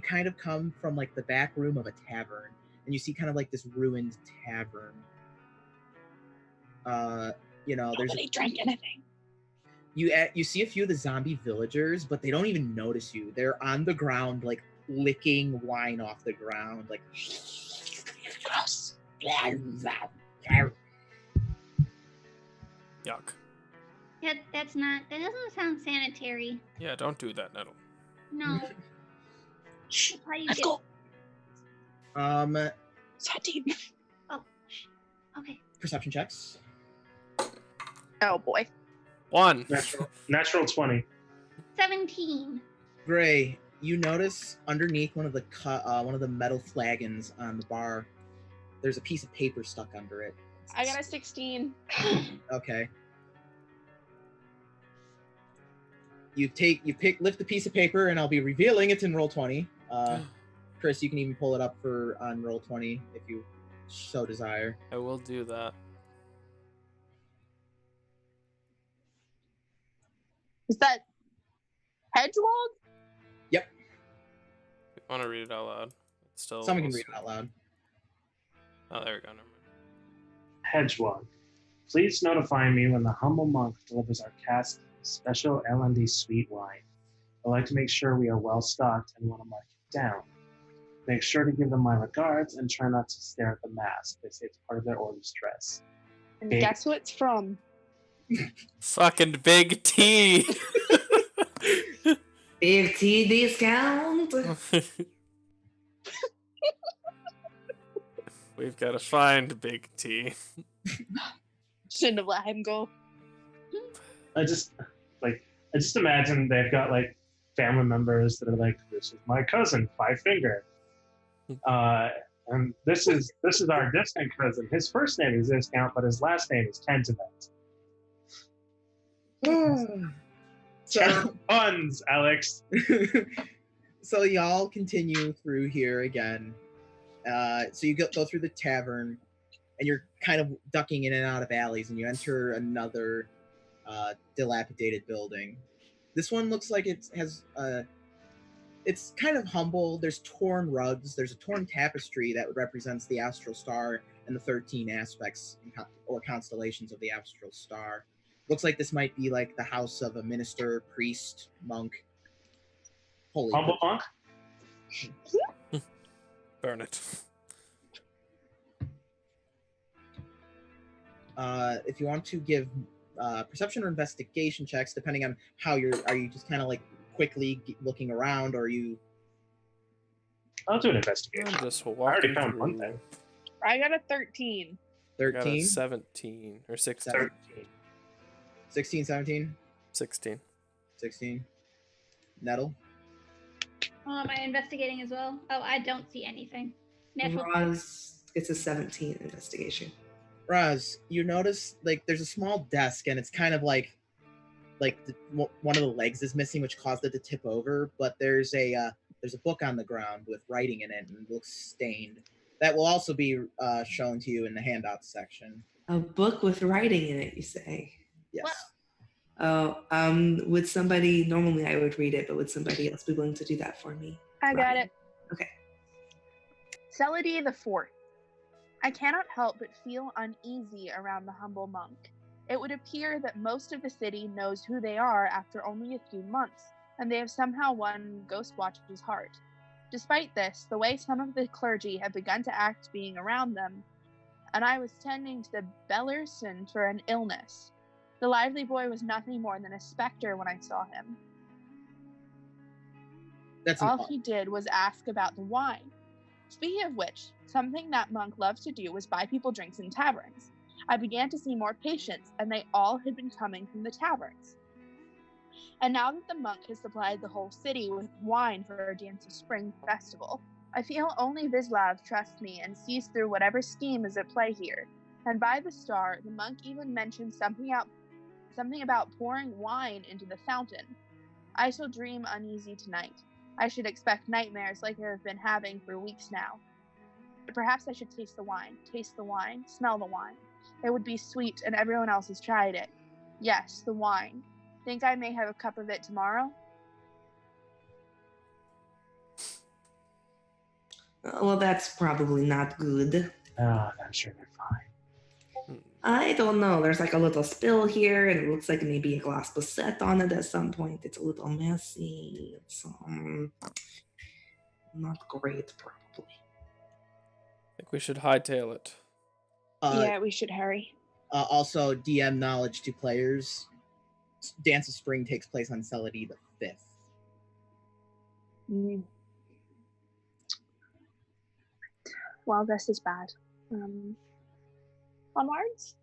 kind of come from like the back room of a tavern, and you see kind of like this ruined tavern. There's Nobody drank anything. you see a few of the zombie villagers, but they don't even notice you. They're on the ground, like licking wine off the ground, like. Yuck. Yeah, that doesn't sound sanitary. Yeah, don't do that, Nettle. No. That's how you Let's get. go. Okay. Perception checks. Oh boy. 1. Natural 20. 17. Gray, you notice underneath one of the metal flagons on the bar, there's a piece of paper stuck under it. I got a 16. Okay. Lift the piece of paper, and I'll be revealing it's in Roll20. Chris, you can even pull it up on Roll20 if you so desire. I will do that. Is that Hedgehog? Yep. I want to read it out loud. It's still Someone can read it out loud. Oh, there we go. Never mind. Hedgehog. Please notify me when the humble monk delivers our cask special L&D sweet wine. I'd like to make sure we are well stocked and want to mark it down. Make sure to give them my regards and try not to stare at the mask. They say it's part of their order's dress. And Big. guess who it's from? Fucking Big T. Big T discount. We've got to find Big T. Shouldn't have let him go. I just imagine they've got like family members that are like, this is my cousin, Five Finger. And this is our distant cousin. His first name is Discount, but his last name is Tentament. So, Puns, Alex. so y'all continue through here again. So you go through the tavern, and you're kind of ducking in and out of alleys, and you enter another dilapidated building. This one looks like it has it's kind of humble. There's torn rugs. There's a torn tapestry that represents the astral star and the 13 aspects or constellations of the astral star. Looks like this might be like the house of a minister, priest, monk. Holy Humble monk? Burn it. If you want to give perception or investigation checks, depending on how are you just kind of like quickly looking around, or are you? I'll do an investigation. I'm just I already walking found through. one thing. I got a 13. I got a 13, 17 or 16. 13. 16, 17, 16. 16. Nettle. Am I investigating as well? Oh, I don't see anything. Natural. Roz gets a 17 investigation. Raz, you notice like there's a small desk, and it's kind of like one of the legs is missing, which caused it to tip over. But there's a book on the ground with writing in it, and it looks stained. That will also be shown to you in the handouts section. A book with writing in it, you say? Yes. Wow. Oh, would somebody, normally I would read it, but would somebody else be willing to do that for me? I got Ryan? it. Okay. Celody the Fourth. I cannot help but feel uneasy around the humble monk. It would appear that most of the city knows who they are after only a few months, and they have somehow won Ghostwatch's heart. Despite this, the way some of the clergy have begun to act being around them, and I was tending to the Bellerson for an illness. The lively boy was nothing more than a specter when I saw him. That's All he did was ask about the wine. Speaking of which, something that monk loved to do was buy people drinks in taverns. I began to see more patients, and they all had been coming from the taverns. And now that the monk has supplied the whole city with wine for our Dance of Spring festival, I feel only Vislav trusts me and sees through whatever scheme is at play here. And by the star, the monk even mentioned something about pouring wine into the fountain. I shall dream uneasy tonight. I should expect nightmares like I have been having for weeks now. But perhaps I should taste the wine, smell the wine. It would be sweet, and everyone else has tried it. Yes, the wine. Think I may have a cup of it tomorrow? Well, that's probably not good. I'm sure they're fine. I don't know. There's like a little spill here, and it looks like maybe a glass was set on it at some point. It's a little messy. It's not great, probably. I think we should hightail it. Yeah, we should hurry. Also, DM knowledge to players. Dance of Spring takes place on Celody the 5th. Well, this is bad. Onwards?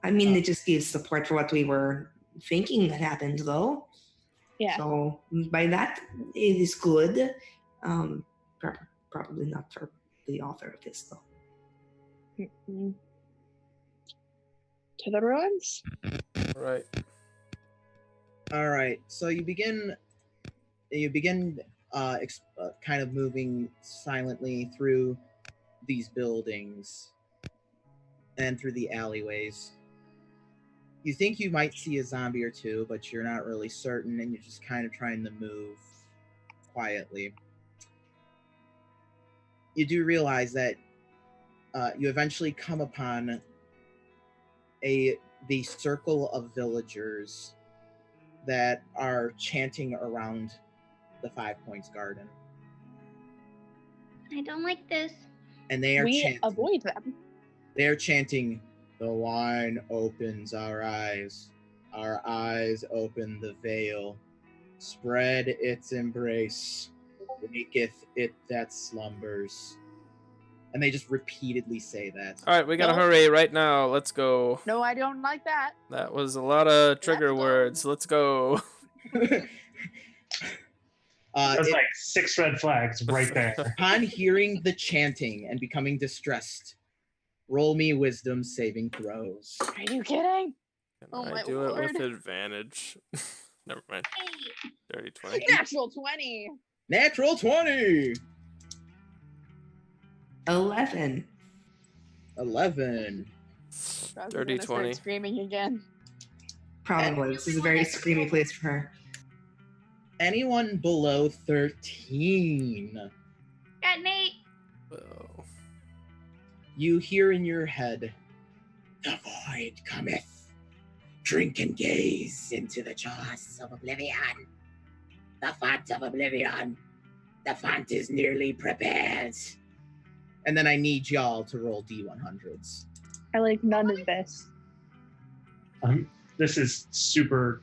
I mean, it just gives support for what we were thinking that happened, though. Yeah. So by that, it is good. Probably not for the author of this, though. Mm-hmm. To the ruins? Right. All right. So you begin kind of moving silently through these buildings and through the alleyways. You think you might see a zombie or two, but you're not really certain, and you're just kind of trying to move quietly. You do realize that you eventually come upon the circle of villagers that are chanting around the 5 Points Garden. I don't like this. And they are chanting. Avoid them. They are chanting, "The wine opens our eyes open the veil, spread its embrace." waketh it that slumbers. And they just repeatedly say that. All right, we gotta No. hurry right now. Let's go. No, I don't like that. That was a lot of trigger Let's go. words. Let's go. There's like 6 red flags right there. Upon hearing the chanting and becoming distressed, roll me wisdom saving throws. Are you kidding? Can Oh I my do it with lord. advantage? Never mind. Hey, Dirty 20. Natural 20. Natural 20! 11. 11. Roz is Dirty gonna start 20. Screaming again. Probably. This is a very screamy place for her. Anyone below 13? got Nate. Oh. You hear in your head, the void cometh. Drink and gaze into the jaws of oblivion. The font of oblivion. The font is nearly prepared. And then I need y'all to roll D100s. I like none of this. This is super.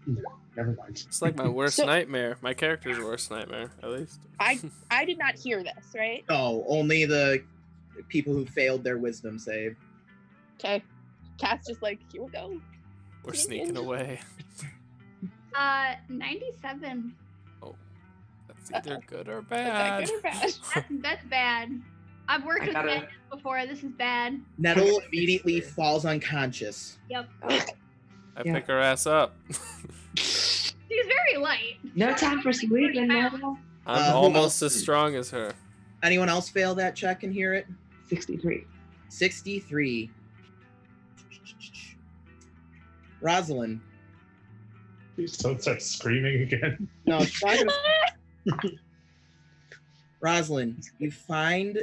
No, never mind. It's like my worst So- nightmare. My character's worst nightmare, at least. I did not hear this, right? No, only the people who failed their wisdom save. Okay. Cat's just like, here we go. We're sneaking away. 97. That's either good or Is that bad. good or bad? That's bad. I've worked I with gotta- bandits before. This is bad. Nettle immediately falls unconscious. Yep. I Yeah. pick her ass up. She's very light. No time for sleeping, Neville. I'm who almost else? as strong as her. Anyone else fail that check and hear it? 63. 63. Rosalind. Please don't start screaming again. No, it's not gonna... Rosalind, you find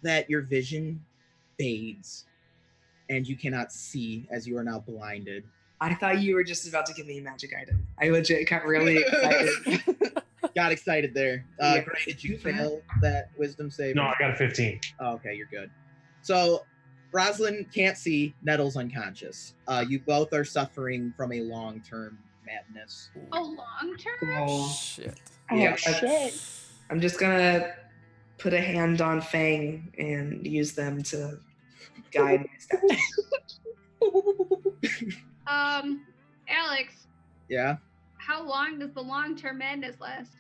that your vision fades and you cannot see as you are now blinded. I thought you were just about to give me a magic item. I legit got really excited. Got excited there. Yeah. Gray, did you fail that wisdom save? No, I got a 15. Oh, okay, you're good. So, Rosalind can't see. Nettle's unconscious. You both are suffering from a long-term madness. Oh, long term? Oh, Shit. Yeah, Oh, shit. I'm just gonna put a hand on Fang and use them to guide my steps. Alex, Yeah. how long does the long term madness last?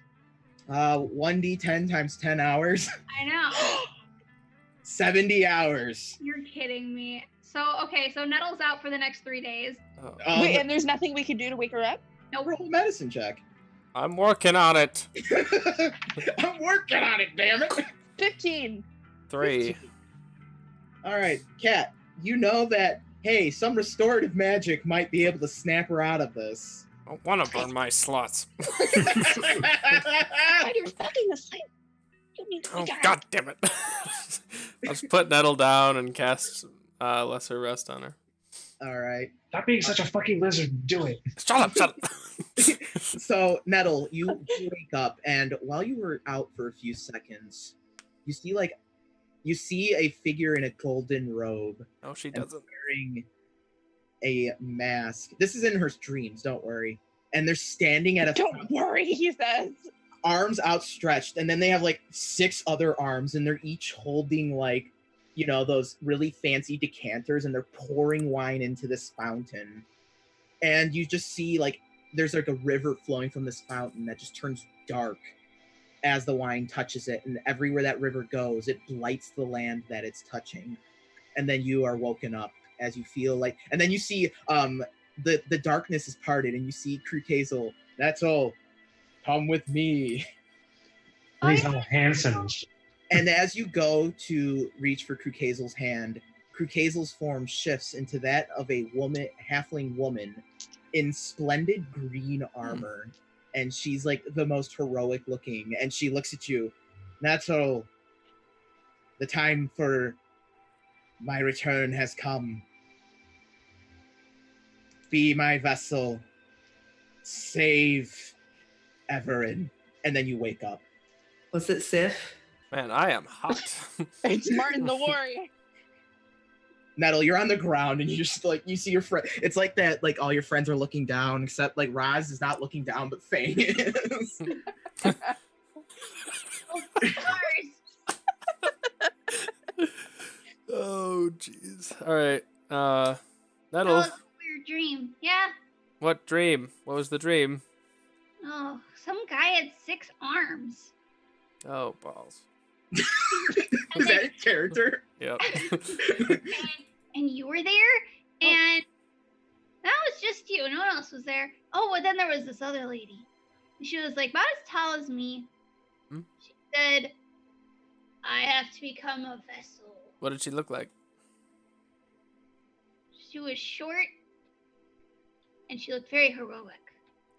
1d10 times 10 hours. I know. 70 hours. You're kidding me. So, okay, so Nettle's out for the next 3 days. Oh, Wait, and there's nothing we can do to wake her up? roll a medicine check. I'm working on it. I'm working on it, damn it. 15. 3. All right, Kat, you know that, hey, some restorative magic might be able to snap her out of this. I don't want to burn my slots. God, you're fucking asleep. You need to Oh, wake her up. god damn it. I'll just put Nettle down and cast Lesser Rest on her. All right. Stop being such a fucking lizard. Do it. Shut up, shut up. So, Nettle, you wake up, and while you were out for a few seconds, you see a figure in a golden robe No, she and doesn't. wearing a mask. This is in her dreams, don't worry. And they're standing at a Don't worry, he says. arms outstretched, and then they have like 6 other arms, and they're each holding like, you know, those really fancy decanters, and they're pouring wine into this fountain. And you just see like there's like a river flowing from this fountain that just turns dark as the wine touches it, and everywhere that river goes, it blights the land that it's touching. And then you are woken up as you feel like, and then you see the darkness is parted, and you see Krukazel. That's all. Come with me. He's all handsome and shit. And as you go to reach for Krukazel's hand, Krukazel's form shifts into that of a woman, halfling woman, in splendid green armor. And she's like the most heroic looking. And she looks at you. Natto, the time for my return has come. Be my vessel. Save Everin. And then you wake up. Was it Sif? Man, I am hot. It's Martin the Warrior. Nettle, you're on the ground and you just like you see your friend. It's like that, like all your friends are looking down, except like Roz is not looking down, but Fang is. Of course. Oh, jeez. All right. That Nettle. was a weird dream. Yeah. What dream? What was the dream? Oh, some guy had 6 arms. Oh, balls. Is that a character? Yep. And you were there, and that was just you. No one else was there. Oh, and then there was this other lady. She was like about as tall as me. Hmm? She said, "I have to become a vessel." What did she look like? She was short, and she looked very heroic.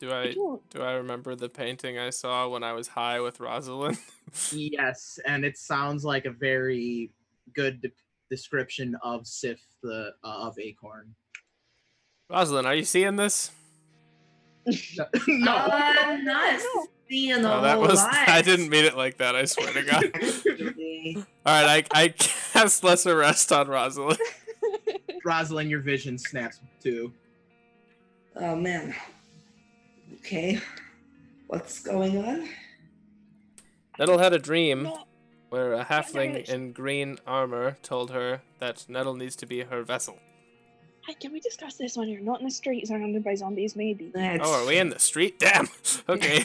Do I remember the painting I saw when I was high with Rosalind? Yes, and it sounds like a very good description of Sif the of Acorn. Rosalind, are you seeing this? No. I'm not seeing the Oh, that whole was. lot. I didn't mean it like that. I swear to God. Actually. All right, I cast lesser rest on Rosalind. Rosalind, your vision snaps too. Oh man. Okay. What's going on? Nettle had a dream No. where a halfling it's- in green armor told her that Nettle needs to be her vessel. Hi, can we discuss this when you're not in the street surrounded by zombies, maybe? Oh, are we in the street? Damn. Okay.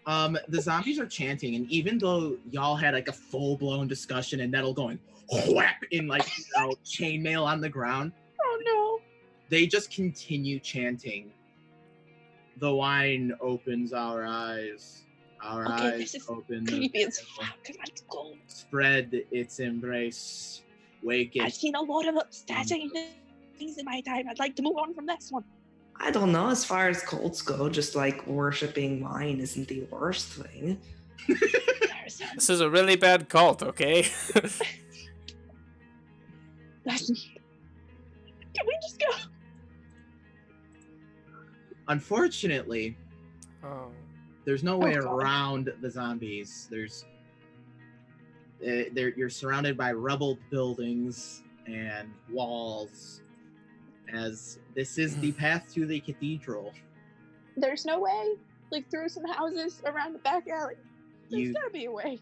The zombies are chanting, and even though y'all had like a full-blown discussion and Nettle going whap in like chainmail on the ground, Oh no. they just continue chanting. The wine opens our eyes. Our Okay, eyes this is open. Creepy as veil. fuck. Let's go. Spread its embrace. Wake I've it. seen a lot of upsetting things in my time. I'd like to move on from this one. I don't know. As far as cults go, just like worshiping wine isn't the worst thing. There's This is a really bad cult, okay? Can we just go? Unfortunately, Oh. there's no way Oh, God. around the zombies. You're surrounded by rubble buildings and walls, as this is the path to the cathedral. There's no way. Like through some houses around the back alley. There's You, gotta be a way.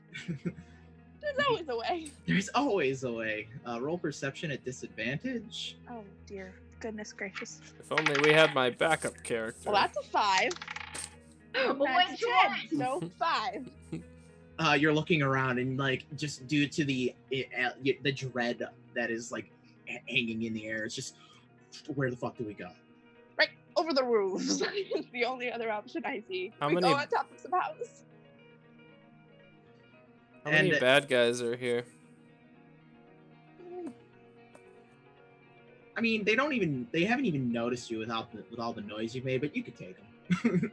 There's always a way. there's always a way. Roll perception at disadvantage. Oh dear. Goodness gracious. If only we had my backup character. Well, that's a 5. Oh, That's a my 10, so 5. You're looking around, and like just due to the dread that is like hanging in the air, it's just where the fuck do we go? Right over the roofs. It's the only other option I see. How we many- go on top of some houses. How many and- bad guys are here? I mean, they haven't even noticed you with all the noise you made, but you could take them.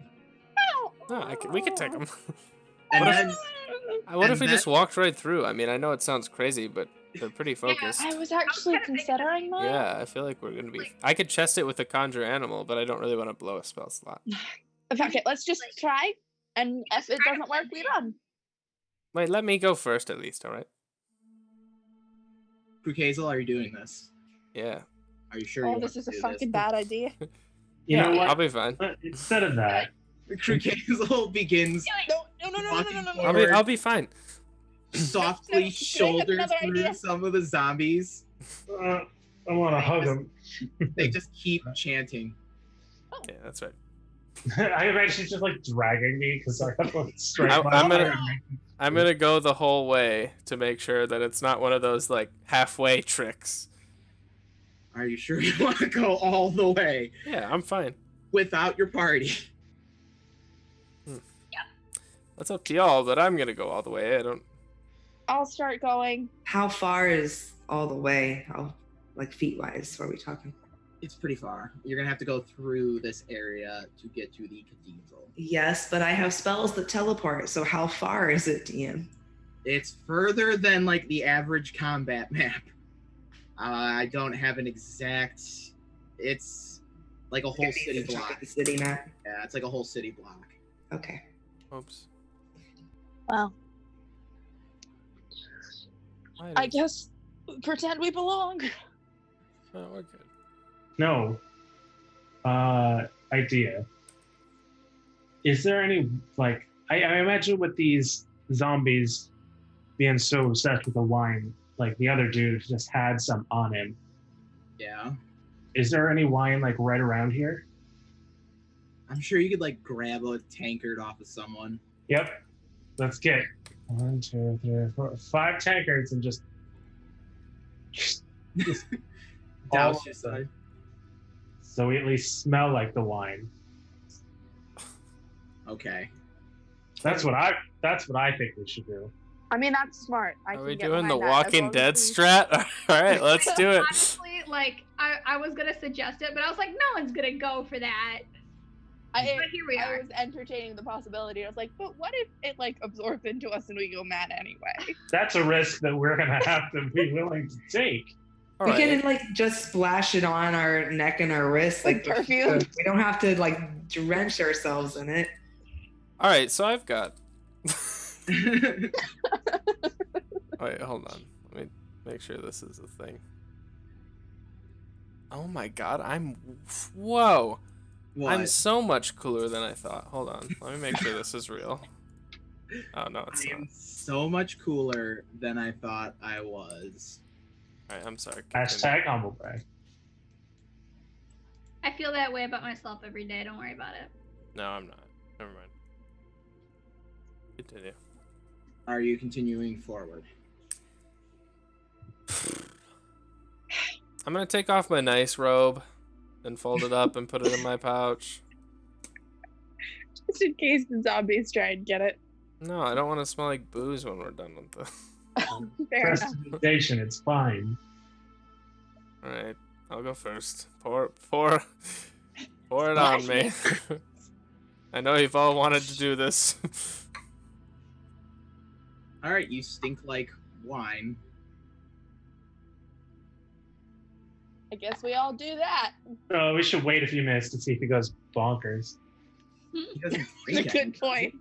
No, we could take them. And What if- then What if And we that- just walked right through? I mean, I know it sounds crazy, but they're pretty focused. I was actually considering that. Yeah, I feel like we're gonna be. I could chest it with a conjure animal, but I don't really want to blow a spell slot. Okay, let's just try. And if it doesn't work, we run. Wait, let me go first at least. All right. Krukazel, are you doing this? Yeah. Are you sure? Oh, you this want is to a do fucking this? bad idea. You know I'll what? be fine. Instead of that, Krukazel begins No, no. I'll be fine. softly No, I have shoulders another through idea. some of the zombies. I want to hug him. They just keep chanting. Yeah, that's right. I imagine she's just like dragging me because I have a straight I- line. I'm gonna- I'm gonna go the whole way to make sure that it's not one of those like halfway tricks. Are you sure you want to go all the way Yeah, I'm fine. without your party? That's up to y'all, but I'm gonna go all the way. I don't. I'll start going. How far is all the way? How, like feet wise, are we talking? It's pretty far. You're gonna have to go through this area to get to the cathedral. Yes, but I have spells that teleport. So how far is it, DM? It's further than like the average combat map. I don't have an exact. It's like a whole city It's a chunk block. of the city map. Yeah, it's like a whole city block. Okay. Oops. Well, Why I did- guess pretend we belong. Oh, we're good. No. Idea. Is there any like I imagine with these zombies being so obsessed with the wine, like the other dude just had some on him. Yeah. Is there any wine like right around here? I'm sure you could like grab a tankard off of someone. Yep. Let's get 1, 2, 3, 4, 5 tankards and just all Douse of your them. side. So we at least smell like the wine. Okay. That's what I think we should do. I mean, that's smart. I Are can we get doing the behind that, as Walking long as Dead we- strat? All right, let's do it. Honestly, like I was gonna suggest it, but I was like, no one's gonna go for that. But here we I are. was entertaining the possibility. I was like, but what if it like absorbs into us and we go mad anyway? That's a risk that we're gonna have to be willing to take. All We right. can like just splash it on our neck and our wrists, Like like perfume. We don't have to like drench ourselves in it. All right, so I've got. Wait, hold on. Let me make sure this is a thing. Oh my god, whoa. What? I'm so much cooler than I thought. Hold on. Let me make sure this is real. Oh no, it's I not. am so much cooler than I thought I was. All right, I'm sorry. Continue. Hashtag humble brag. I feel that way about myself every day. Don't worry about it. No, I'm not. Never mind. Continue. Are you continuing forward? I'm gonna take off my nice robe and fold it up and put it in my pouch. Just in case the zombies try and get it. No, I don't want to smell like booze when we're done with this. Fair enough. Prestidigitation, it's fine. All right, I'll go first. Pour it on me. I know you've all wanted to do this. All right, you stink like wine. I guess we all do that. Oh, we should wait a few minutes to see if he goes bonkers. He doesn't It's a drink it. good point.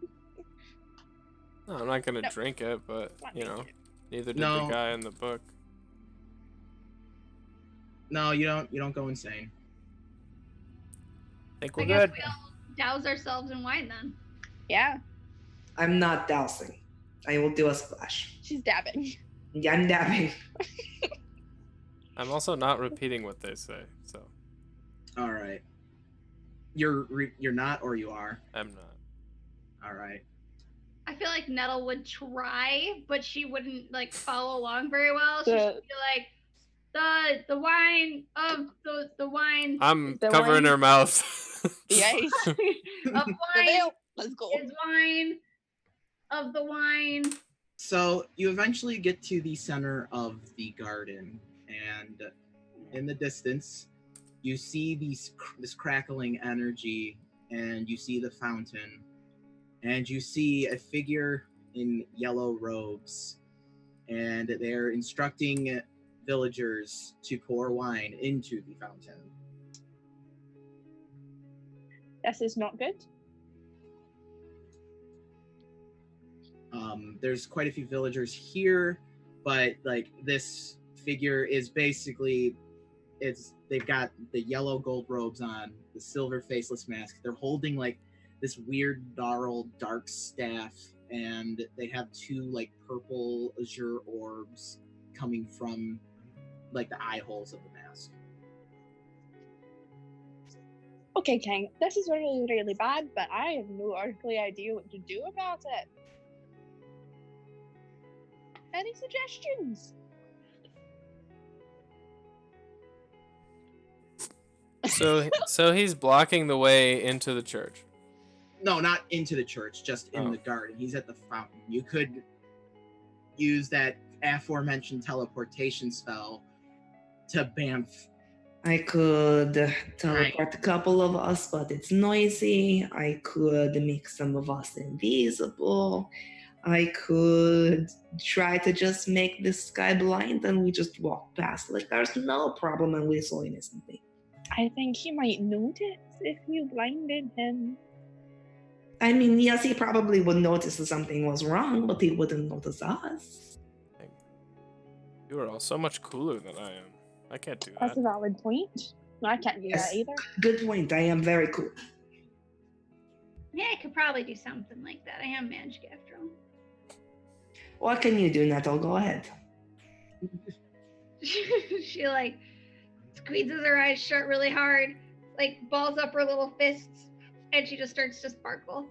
No, I'm not gonna No. drink it, but Not you know, naked. neither did No. the guy in the book. No, you don't. You don't go insane. Think I we're guess good. we all douse ourselves in wine then. Yeah, I'm not dousing. I will do a splash. she's dabbing. Yeah, I'm dabbing. I'm also not repeating what they say, so All right. You're not, or you are. I'm not. All right. I feel like Nettle would try, but she wouldn't like follow along very well. She The- should be like the wine of the wine I'm The covering wine- her mouth. The ice. of The wine veil. Let's go. is wine of the wine. So you eventually get to the center of the garden, and in the distance, you see this crackling energy, and you see the fountain, and you see a figure in yellow robes, and they're instructing villagers to pour wine into the fountain. This is not good. There's quite a few villagers here, but like this figure is basically, they've got the yellow gold robes on, the silver faceless mask. They're holding like this weird gnarled dark staff, and they have two like purple azure orbs coming from like the eye holes of the mask. Okay, Kang, this is really, really bad, but I have no earthly idea what to do about it. Any suggestions? So he's blocking the way into the church. No, not into the church, just in Oh. the garden. He's at the fountain. You could use that aforementioned teleportation spell to bamf. I could teleport a couple of us, but it's noisy. I could make some of us invisible. I could try to just make this guy blind and we just walk past. Like there's no problem and we're so innocently. I think he might notice if you blinded him. I mean, yes, he probably would notice that something was wrong, but he wouldn't notice us. You are all so much cooler than I am. I can't do That's that. a valid point. I can't do Yes. that either. Good point. I am very cool. Yeah, I could probably do something like that. I am magic after all. What can you do, Nettle? Go ahead. She like squeezes her eyes shut really hard, like balls up her little fists, and she just starts to sparkle.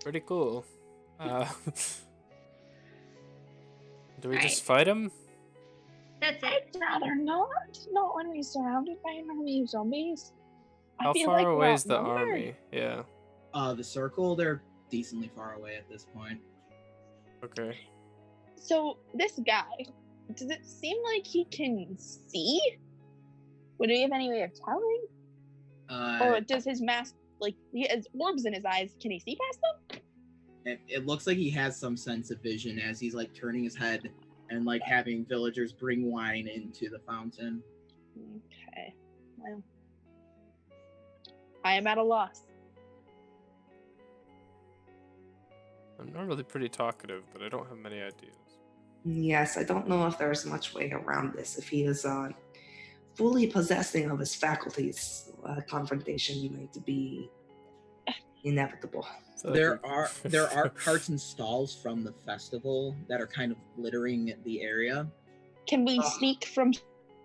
Pretty cool. Do we Alright. just fight him? That's I'd it. rather not. Not when we're surrounded by an army of zombies. How I feel far like away we're is the outnumbered. army? Yeah. The circle, they're decently far away at this point. Okay. So this guy, does it seem like he can see? Would he have any way of telling? Or does his mask, like, he has orbs in his eyes, can he see past them? It looks like he has some sense of vision as he's like turning his head and like having villagers bring wine into the fountain. Okay. Well, I am at a loss. I'm normally pretty talkative, but I don't have many ideas. Yes, I don't know if there's much way around this. If he is fully possessing of his faculties, confrontation might be inevitable. So There are carts and stalls from the festival that are kind of littering the area. Can we Oh. sneak from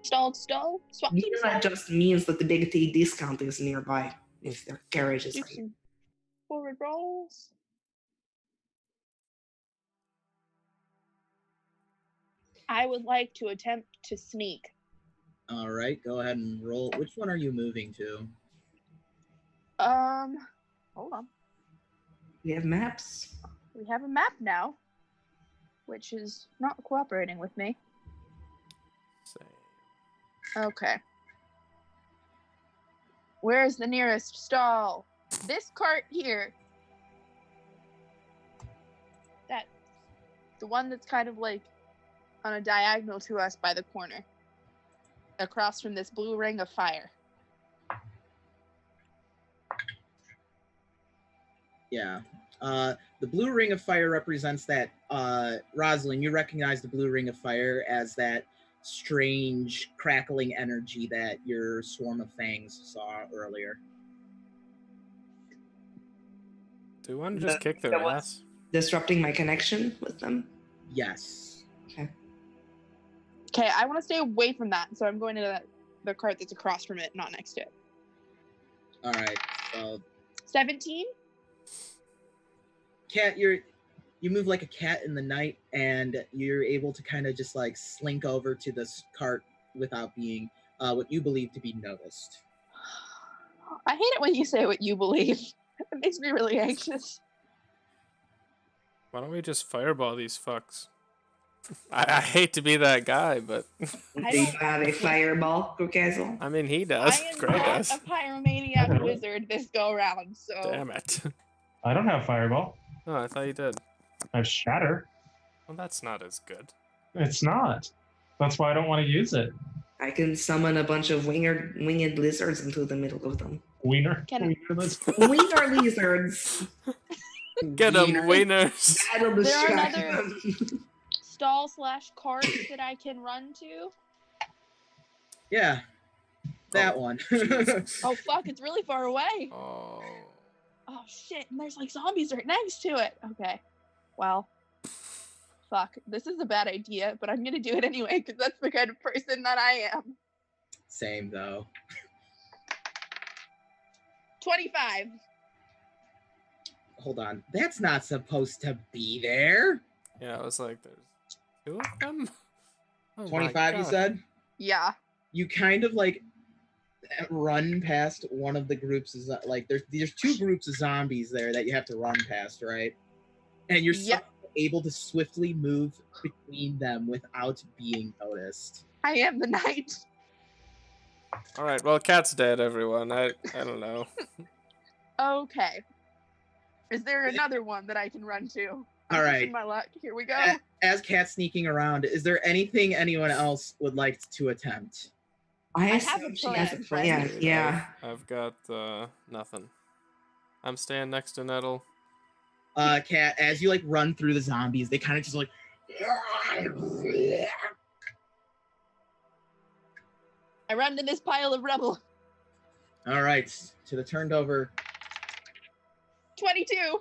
stall to stall? Swap team That stall? just means that the Big T discount is nearby if their carriage is Do ready. some forward rolls. I would like to attempt to sneak. All right, go ahead and roll. Which one are you moving to? Hold on. We have maps. We have a map now, which is not cooperating with me. Same. Okay. Where's the nearest stall? This cart here. That, the one that's kind of like on a diagonal to us by the corner, across from this blue ring of fire. Yeah. The blue ring of fire represents that. Rosalind, you recognize the blue ring of fire as that strange crackling energy that your swarm of fangs saw earlier. Do we want to just kick their that was- ass? Disrupting my connection with them. Yes. Okay, I want to stay away from that, so I'm going to the cart that's across from it, not next to it. All right. So, 17? cat, you move like a cat in the night, and you're able to kind of just like slink over to this cart without being what you believe to be noticed. I hate it when you say what you believe. It makes me really anxious. Why don't we just fireball these fucks? I hate to be that guy, but I Do you don't- have a fireball, Crocazel? I mean he does. I am Gray not does. a pyromaniac wizard this go round, so Damn it. I don't have fireball. Oh, I thought you did. I have shatter. Well, that's not as good. It's not. That's why I don't want to use it. I can summon a bunch of winged lizards into the middle of them. Wiener. Can- Wiener let's Wiener lizards! Get them, Wiener. wieners. That'll There are distract another- them. stall/cart that I can run to. Yeah. That one. Jesus. Oh fuck, it's really far away. Oh. Oh shit, and there's like zombies right next to it. Okay. Well. Fuck. This is a bad idea, but I'm gonna do it anyway because that's the kind of person that I am. Same though. 25. Hold on. That's not supposed to be there. Yeah, I was like, there's two of them? Oh my 25, you God. said? Yeah. You kind of like run past one of the groups. Is like there's two groups of zombies there that you have to run past, right? And you're Yep. able to swiftly move between them without being noticed. I am the knight. All right, well, Cat's dead, everyone. I don't know. Okay. Is there another one that I can run to? I'm All pushing right. my luck. Here we go. As Cat's sneaking around, is there anything anyone else would like to attempt? I have a assume she has a plan, plan. Dude, Yeah. I've got nothing. I'm staying next to Nettle. Cat, as you like run through the zombies, they kind of just like I run to this pile of rubble. all right, to the turned over 22.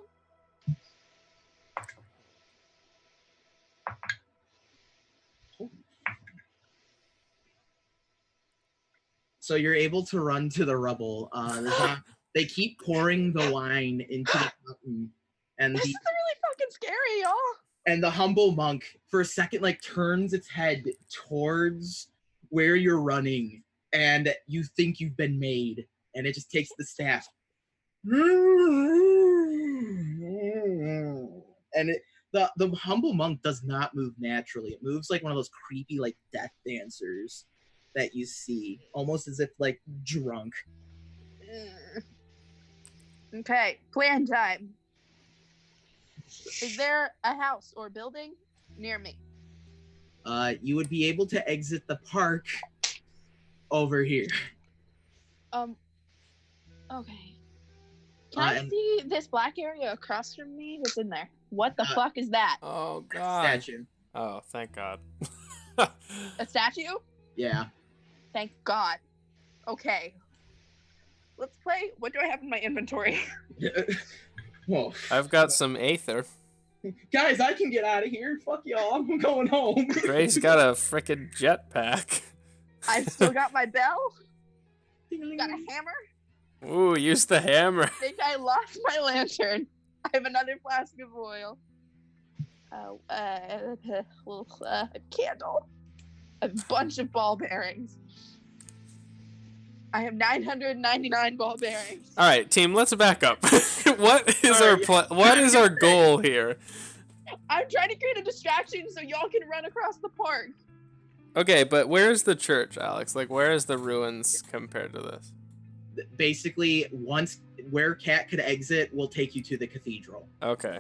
So you're able to run to the rubble. They keep pouring the wine into the fountain, and This is really fucking scary, y'all. and the humble monk for a second like turns its head towards where you're running, and you think you've been made, and it just takes the staff. And the humble monk does not move naturally. It moves like one of those creepy like death dancers that you see, almost as if like drunk. Okay, plan time. Is there a house or building near me? You would be able to exit the park over here. Okay. Can I and- see this black area across from me? What's in there? What the fuck is that? Oh god. Statue. Oh, thank God. A statue? Yeah. Thank God. Okay. Let's play. What do I have in my inventory? Whoa. I've got some aether. Guys, I can get out of here. Fuck y'all. I'm going home. Gray's got a frickin' jetpack. I've still got my bell. Got a hammer. Ooh, use the hammer. I think I lost my lantern. I have another flask of oil. A candle. A bunch of ball bearings. I have 999 ball bearings. All right, team, let's back up. What is Sorry. what is our goal here? I'm trying to create a distraction so y'all can run across the park. Okay, but where's the church, Alex? Like, where is the ruins compared to this? Basically, once where Cat could exit will take you to the cathedral. Okay.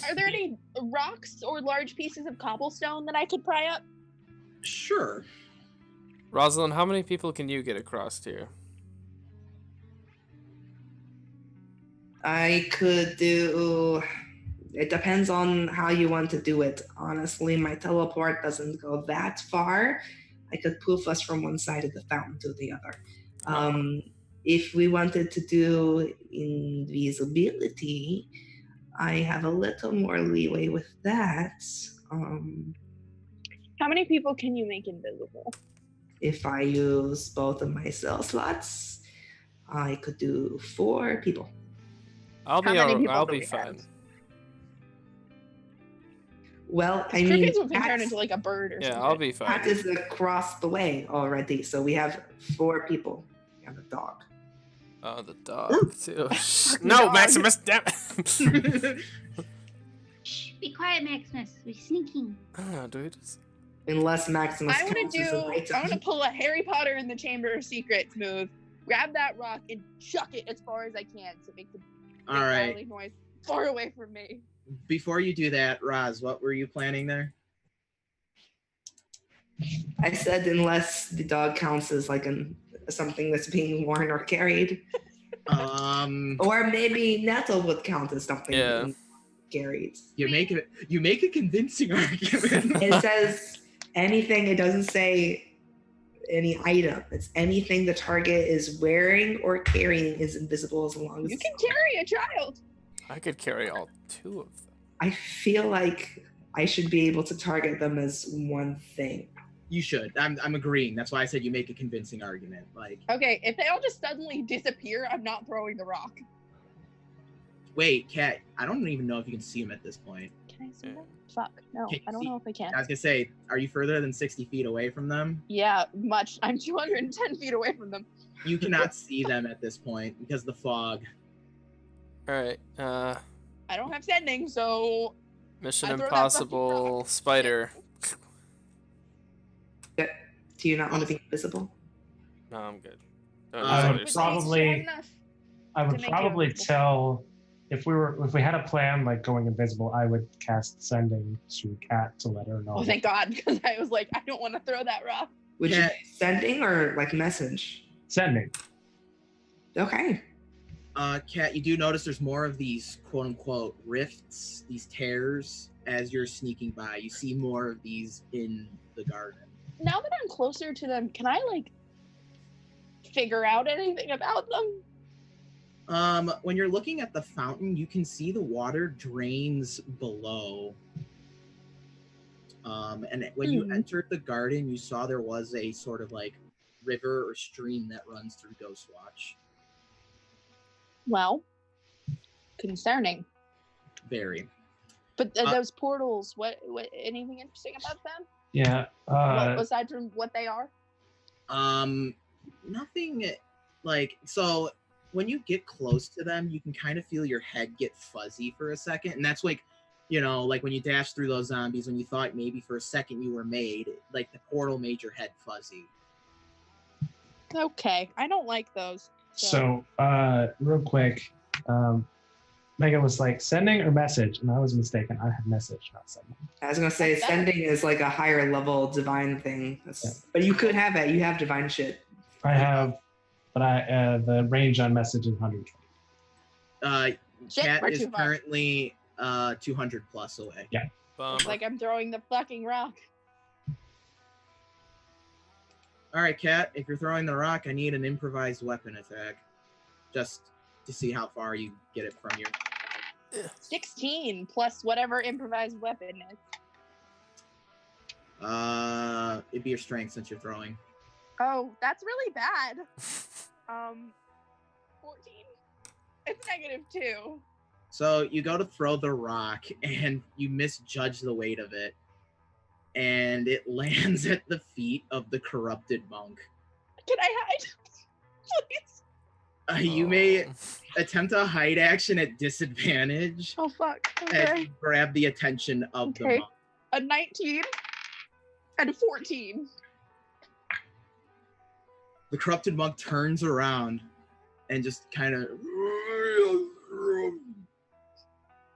Are there any rocks or large pieces of cobblestone that I could pry up? Sure. Rosalind, how many people can you get across here? I could do. It depends on how you want to do it. Honestly, my teleport doesn't go that far. I could poof us from one side of the fountain to the other. If we wanted to do invisibility, I have a little more leeway with that. How many people can you make invisible? If I use both of my cell slots, I could do 4 people. I'll How many people I'll do be we fine. have? Well, I mean, Crickets will be turned that's- into like a bird or Yeah, something. I'll be Pat fine. is across the way already, so we have 4 people and a dog. Oh, the dog too. No, dog. Maximus, damn it. Shh, be quiet, Maximus. We're sneaking. I don't know, dude. Just- Unless Maximus I want counts as an item. to pull a Harry Potter in the Chamber of Secrets move. Grab that rock and chuck it as far as I can to make the All right. rattling noise far away from me. Before you do that, Roz, what were you planning there? I said unless the dog counts as like something that's being worn or carried. Or maybe Nettle would count as something Yeah. being carried. you make a convincing argument. It says anything, it doesn't say any item. It's anything the target is wearing or carrying is invisible as long as You can carry a child. I could carry all 2 of them. I feel like I should be able to target them as one thing. You should. I'm agreeing. That's why I said you make a convincing argument. Like, Okay, if they all just suddenly disappear, I'm not throwing the rock. wait, Cat, I don't even know if you can see him at this point. Can I see Yeah. that? Fuck, no, Can you I don't see- know if I can. I was gonna say, are you further than 60 feet away from them? Yeah, much. I'm 210 feet away from them. You cannot see them at this point because of the fog. All right. I don't have sending, so Mission I throw that fucking Impossible rock. Spider. Do you not want to be invisible? No, I'm good. I would Which is probably- strong enough. I To would make it probably invisible. tell if we had a plan like going invisible, I would cast sending to Cat to let her know. Oh, thank God, because I was like, I don't want to throw that rock. Would Yeah. you be sending or like message? Sending. Okay. Cat, you do notice there's more of these quote unquote rifts, these tears as you're sneaking by. You see more of these in the garden. Now that I'm closer to them, can I like figure out anything about them? When you're looking at the fountain, you can see the water drains below. And when you entered the garden, you saw there was a sort of like river or stream that runs through Ghostwatch. Well, concerning. Very. But those portals, what? Anything interesting about them? Yeah. Aside from what they are? Nothing like so. When you get close to them, you can kind of feel your head get fuzzy for a second, and that's like, like when you dash through those zombies, when you thought maybe for a second you were made, like the portal made your head fuzzy. Okay, I don't like those. So, real quick, Megan was like sending or message, and I was mistaken. I had message, not sending. I was gonna say That's sending is like a higher level divine thing. But you could have it. You have divine shit. I have, but the range on message is 120. Cat we're is too high. currently 200 plus away. Yeah. It's like I'm throwing the fucking rock. All right, Cat, if you're throwing the rock, I need an improvised weapon attack, just to see how far you get it from you. 16 plus whatever improvised weapon is. It'd be your strength since you're throwing. Oh, that's really bad. 14. It's -2. So you go to throw the rock, and you misjudge the weight of it, and it lands at the feet of the corrupted monk. Can I hide? Please. You may attempt a hide action at disadvantage Oh fuck. as Okay. you grab the attention of the Okay. monk. A 19 and a 14. The corrupted monk turns around and just kind of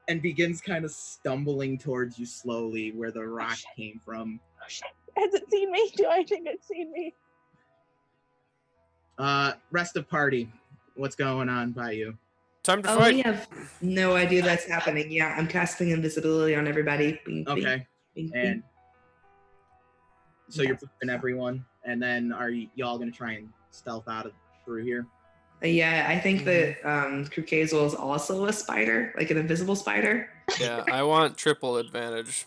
and begins kind of stumbling towards you slowly where the rock came from. Oh shit. Has it seen me? Do I think it's seen me? Rest of party, what's going on by you? Time to Oh, fight. we have no idea that's happening. Yeah, I'm casting invisibility on everybody. Bing, bing, Okay, bing, bing. and so you're booping everyone, and then are y'all gonna try and stealth out of through here? Yeah, I think that Krukazel is also a spider, like an invisible spider. Yeah, I want triple advantage.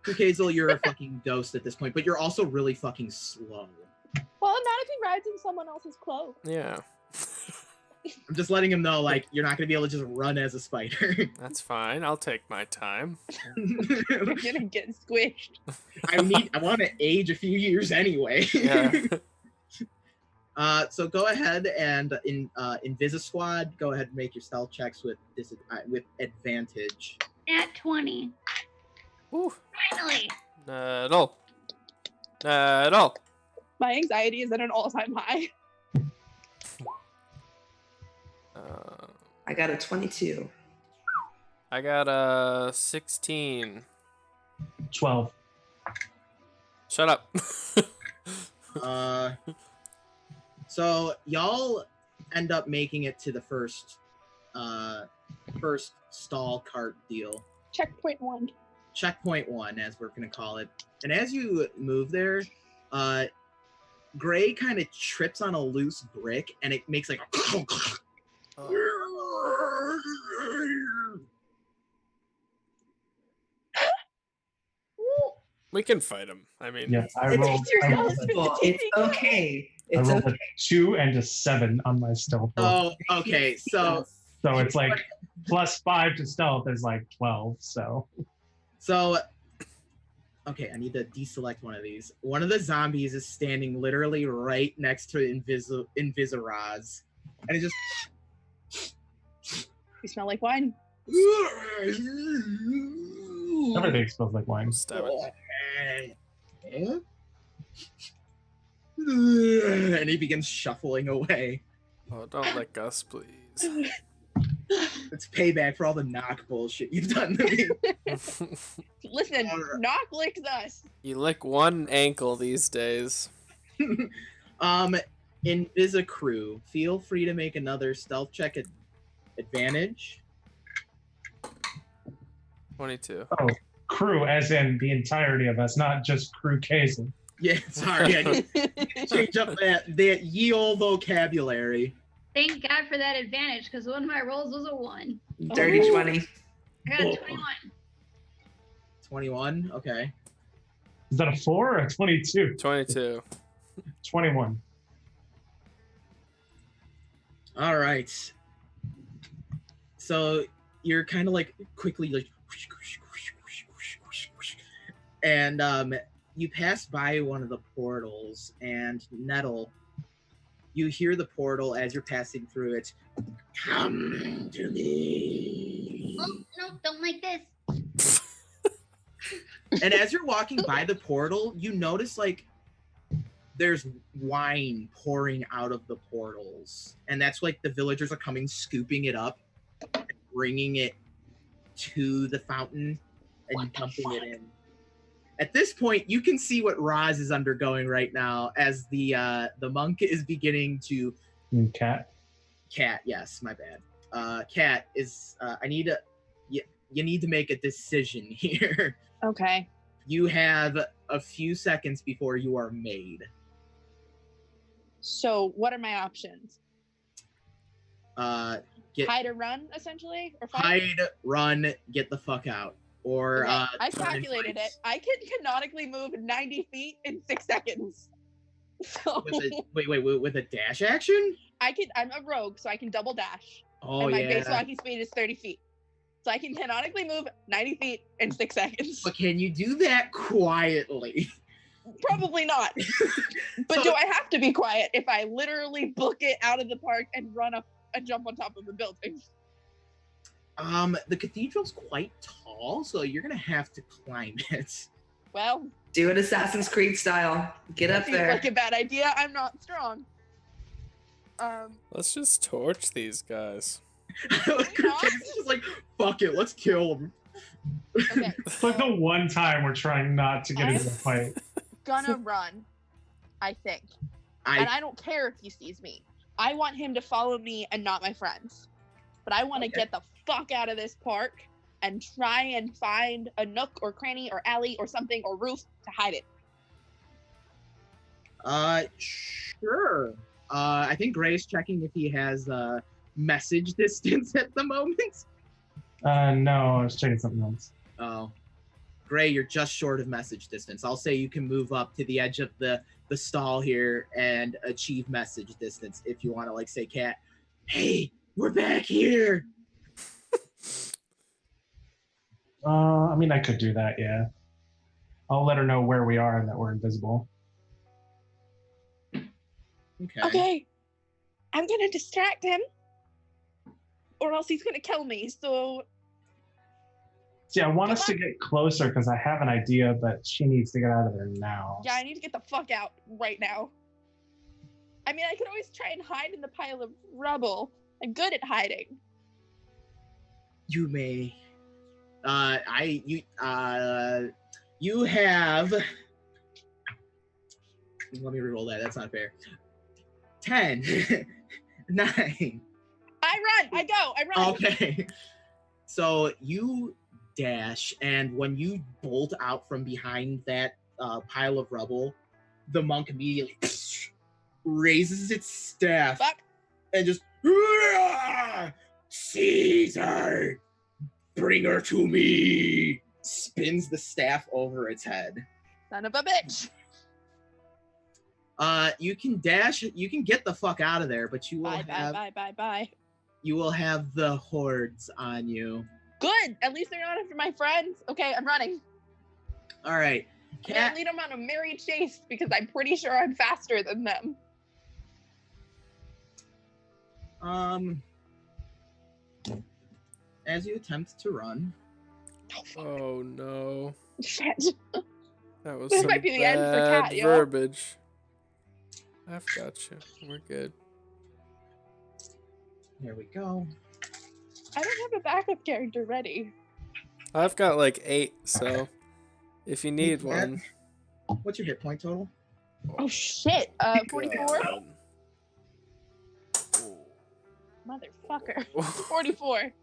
Hazel, you're a fucking ghost at this point, but you're also really fucking slow. Well, not if he rides in someone else's cloak. Yeah. I'm just letting him know, like, you're not gonna be able to just run as a spider. That's fine. I'll take my time. You're gonna get squished. I want to age a few years anyway. Yeah. So go ahead and in Invisisquad, go ahead and make your stealth checks with advantage. At 20. Ooh. Finally. Not at all. Not at all. My anxiety is at an all-time high. I got a 22. I got a 16. 12. Shut up. So y'all end up making it to the first stall cart deal. Checkpoint 1. Checkpoint 1, as we're gonna call it. And as you move there, Gray kind of trips on a loose brick, and it makes like. We can fight him. I mean, Yes, I It's rolled, easier I to rolled, Well, it's okay. It's a okay. 2 and a 7 on my stealth roll. Oh, okay. So So it's like plus 5 to stealth is like 12. So okay, I need to deselect one of these. One of the zombies is standing literally right next to Invisiraz, and it just. You smell like wine. everything smells like wine. stab it. And he begins shuffling away. Oh, don't lick us, please. It's payback for all the knock bullshit you've done to me. Listen, Alright. knock licks us. You lick one ankle these days. Invisicrew, feel free to make another stealth check at advantage. 22. Oh, crew, as in the entirety of us, not just crew Kazin. Yeah, sorry, I need to change up that ye old vocabulary. Thank God for that advantage, because one of my rolls was a 1. Dirty Oh. 20. I got a Oh. 21. 21. Okay. Is that a 4 or a 22? 22. 21. All right. So you're kind of like quickly like, and you pass by one of the portals, and Nettle, you hear the portal as you're passing through it. Come to me. Oh, no, don't like this. And as you're walking by the portal, you notice like there's wine pouring out of the portals, and that's like the villagers are coming, scooping it up, and bringing it to the fountain, and dumping it in. At this point, you can see what Roz is undergoing right now, as the monk is beginning to. Cat. Cat, yes, my bad. Cat is. I need a. You need to make a decision here. Okay. You have a few seconds before you are made. So what are my options? Get Hide or run, essentially, or fight? hide, run, get the fuck out, or Okay, I turn and calculated fight. it. I can canonically move 90 feet in 6 seconds. So Wait, with a dash action? I'm a rogue, so I can double dash. Oh and my yeah. base walking speed is 30 feet. So I can canonically move 90 feet in 6 seconds. But can you do that quietly? Probably not. But So- do I have to be quiet if I literally book it out of the park and run up and jump on top of a building? The cathedral's quite tall, so you're gonna have to climb it. Well, Do it Assassin's Creed style. Get up seems there. like a bad idea. I'm not strong. Let's just torch these guys. It's just like, fuck it, let's kill them. Okay. It's like the one time we're trying not to get into a fight. Gonna run, I think. And I don't care if he sees me. I want him to follow me and not my friends. But I want to Okay. get the fuck out of this park and try and find a nook or cranny or alley or something or roof to hide it. Sure. I think Gray's checking if he has message distance at the moment. No, I was checking something else. Oh. Gray, you're just short of message distance. I'll say you can move up to the edge of the stall here and achieve message distance if you want to, like, say, Cat, hey, we're back here. I mean, I could do that, yeah. I'll let her know where we are and that we're invisible. Okay. Okay. I'm gonna distract him. Or else he's gonna kill me. So See, I want us to get closer because I have an idea, but she needs to get out of there now. yeah, I need to get the fuck out right now. I mean, I could always try and hide in the pile of rubble. I'm good at hiding. You may. You have. Let me reroll that. That's not fair. 10, 9. I run. I go. I run. Okay. So you dash, and when you bolt out from behind that pile of rubble, the monk immediately raises its staff Fuck. and just Caesar, bring her to me. Spins the staff over its head. Son of a bitch. You can dash. You can get the fuck out of there, but you will Bye. you will have the hordes on you. Good. At least they're not after my friends. Okay, I'm running. All right, I'm gonna Cat. lead them on a merry chase because I'm pretty sure I'm faster than them. As you attempt to run, Oh no. Shit. That was This some might be the end for bad Cat, yo. verbiage. I've got you. We're good. there we go. I don't have a backup character ready. I've got like 8, so if you need Cat, one. What's your hit point total? Oh shit. 44? God. Motherfucker. 44.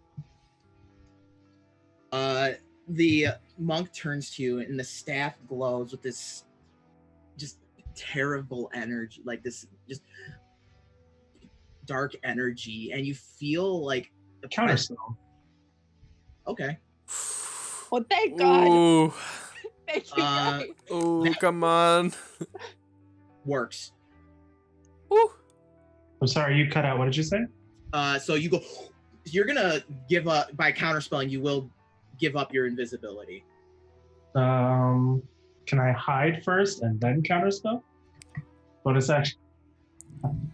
The monk turns to you, and the staff glows with this just terrible energy, like this just dark energy, and you feel like the Counterspell. Okay. Well, thank God. Ooh, Thank you, guys. ooh, come on. Works. Ooh. I'm sorry, you cut out. What did you say? So you go. You're gonna give up by counterspelling. You will give up your invisibility. Can I hide first and then counterspell? Bonus action.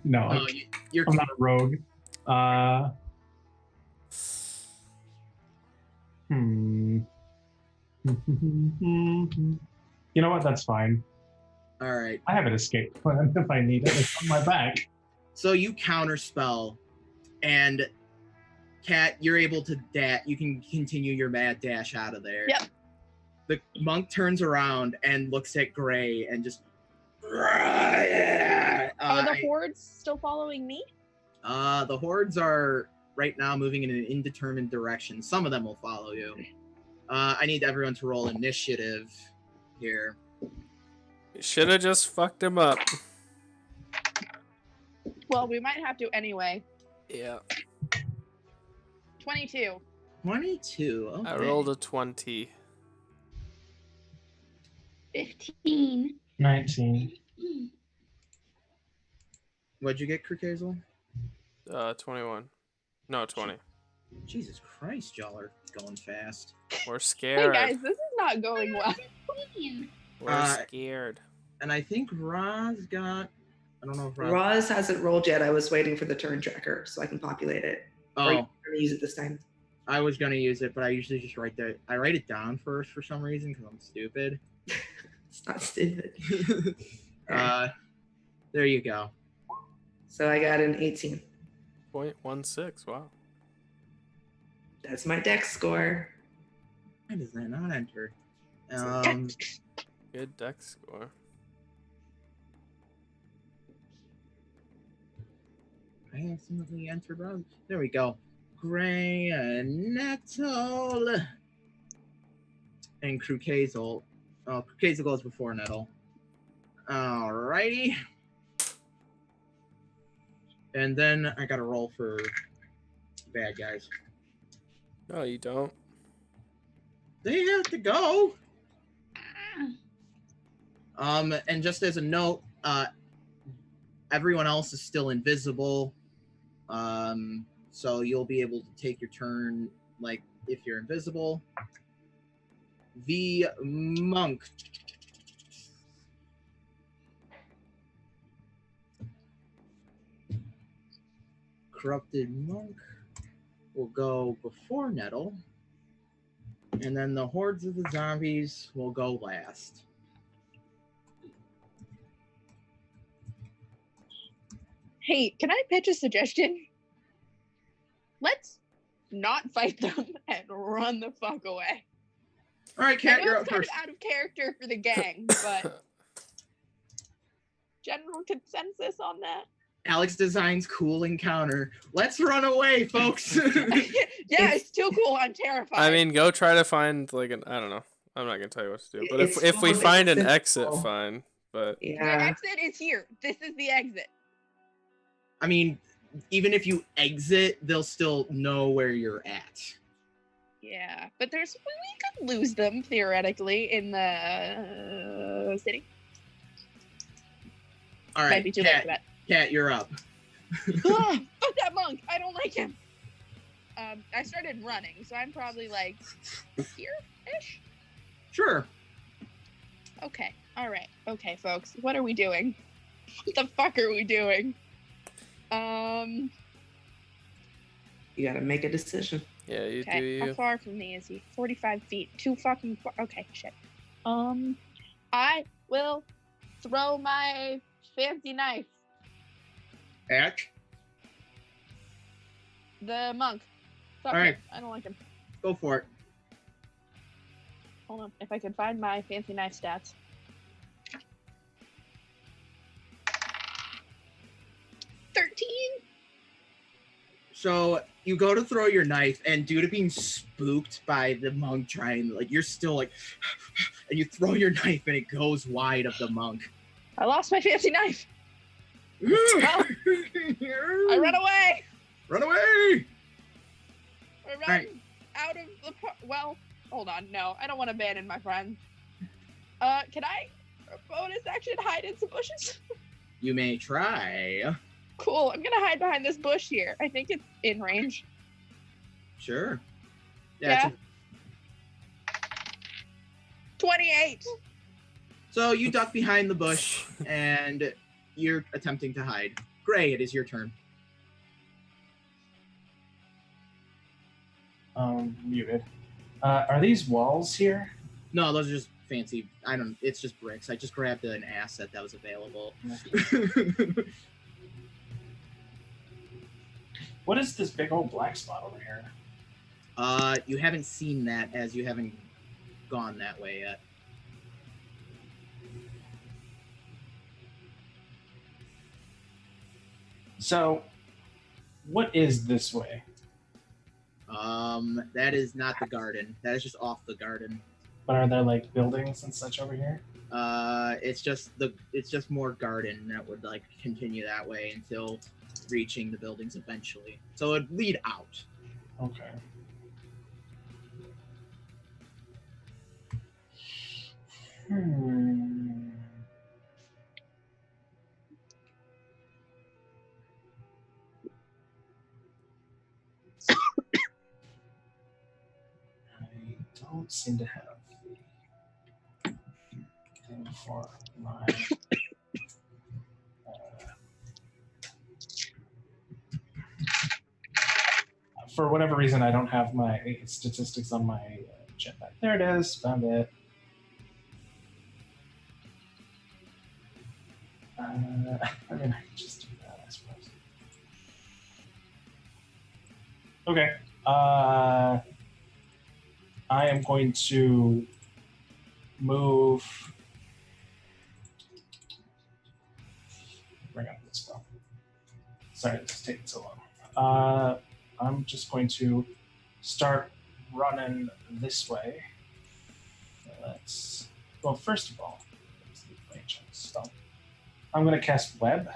No, Oh, you're. I'm not a rogue. You know what? That's fine. All right. I have an escape plan if I need it. It's on my back. So you counterspell, and Cat, you're able to you can continue your mad dash out of there. Yep. The monk turns around and looks at Gray and just. Are the hordes still following me? The hordes are right now moving in an indeterminate direction. Some of them will follow you. I need everyone to roll initiative here. Should have just fucked him up. Well, we might have to anyway. Yeah. 22. 22. Okay. I rolled a 20. 15. 19. What'd you get, Kirkazel? 21. No, 20. Jesus Christ, y'all are going fast. We're Hey scared. guys, this is not going well. 15. We're scared. And I think Roz got. I don't know if Roz. Roz hasn't rolled yet. I was waiting for the turn tracker so I can populate it. Or you're Oh, gonna use it this time. I was gonna use it, but I usually just write that. I write it down first for some reason because I'm stupid. It's not stupid. There you go. So I got an 18. 0.16. Wow. That's my dex score. Why does that not enter? Good dex score. I accidentally entered Roz. There we go. Gray and Nettle and Krukazel. Oh, Krukazel goes before Nettle. Alrighty. And then I gotta roll for bad guys. No, you don't. They have to go. Ah. And just as a note, everyone else is still invisible. So you'll be able to take your turn, like, if you're invisible. The monk. Corrupted monk will go before Nettle. And then the hordes of the zombies will go last. Hey, can I pitch a suggestion? Let's not fight them and run the fuck away. All right, I Kat, know you're it's up kind first. of out of character for the gang, but general consensus on that. Alex designs cool encounter. Let's run away, folks. Yeah, it's too cool. I'm terrified. I mean, go try to find like an. I don't know. I'm not gonna tell you what to do. But It's if we so find an simple. exit, fine. But the Yeah. exit is here. This is the exit. I mean, even if you exit, they'll still know where you're at. Yeah, but we could lose them theoretically in the city. All Might right, be too late for that. Kat, you're up. Ah, fuck that monk! I don't like him. I started running, so I'm probably like here-ish. Sure. Okay. All right. Okay, folks. What are we doing? What the fuck are we doing? You gotta make a decision. yeah, you do Okay. How you. far from me is he? 45 feet. Too fucking far. Okay, shit. I will throw my fancy knife. At? The monk. Fuck All right. him. I don't like him. Go for it. Hold on. If I can find my fancy knife stats. 13. So you go to throw your knife, and due to being spooked by the monk trying, like, you're still like, and you throw your knife, and it goes wide of the monk. I lost my fancy knife. I run away. Run away! I run Alright. out of the well, hold on. No, I don't want to abandon my friend. Can I bonus action hide in some bushes? You may try. Cool. I'm gonna hide behind this bush here. I think it's in range. Sure. Yeah. it's- 28. So you duck behind the bush and you're attempting to hide. Gray, it is your turn. Muted. Are these walls here? No, those are just fancy. It's just bricks. I just grabbed an asset that was available. What is this big old black spot over here? You haven't seen that as you haven't gone that way yet. So, what is this way? That is not the garden. That is just off the garden. But are there like buildings and such over here? It's just more garden that would like continue that way until reaching the buildings eventually. So it'd lead out. Okay. Hmm. I don't seem to have the thing for my. For whatever reason, I don't have my statistics on my jetpack. There it is. Found it. I mean, I can just do that, I suppose. Okay. I am going to move. Bring up this spell. Sorry, this is taking so long. I'm just going to start running this way. Well, first of all, I'm going to cast Web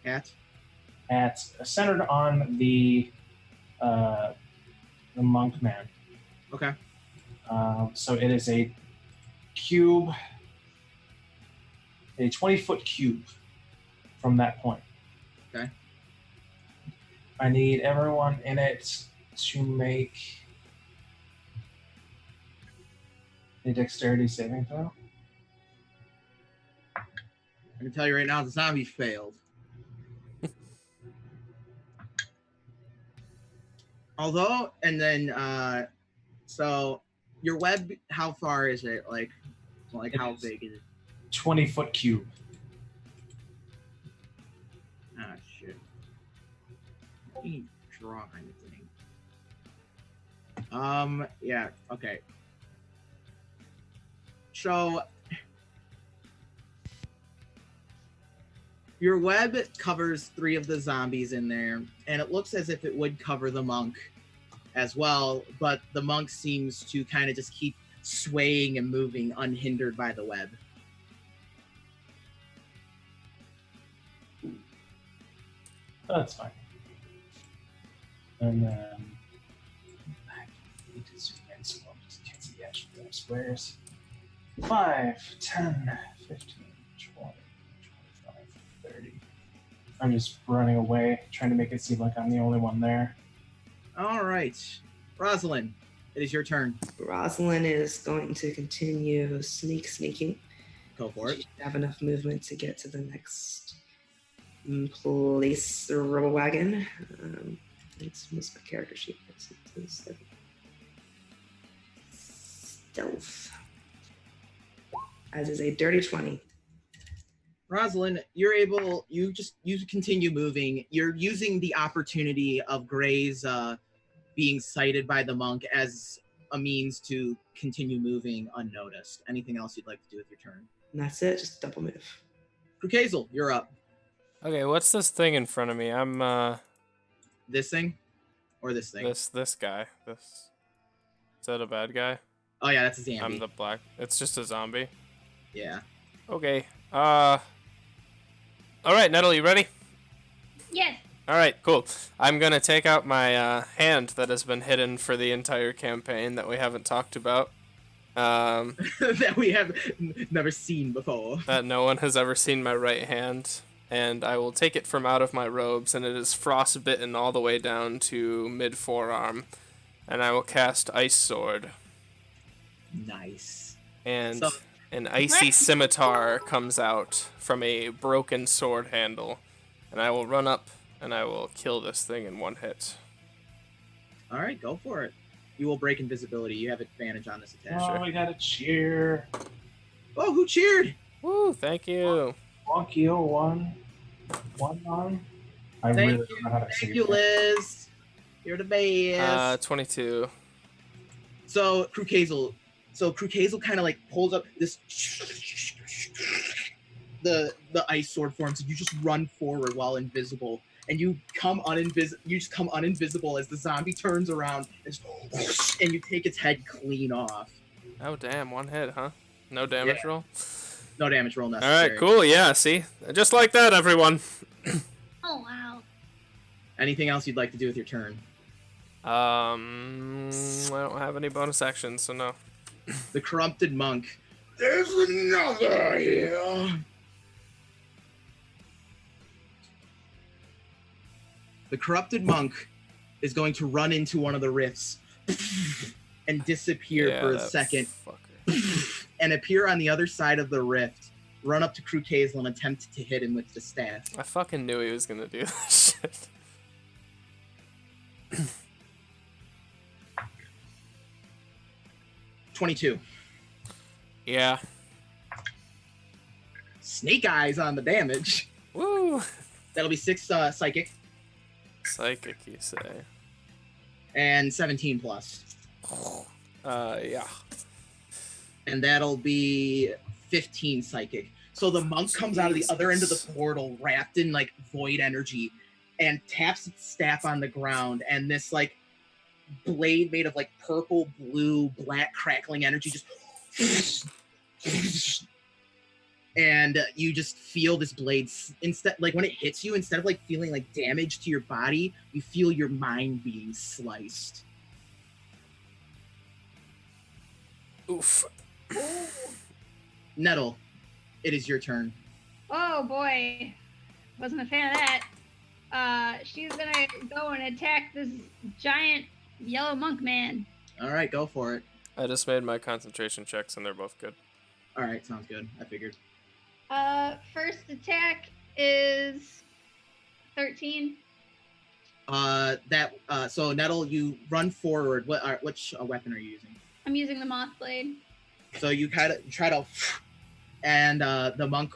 at centered on the monk man. Okay. So it is a cube, a 20-foot cube from that point. Okay. I need everyone in it to make a dexterity saving throw. I can tell you right now, the zombie failed. Although, and then, so your web, how far is it? Like how big is it? 20-foot cube. Ah, shit. Let me draw anything. Yeah, okay. So, your web covers 3 of the zombies in there, and it looks as if it would cover the monk as well, but the monk seems to kind of just keep swaying and moving unhindered by the web. That's fine. And then I need to zoom in so I just can't see the actual damn squares. 5, 10, 15, 20, 25, 30. I'm just running away, trying to make it seem like I'm the only one there. All right. Rosalind, it is your turn. Rosalind is going to continue sneaking. Go for it. She should have enough movement to get to the next place or wagon. Let's miss my character sheet. Stealth. As is a dirty 20. Rosalind, you continue moving. You're using the opportunity of Gray's being sighted by the monk as a means to continue moving unnoticed. Anything else you'd like to do with your turn? And that's it, just double move. Krukazel, you're up. Okay, what's this thing in front of me? I'm This thing? Or this thing? this guy. Is that a bad guy? Oh yeah, that's a zombie. I'm the black. It's just a zombie. Yeah. Okay. All right, Nettle, you ready? Yes. All right, cool. I'm gonna take out my hand that has been hidden for the entire campaign that we haven't talked about. That we have never seen before. That no one has ever seen my right hand, and I will take it from out of my robes, and it is frostbitten all the way down to mid forearm, and I will cast Ice Sword, Nice. and So- an icy scimitar comes out from a broken sword handle, and I will run up and I will kill this thing in one hit. All right, go for it. You will break invisibility. You have advantage on this attack. Oh, we gotta cheer. Oh, who cheered? Woo! Thank you. Wonky 01. 1-9. I Thank really don't know how to say Thank you, that. Liz. You're the best. 22. So Krukazel kind of like pulls up this. The ice sword forms, and you just run forward while invisible, and you come uninvisible as the zombie turns around and you take its head clean off. Oh damn! One hit, huh? No damage roll. No damage roll All necessary. right, cool. Yeah, see, just like that, everyone. Oh wow. Anything else you'd like to do with your turn? I don't have any bonus actions, so no. The corrupted monk. There's another here. The corrupted monk is going to run into one of the rifts and disappear Yeah, for a that second fucker. and appear on the other side of the rift, run up to Krukazel and attempt to hit him with the staff. I fucking knew he was gonna do that shit. 22. Yeah. Snake eyes on the damage. Woo! That'll be 6 psychic Psychic, you say? and 17 plus. Yeah. And that'll be 15 psychic. So the monk comes out of the other end of the Jesus. portal wrapped in like void energy and taps its staff on the ground, and this like blade made of like purple, blue, black crackling energy just and you just feel this blade instead, like when it hits you, instead of like feeling like damage to your body, you feel your mind being sliced. Oof. Nettle, it is your turn. Oh boy. Wasn't a fan of that. She's gonna go and attack this giant yellow monk man. All right, go for it. I just made my concentration checks, and they're both good. All right, sounds good. I figured. First attack is 13. So Nettle, you run forward. Which weapon are you using? I'm using the moth blade. So you try to, and the monk.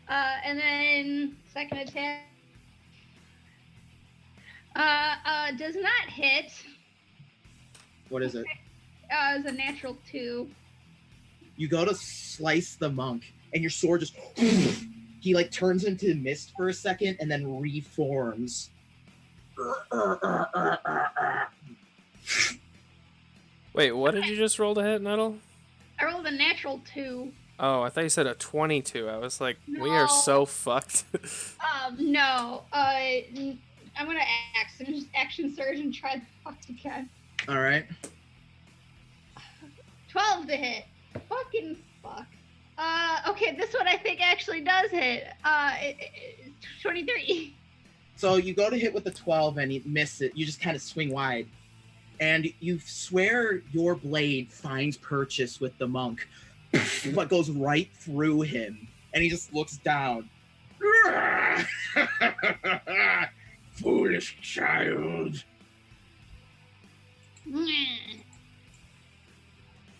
And then second attack. Does not hit. What is it? It's a natural 2. You go to slice the monk, and your sword just. He like turns into mist for a second, and then reforms. Wait, what did you just roll to hit, Nettle? I rolled a natural 2. Oh, I thought you said a 22. I was like, we are No. so fucked. No. I'm gonna action surge and try the fuck again. All right. 12 to hit. Fucking fuck. Okay, this one I think actually does hit. 23. So you go to hit with the 12 and you miss it. You just kind of swing wide. And you swear your blade finds purchase with the monk, but goes right through him. And he just looks down. Foolish child.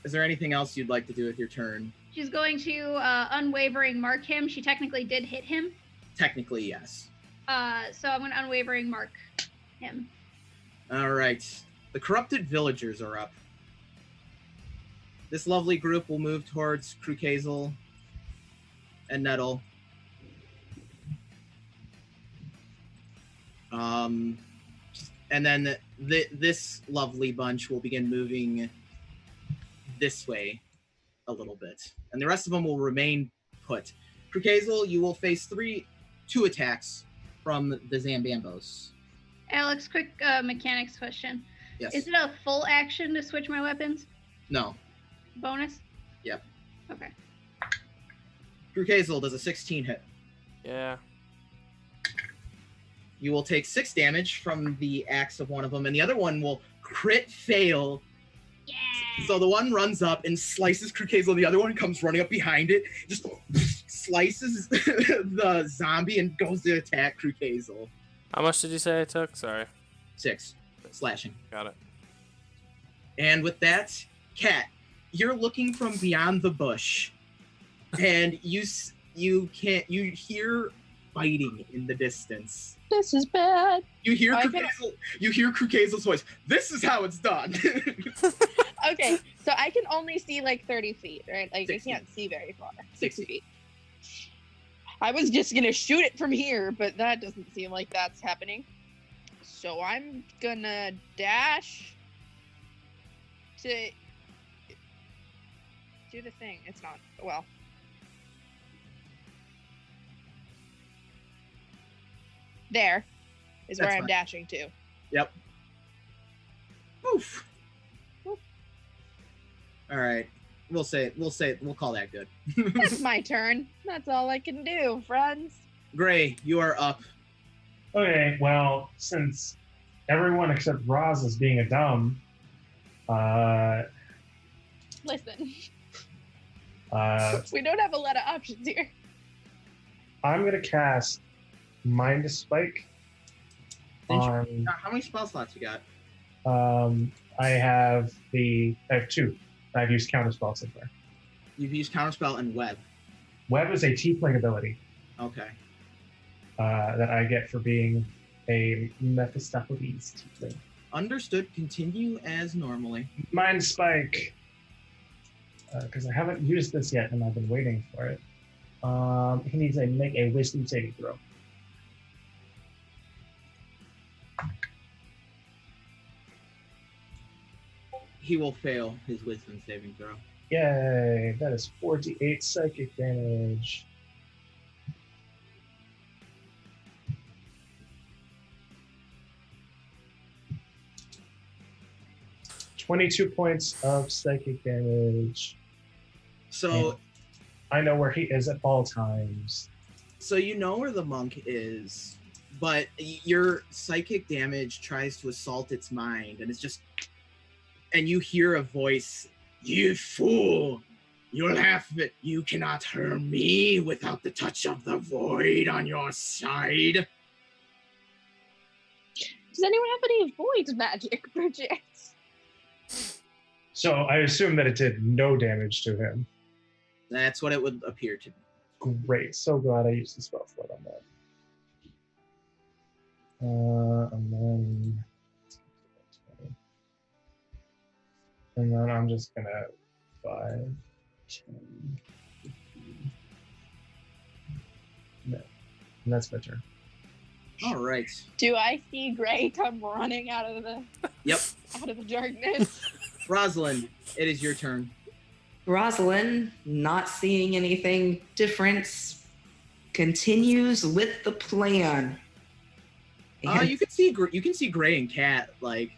Is there anything else you'd like to do with your turn? She's going to unwavering mark him. She technically did hit him. Technically, yes. So I'm going to unwavering mark him. All right. The corrupted villagers are up. This lovely group will move towards Krukazel and Nettle. And then this lovely bunch will begin moving this way. a little bit, and the rest of them will remain put. Krukazel, you will face 2 attacks from the Zambambos. Alex, quick mechanics question. Yes. Is it a full action to switch my weapons? No. Bonus? Yep. Okay. Krukazel does a 16 hit. Yeah. You will take 6 damage from the axe of one of them, and the other one will crit fail. Yeah. So the one runs up and slices Krukazel, the other one comes running up behind it, just slices the zombie and goes to attack Krukazel. How much did you say I took? Sorry. 6 slashing. Got it. And with that, Cat, you're looking from beyond the bush, and you hear fighting in the distance. This is bad. You hear I Krukazel's voice. This is how it's done. Okay, so I can only see like 30 feet, right? Like 60. I can't see very far. 60 feet. I was just gonna shoot it from here, but that doesn't seem like that's happening. So I'm gonna dash to do the thing. It's not well. There is That's where I'm fine. dashing to. Yep. Oof. All right. We'll call that good. That's my turn. That's all I can do, friends. Gray, you are up. Okay, well, since everyone except Roz is being a dumb, Listen, uh, we don't have a lot of options here. I'm gonna cast Mind Spike on. How many spell slots you got? I have 2. I've used counterspell so far. You've used counterspell and web. Web is a tiefling ability Okay. that I get for being a Mephistopheles tiefling. Understood. Continue as normally. Mind Spike, because I haven't used this yet and I've been waiting for it. He needs to make a Wisdom saving throw. He will fail his wisdom saving throw. Yay! That is 48 psychic damage. $22 points of psychic damage. So, I know where he is at all times. so you know where the monk is, but your psychic damage tries to assault its mind, and it's just, and you hear a voice, "You fool! You'll have it. You cannot harm me without the touch of the void on your side." Does anyone have any void magic, Bridget? So I assume that it did no damage to him. That's what it would appear to be. Great. So glad I used the spell slot on that. And then I'm just gonna 5, 10, 15. No. And that's my turn. All right. Do I see Gray come running out of the Yep. out of the darkness? Rosalind, it is your turn. Rosalind, not seeing anything different, continues with the plan. And You can see Gray and Cat like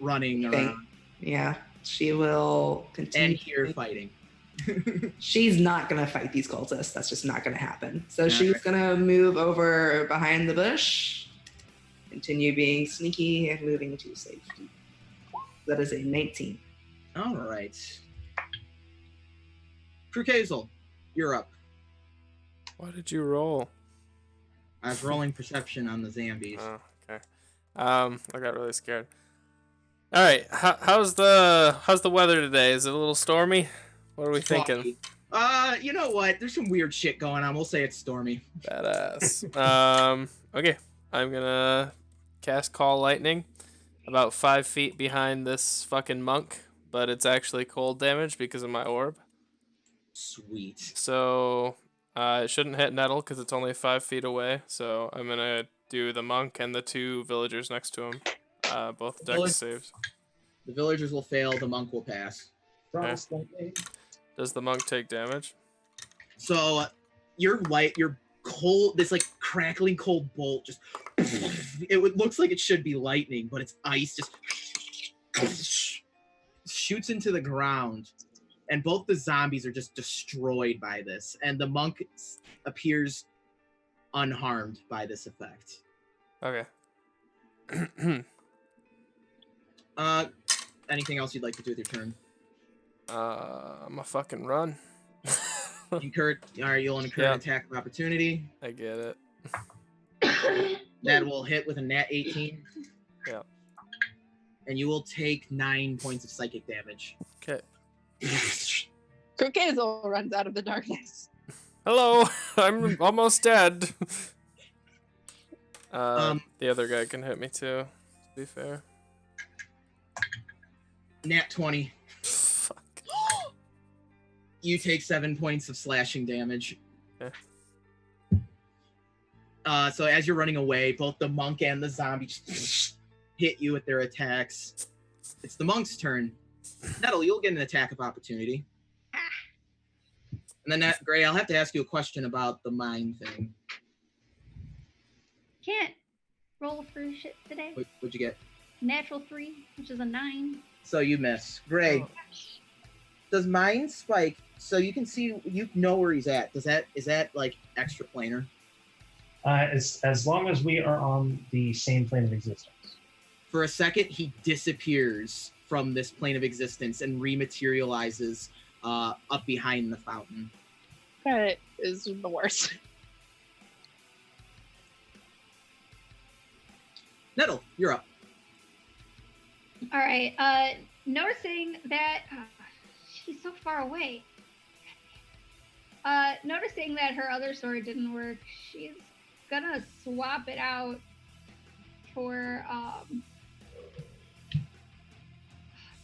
running Okay. around yeah, she will and continue. hear fighting. She's not going to fight these cultists. That's just not going to happen. So Yeah. she's going to move over behind the bush, continue being sneaky and moving to safety. That is a 19. All right. Krukazel, you're up. Why did you roll? I was rolling perception on the zombies. Oh, okay. I got really scared. All right. How's the weather today? Is it a little stormy? What are we thinking? You know what? There's some weird shit going on. We'll say it's stormy. Badass. Okay. I'm gonna cast Call Lightning about 5 feet behind this fucking monk, but it's actually cold damage because of my orb. Sweet. So it shouldn't hit Nettle because it's only 5 feet away. So I'm gonna do the monk and the 2 villagers next to him. Both dex saves. The villagers will fail. The monk will pass. Frost lightning. Does the monk take damage? So your cold, this like crackling cold bolt just looks like it should be lightning, but it's ice, just shoots into the ground, and both the zombies are just destroyed by this, and the monk appears unharmed by this effect. Okay. Anything else you'd like to do with your turn? I'm a fucking run. You'll incur Yeah. an attack of opportunity. I get it. That will hit with a nat 18. Yeah. And you will take 9 points of psychic damage. Okay. Crocazel runs out of the darkness. Hello, I'm almost dead. Um, The other guy can hit me too. To be fair. Nat 20. Fuck. You take 7 points of slashing damage. Okay. So as you're running away, both the monk and the zombie just hit you with their attacks. It's the monk's turn. Nettle, you'll get an attack of opportunity. And then, Gray, I'll have to ask you a question about the mine thing. Can't roll for shit today. What'd you get? Natural 3, which is a 9. So you miss. Gray, Oh. does mine spike so you can see, you know where he's at? Is that like extra planar? As long as we are on the same plane of existence. For a second, he disappears from this plane of existence and rematerializes up behind the fountain. That is the worst. Nettle, you're up. All right. Noticing that she's so far away. Noticing that her other sword didn't work, she's gonna swap it out for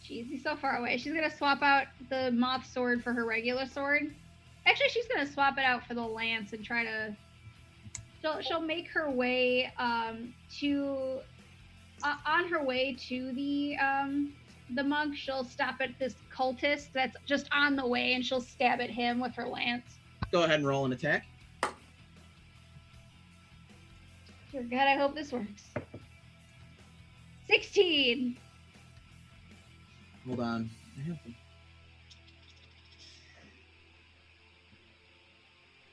Jeez, he's so far away. She's gonna swap out the moth sword for her regular sword. Actually, she's gonna swap it out for the lance and try to. She'll make her way to. On her way to the monk, she'll stop at this cultist that's just on the way, and she'll stab at him with her lance. Go ahead and roll an attack. Dear God, I hope this works. 16. Hold on.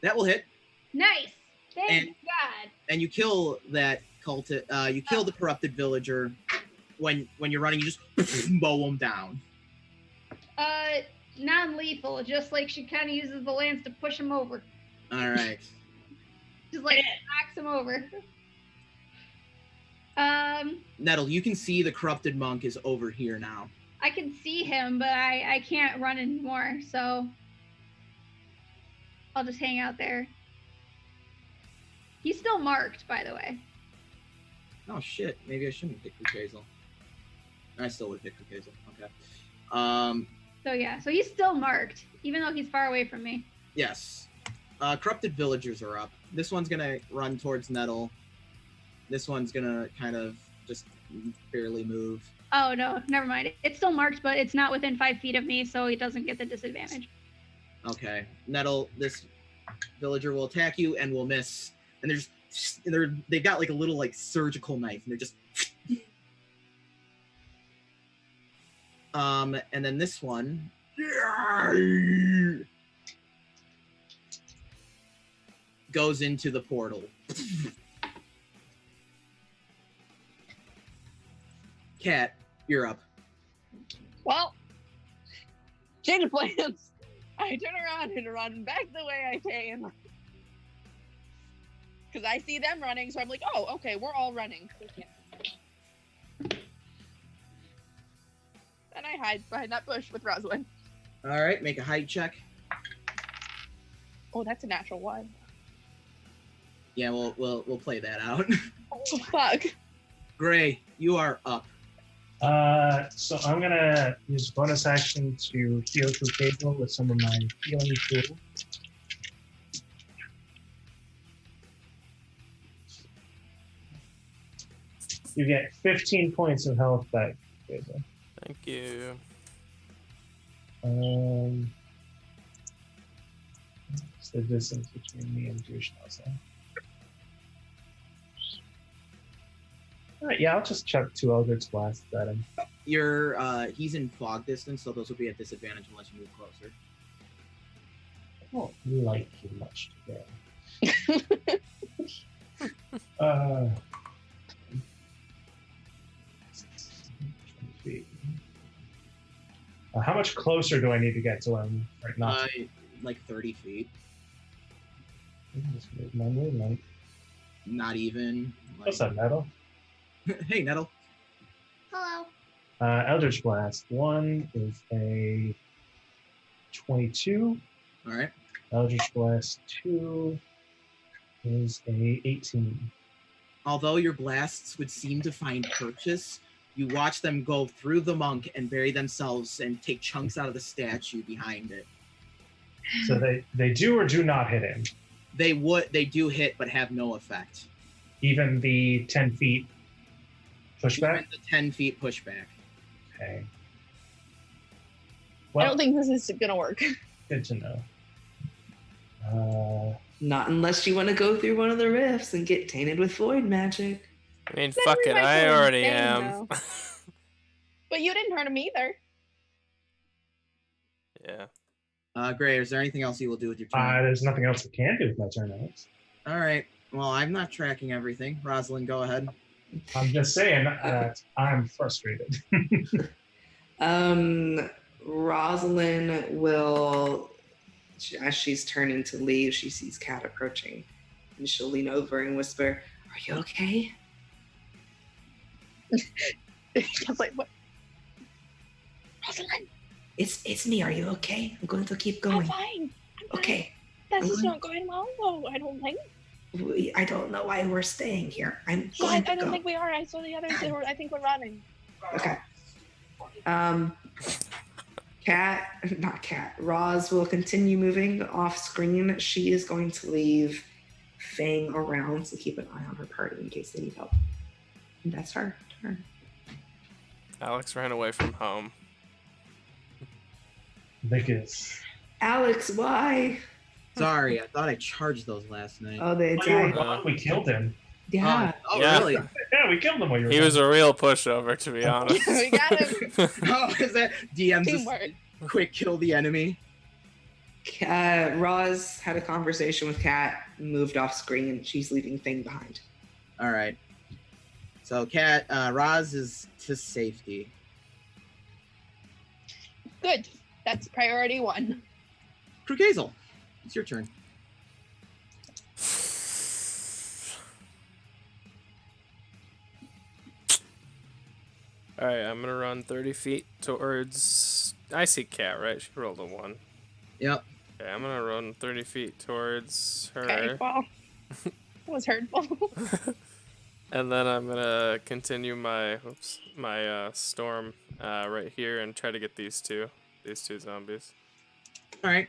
That will hit, Nice. Thank And- God. and you kill that cultist. You kill the corrupted villager. When you're running, you just mow him down. Non-lethal, just like she kind of uses the lance to push him over. All right. Just like knocks him over. Nettle, you can see the corrupted monk is over here now. I can see him, but I can't run anymore, so I'll just hang out there. He's still marked, by the way. Oh shit! Maybe I shouldn't pick Hazel. I still would pick Hazel. Okay. So yeah, so he's still marked, even though he's far away from me. Yes. Corrupted villagers are up. This one's gonna run towards Nettle. This one's gonna kind of just barely move. Oh no, never mind. It's still marked, but it's not within 5 feet of me, so he doesn't get the disadvantage. Okay. Nettle, this villager will attack you and will miss. And they've got like a little like surgical knife, and they're just. And then this one. Goes into the portal. Cat, you're up. Well, change of plans. I turn around and run back the way I came. Because I see them running, so I'm like, oh, okay, we're all running. Then I hide behind that bush with Rosalind. All right, make a hide check. Oh, that's a natural one. Yeah, we'll play that out. Oh, fuck. Gray, you are up. So I'm gonna use bonus action to heal Crocazel with some of my healing tools. You get 15 points of health back, Crocazel. Thank you. It's the distance between me and Douche Nozzle. Alright, yeah, I'll just chuck 2 Eldritch Blasts at him. He's in fog distance, so those will be at disadvantage unless you move closer. I don't like you much today. uh, 20 feet. How much closer do I need to get to him? Right now? Like 30 feet. Just move my movement. Not even. What's up, Nettle? Hey, Nettle. Hello. Eldritch Blast. 1 is a 22. All right. Eldritch Blast 2 is a 18. Although your blasts would seem to find purchase, you watch them go through the monk and bury themselves and take chunks out of the statue behind it. So they do or do not hit him. They do hit, but have no effect. Even the 10 feet pushback? Even the 10 feet pushback. Okay. I Well, don't think this is gonna work. good to know. Not unless you want to go through one of the rifts and get tainted with void magic. I mean, Then fuck we it, might I go already insane, am. But you didn't hurt him either. Yeah. Gray, is there anything else you will do with your turn? There's nothing else I can do with my turn, Alex. All right. Well, I'm not tracking everything. Rosalind, go ahead. I'm just saying that I'm frustrated. Rosalind will, as she's turning to leave, she sees Kat approaching, and she'll lean over and whisper, "Are you okay?" I was like, what? Rosalind, It's me. Are you okay? I'm going to keep I'm going. fine. I'm fine. Okay. This is not going well, though. I don't think. I don't know why we're staying here. I'm No, going to I don't go. think we are. I saw the others. I think we're running. Okay. Not Kat. Roz will continue moving off screen. She is going to leave Fang around to keep an eye on her party in case they need help. And that's her turn. Alex ran away from home. Because Alex, why? Sorry, I thought I charged those last night. Oh, they you were died. gone, we killed him. Yeah. Oh, Yeah. really? Yeah, we killed him while you were He gone. was a real pushover, to be honest. We got him. Oh, is that DM's just Teamwork. quick kill the enemy? Roz had a conversation with Kat, moved off screen. She's leaving Fang behind. All right. So, Roz is to safety. Good. That's priority 1. Krukazel, it's your turn. Alright, I'm gonna run 30 feet towards... I see Cat, right? She rolled a 1. Yep. Okay, I'm gonna run 30 feet towards her. Okay, well, that was hurtful. And then I'm gonna continue my storm right here and try to get these two zombies. All right.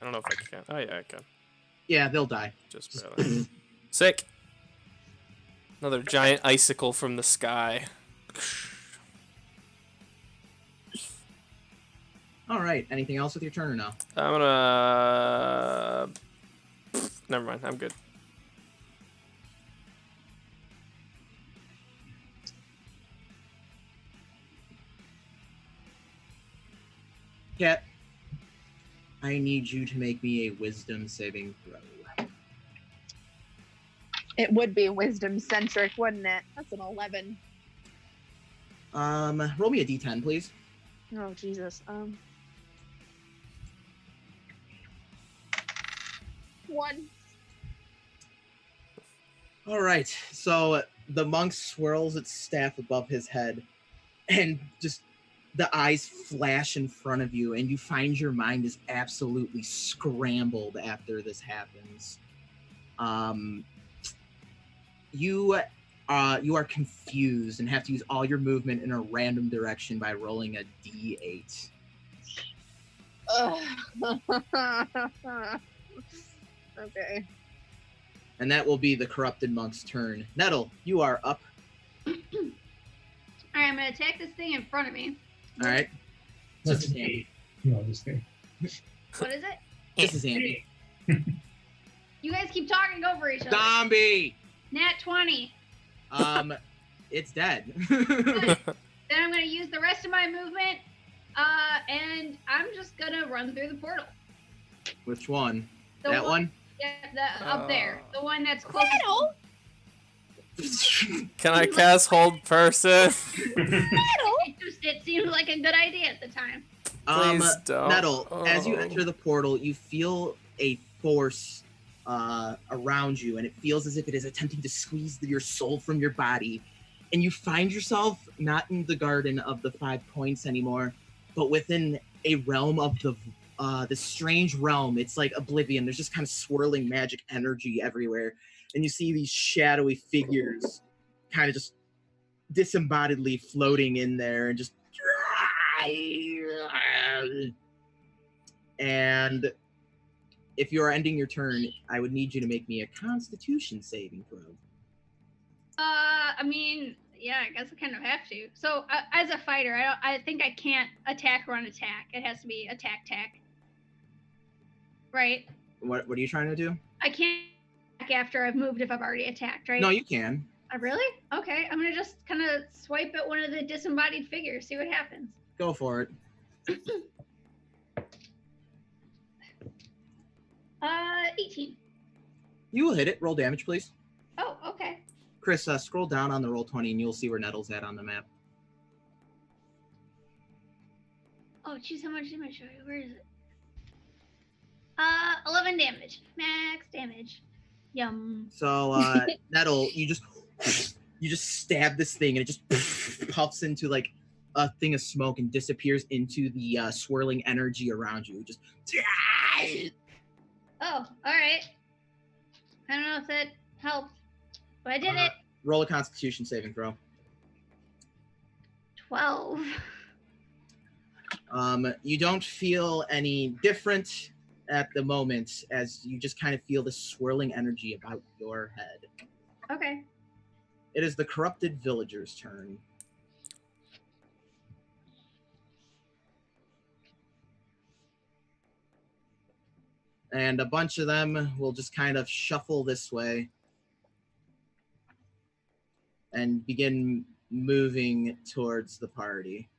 I don't know if I can. Oh yeah, I can. Yeah, they'll die. Just barely. Sick. Another giant icicle from the sky. All right. Anything else with your turn or no? I'm gonna. Never mind. I'm good. Cat, I need you to make me a wisdom saving throw. It would be wisdom centric, wouldn't it? That's an 11. Roll me a d10, please. Oh Jesus. 1. All right. So the monk swirls its staff above his head, and just the eyes flash in front of you, and you find your mind is absolutely scrambled after this happens. You are confused and have to use all your movement in a random direction by rolling a d8. Okay. And that will be the corrupted monk's turn. Nettle, you are up. Alright, I'm gonna attack this thing in front of me. All right. That's Just me. No, just me. What is it? This is Andy. You guys keep talking over each other. Zombie. Nat 20. It's dead. Then I'm gonna use the rest of my movement, and I'm just gonna run through the portal. Which one? The That one? Yeah, up there. The one that's closest. Can I cast hold person? It seemed like a good idea at the time. Please don't. Nettle, as you Oh. enter the portal, you feel a force around you, and it feels as if it is attempting to squeeze your soul from your body. And you find yourself not in the Garden of the 5 Points anymore, but within a realm of the strange realm. It's like Oblivion. There's just kind of swirling magic energy everywhere. And you see these shadowy figures kind of just disembodiedly floating in there and just... And if you are ending your turn, I would need you to make me a Constitution saving throw. I mean, yeah, I guess I kind of have to. So, as a fighter, I think I can't attack or unattack. It has to be attack. Right? What are you trying to do? I can't attack after I've moved if I've already attacked, right? No, you can. Really? Okay, I'm gonna just kind of swipe at one of the disembodied figures, see what happens. Go for it. 18. You will hit it. Roll damage, please. Oh, okay. Chris, scroll down on the roll 20 and you'll see where Nettle's at on the map. Oh, geez, how much damage? Where is it? 11 damage. Max damage. Yum. So, Nettle, you just stab this thing and it just puffs into like a thing of smoke and disappears into the swirling energy around you. Just... Oh, all right. I don't know if that helped, but I did it. Roll a Constitution saving throw. 12. You don't feel any different at the moment, as you just kind of feel this swirling energy about your head. Okay. It is the corrupted villager's turn. And a bunch of them will just kind of shuffle this way and begin moving towards the party.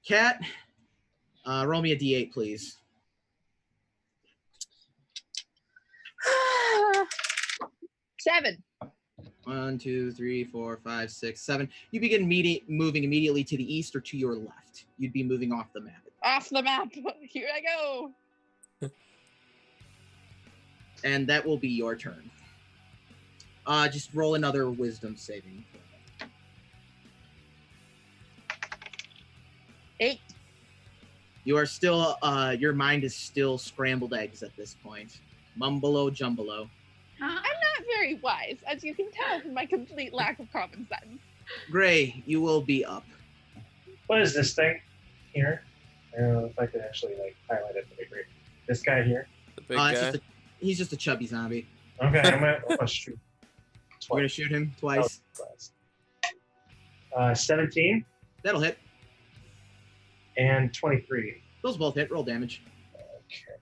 Cat, roll me a d8, please. 7. 1, 2, 3, 4, 5, 6, 7. You begin moving immediately to the east or to your left. You'd be moving off the map. Off the map. Here I go. And that will be your turn. Just roll another wisdom saving. 8. You are still, your mind is still scrambled eggs at this point. Mumbolo jumbulo. Huh? I'm not very wise, as you can tell from my complete lack of common sense. Gray, you will be up. What is this thing here? I don't know if I could actually like highlight it. That'd be great. This guy here. The big It's guy. he's just a chubby zombie. Okay, I'm gonna shoot. We're gonna shoot him twice. 17 That'll hit. and 23. Those both hit. Roll damage. Okay.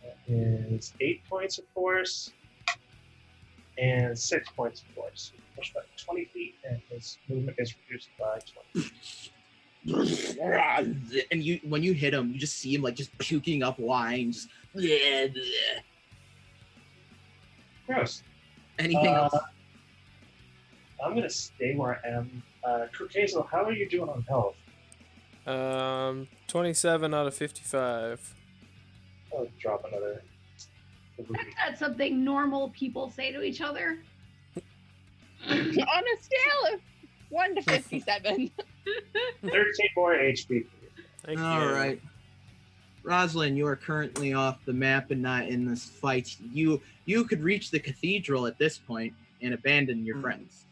That is 8 points of force and 6 points of force. Push back 20 feet, and his movement is reduced by 20. And you, when you hit him, you just see him like just puking up wine. Just Gross. anything else? I'm gonna stay where I am. Hazel, how are you doing on health? 27 out of 55. I'll drop another. That's something normal people say to each other. On a scale of 1 to 57. 13 more HP. Thank All you. right. Rosalind, you are currently off the map and not in this fight. You could reach the cathedral at this point and abandon your friends.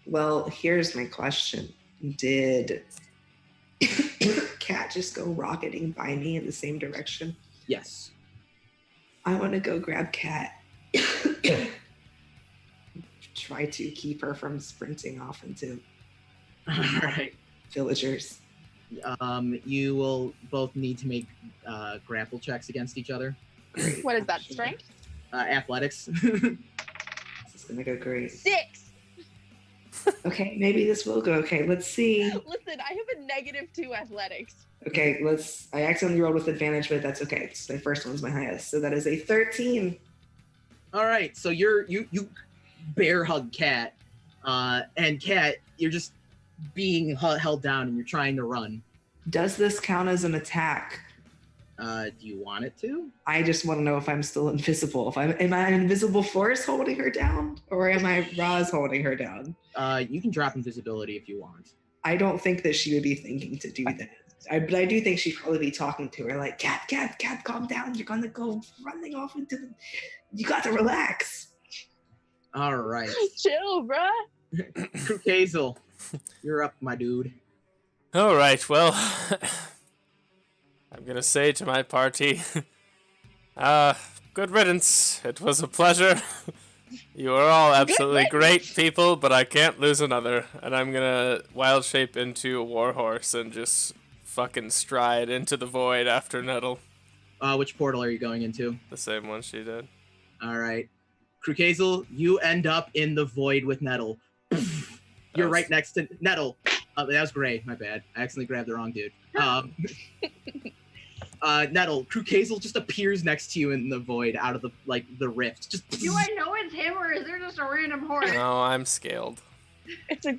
Well, here's my question. Did Cat just go rocketing by me in the same direction? Yes. I want to go grab Cat. Try to keep her from sprinting off into All right. villagers. You will both need to make grapple checks against each other. What is that? Strength? Athletics. This is gonna go great. 6. Okay, maybe this will go okay. Let's see. Listen, I have a -2 athletics. Okay, I accidentally rolled with advantage, but that's okay. So my first one's my highest. So that is a 13. All right, so you bear hug Cat, and Cat, you're just being held down and you're trying to run. Does this count as an attack? Do you want it to? I just want to know if I'm still invisible. Am I an invisible force holding her down, or am I Roz holding her down? You can drop invisibility if you want. I don't think that she would be thinking to do that. But I do think she'd probably be talking to her like, Cat, calm down. You're gonna go running off into the. You got to relax. All right. Chill, bruh. Crook Hazel, you're up, my dude. All right, well, I'm gonna say to my party, good riddance. It was a pleasure. You are all absolutely great people, but I can't lose another. And I'm gonna wild shape into a warhorse and just fucking stride into the void after Nettle. Which portal are you going into? The same one she did. All right. Crook Hazel, you end up in the void with Nettle. You're right next to Nettle. That was Gray, my bad. I accidentally grabbed the wrong dude. Nettle, Crook Hazel just appears next to you in the void out of the rift. Just Do I know it's him or is there just a random horse? No, I'm scaled. It's a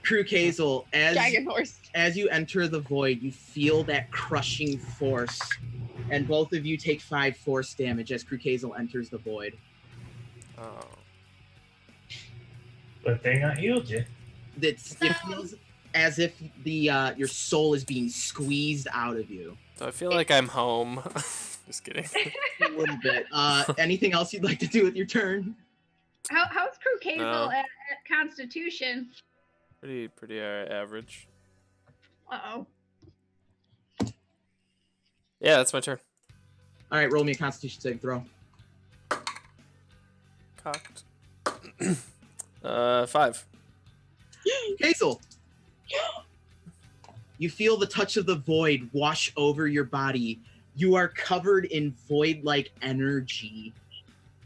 Crook Hazel, dragon horse. as you enter the void, you feel that crushing force, and both of you take 5 force damage as Crook Hazel enters the void. Oh. Good thing I healed you. It feels as if your soul is being squeezed out of you. So I feel like I'm home. Just kidding. A little bit. Anything else you'd like to do with your turn? How's Crook Hazel No. at Constitution? Pretty average. Uh-oh. Yeah, that's my turn. All right, roll me a Constitution saving throw. Cocked. 5. Hazel, you feel the touch of the void wash over your body. You are covered in void-like energy,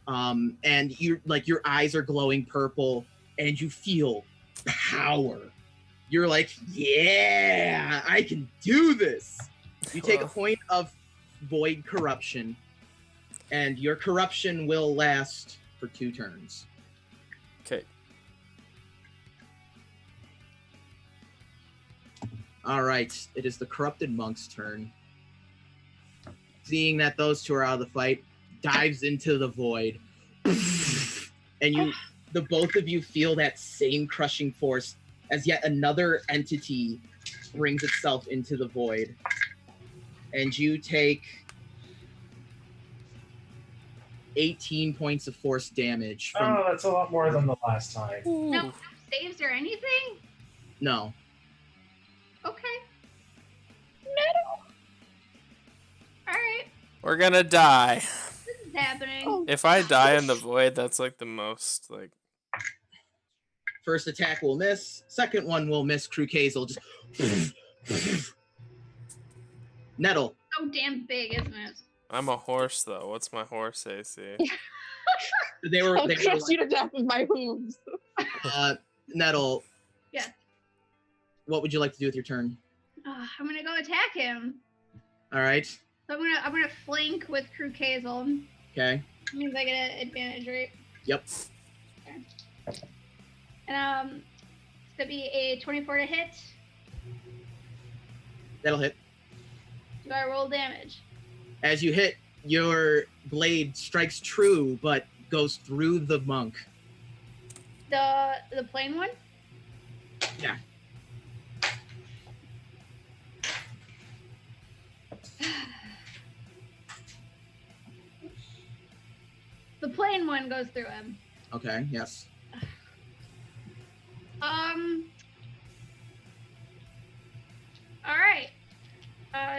and your eyes are glowing purple, and you feel power. You're like, yeah, I can do this. You take a point of void corruption, and your corruption will last for 2 turns. Okay. All right, it is the corrupted monk's turn. Seeing that those two are out of the fight, dives into the void, and the both of you feel that same crushing force as yet another entity brings itself into the void, and you take 18 points of force damage from. Oh, that's a lot more than the last time. No saves or anything? No. Okay. Alright. We're gonna die. This is happening. Oh, If I die in the void, that's like the most like. First attack will miss. Second one will miss. Crook Hazel just. Nettle. So damn big, isn't it? I'm a horse though. What's my horse AC? They were I'll crush you to death with my hooves. Nettle. Yeah. What would you like to do with your turn? I'm gonna go attack him. All right. So I'm gonna flank with Crook Hazel. Okay. Means I get an advantage, right? Yep. Okay. And it's gonna be a 24 to hit. That'll hit. Do I roll damage? As you hit, your blade strikes true, but goes through the monk. The plain one? Yeah. The plain one goes through him. Okay. Yes. All right.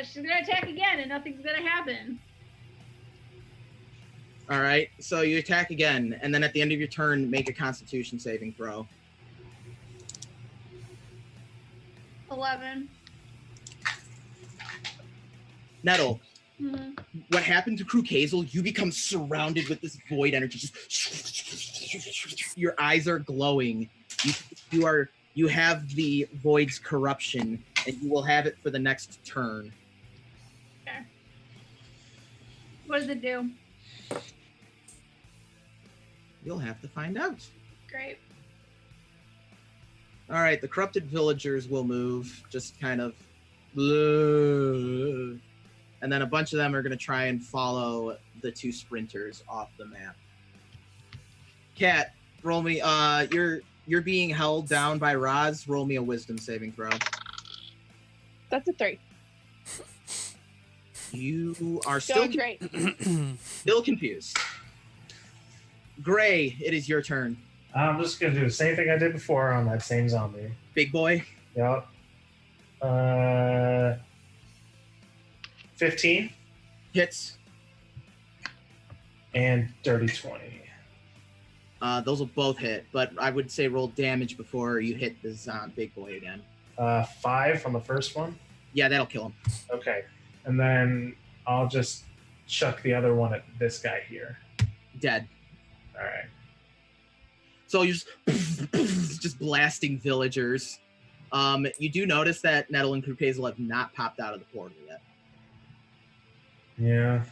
She's gonna attack again, and nothing's gonna happen. All right. So you attack again, and then at the end of your turn, make a Constitution saving throw. 11. Nettle, Mhm. what happened to Crew Hazel? You become surrounded with this void energy. Just your eyes are glowing. You have the void's corruption, and you will have it for the next turn. What does it do? You'll have to find out. Great. All right, the corrupted villagers will move, just kind of, and then a bunch of them are going to try and follow the two sprinters off the map. Cat, roll me. You're being held down by Roz. Roll me a wisdom saving throw. That's a 3. You are still Going great. still confused. Gray, it is your turn. I'm just gonna do the same thing I did before on that same zombie. Big boy, Yep. 15 hits. and dirty 20. Those will both hit, but I would say roll damage before you hit this big boy again. 5 on the first one. Yeah, that'll kill him. Okay, and then I'll just chuck the other one at this guy here. Dead. All right. So you just blasting villagers. You do notice that Nettle and Crew Hazel have not popped out of the portal yet. Yeah,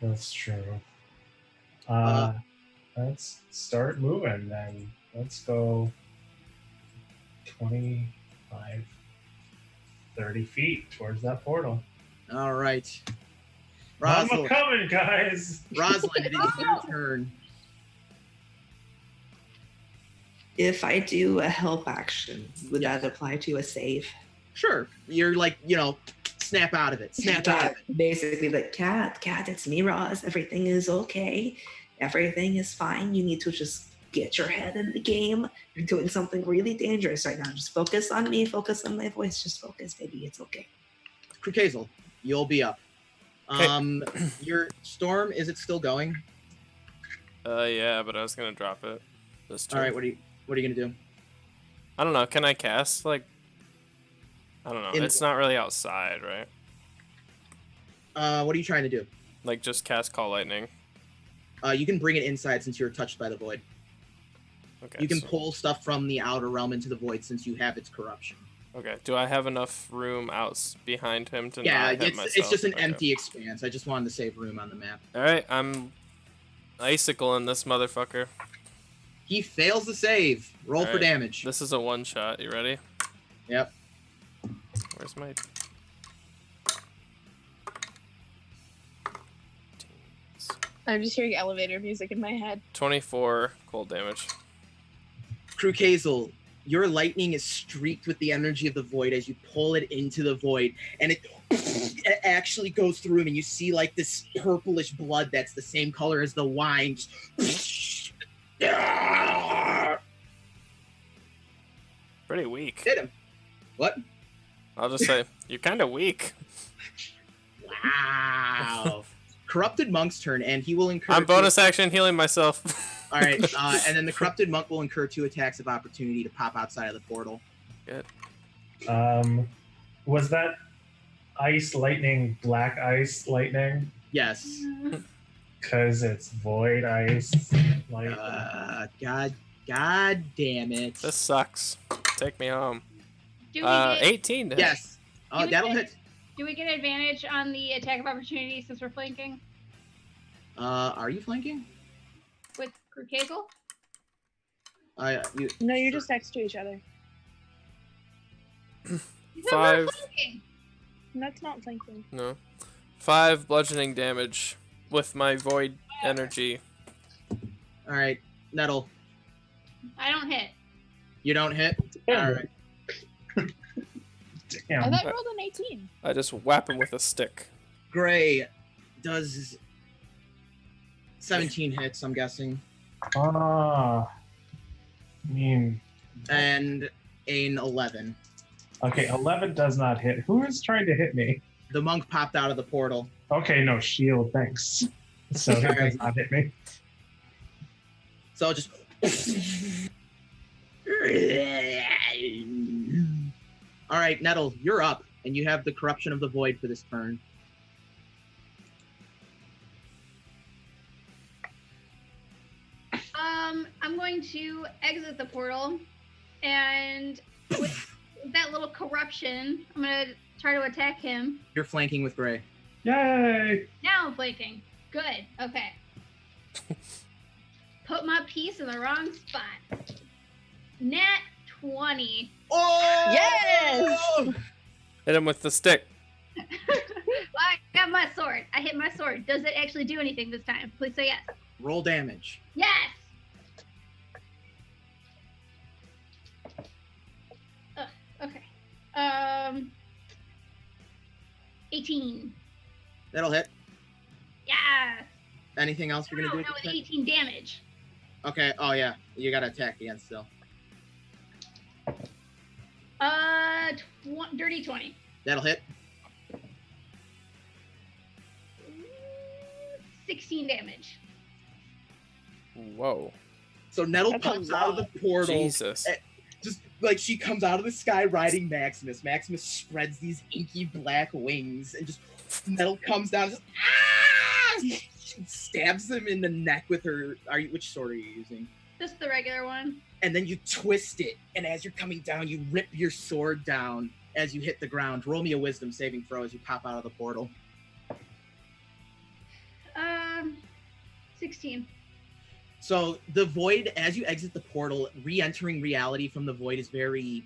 that's true. Let's start moving then. Let's go 25, 30 feet towards that portal. All right. I'm Rosalind, coming, guys. Rosalind, it is your turn. If I do a help action, would that apply to a save? Sure. You're like, snap out of it. Snap out of it. Basically, like, cat, it's me, Roz. Everything is okay. Everything is fine. You need to just get your head in the game. You're doing something really dangerous right now. Just focus on me. Focus on my voice. Just focus, baby. It's okay. Crew Hazel, you'll be up. Your storm, is it still going? Yeah, but I was gonna drop it this turn. All right, what are you gonna do? I don't know. Can I cast I don't know. In- It's not really outside, right? What are you trying to do? Like just cast Call Lightning. You can bring it inside since you're touched by the void. Okay. You can so- pull stuff from the outer realm into the void since you have its corruption. Okay. Do I have enough room behind him to Yeah, not hit it's myself? just an Okay. empty expanse. I just wanted to save room on the map. All right. I'm icicling this motherfucker. He fails the save. Roll for Alright. damage. This is a one shot. You ready? Yep. Where's my? I'm just hearing elevator music in my head. 24 cold damage. Crew Hazel, your lightning is streaked with the energy of the void as you pull it into the void, and it actually goes through him, and you see like this purplish blood that's the same color as the wine. Pretty weak. Hit him. What? I'll just say you're kind of weak. Wow. Corrupted Monk's turn, and he will incur. I'm bonus action healing myself. All right, and then the Corrupted Monk will incur 2 attacks of opportunity to pop outside of the portal. Good. Was that ice lightning, black ice lightning? Yes. Because it's void ice lightning. God damn it. This sucks. Take me home. Do we get 18 to hit. Yes. Oh, You that'll hit. hit. do we get advantage on the attack of opportunity since we're flanking Are you flanking? with Krukagel? No, you're just next to each other. No, we're 5. flanking. That's not flanking. No. 5 bludgeoning damage with my void energy. All right, Nettle. I don't hit. You don't hit. All right. I Damn. thought you rolled an 18. I just whap him with a stick. Gray does 17 hits, I'm guessing, I mean, and an 11. okay, 11 does not hit. Who is trying to hit me? The monk popped out of the portal. Okay, no, shield, thanks. So he does not hit me. So just. All right, Nettle, you're up, and you have the corruption of the void for this turn. I'm going to exit the portal, and with that little corruption, I'm gonna try to attack him. You're flanking with Gray. Yay! Now I'm flanking. Good. Okay. Put my piece in the wrong spot. Nat 20. Oh! Yes! Hit him with the stick. I got my sword. I hit my sword. Does it actually do anything this time? Please say yes. Roll damage. Yes! Okay. 18. That'll hit. Yes! Anything else you're No, gonna do? with 18 damage. Okay. Oh yeah, you gotta attack again still. Dirty 20. That'll hit. 16 damage. Whoa. So Nettle That's a comes out of lot. the portal. Jesus. Just like she comes out of the sky riding Maximus. Maximus spreads these inky black wings, and just Nettle comes down and just she stabs him in the neck with her. Which sword are you using? Just the regular one. And then you twist it, and as you're coming down, you rip your sword down as you hit the ground. Roll me a wisdom saving throw as you pop out of the portal. 16. So the void, as you exit the portal, re-entering reality from the void is very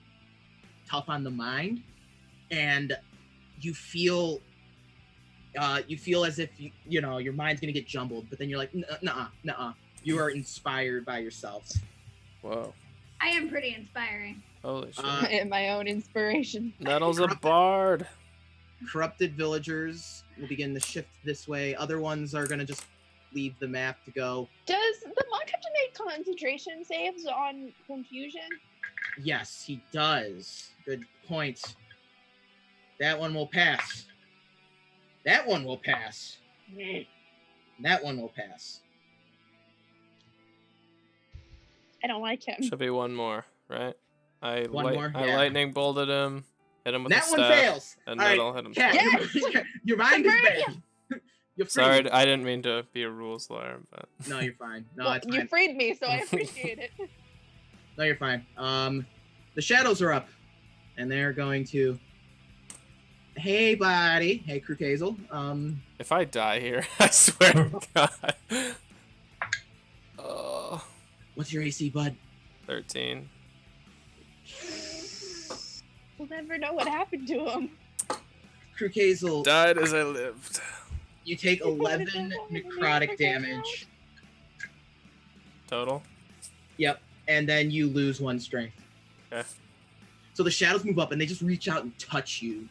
tough on the mind, and you feel as if you know your mind's gonna get jumbled, but then you're like, nuh-uh. You are inspired by yourself. Whoa. I am pretty inspiring. Holy shit. And my own inspiration. Nettle's a bard. Corrupted villagers will begin to shift this way. Other ones are gonna just leave the map to go. Does the monk have to make concentration saves on confusion? Yes, he does. Good point. That one will pass. That one will pass. That one will pass. I don't like him. Should be one more, right? I One more? I Yeah. lightning bolted him. Hit him with That the one staff. fails. And All right, Nettle hit him. Cat, Yes! your mind is Convert bad. You're free. Sorry, I didn't mean to be a rules lawyer, but No, you're fine. No, Well, it's you fine. freed me, so I appreciate it. No, you're fine. The shadows are up, and they're going to. Hey, buddy. Hey, Crook Hazel. if I die here, I swear to God. Oh, What's your AC, bud? 13. We'll never know what happened to him. Crook Hazel, Died as I lived. you take 11 necrotic damage. Total? Yep, and then you lose 1 strength. Okay. So the shadows move up, and they just reach out and touch you.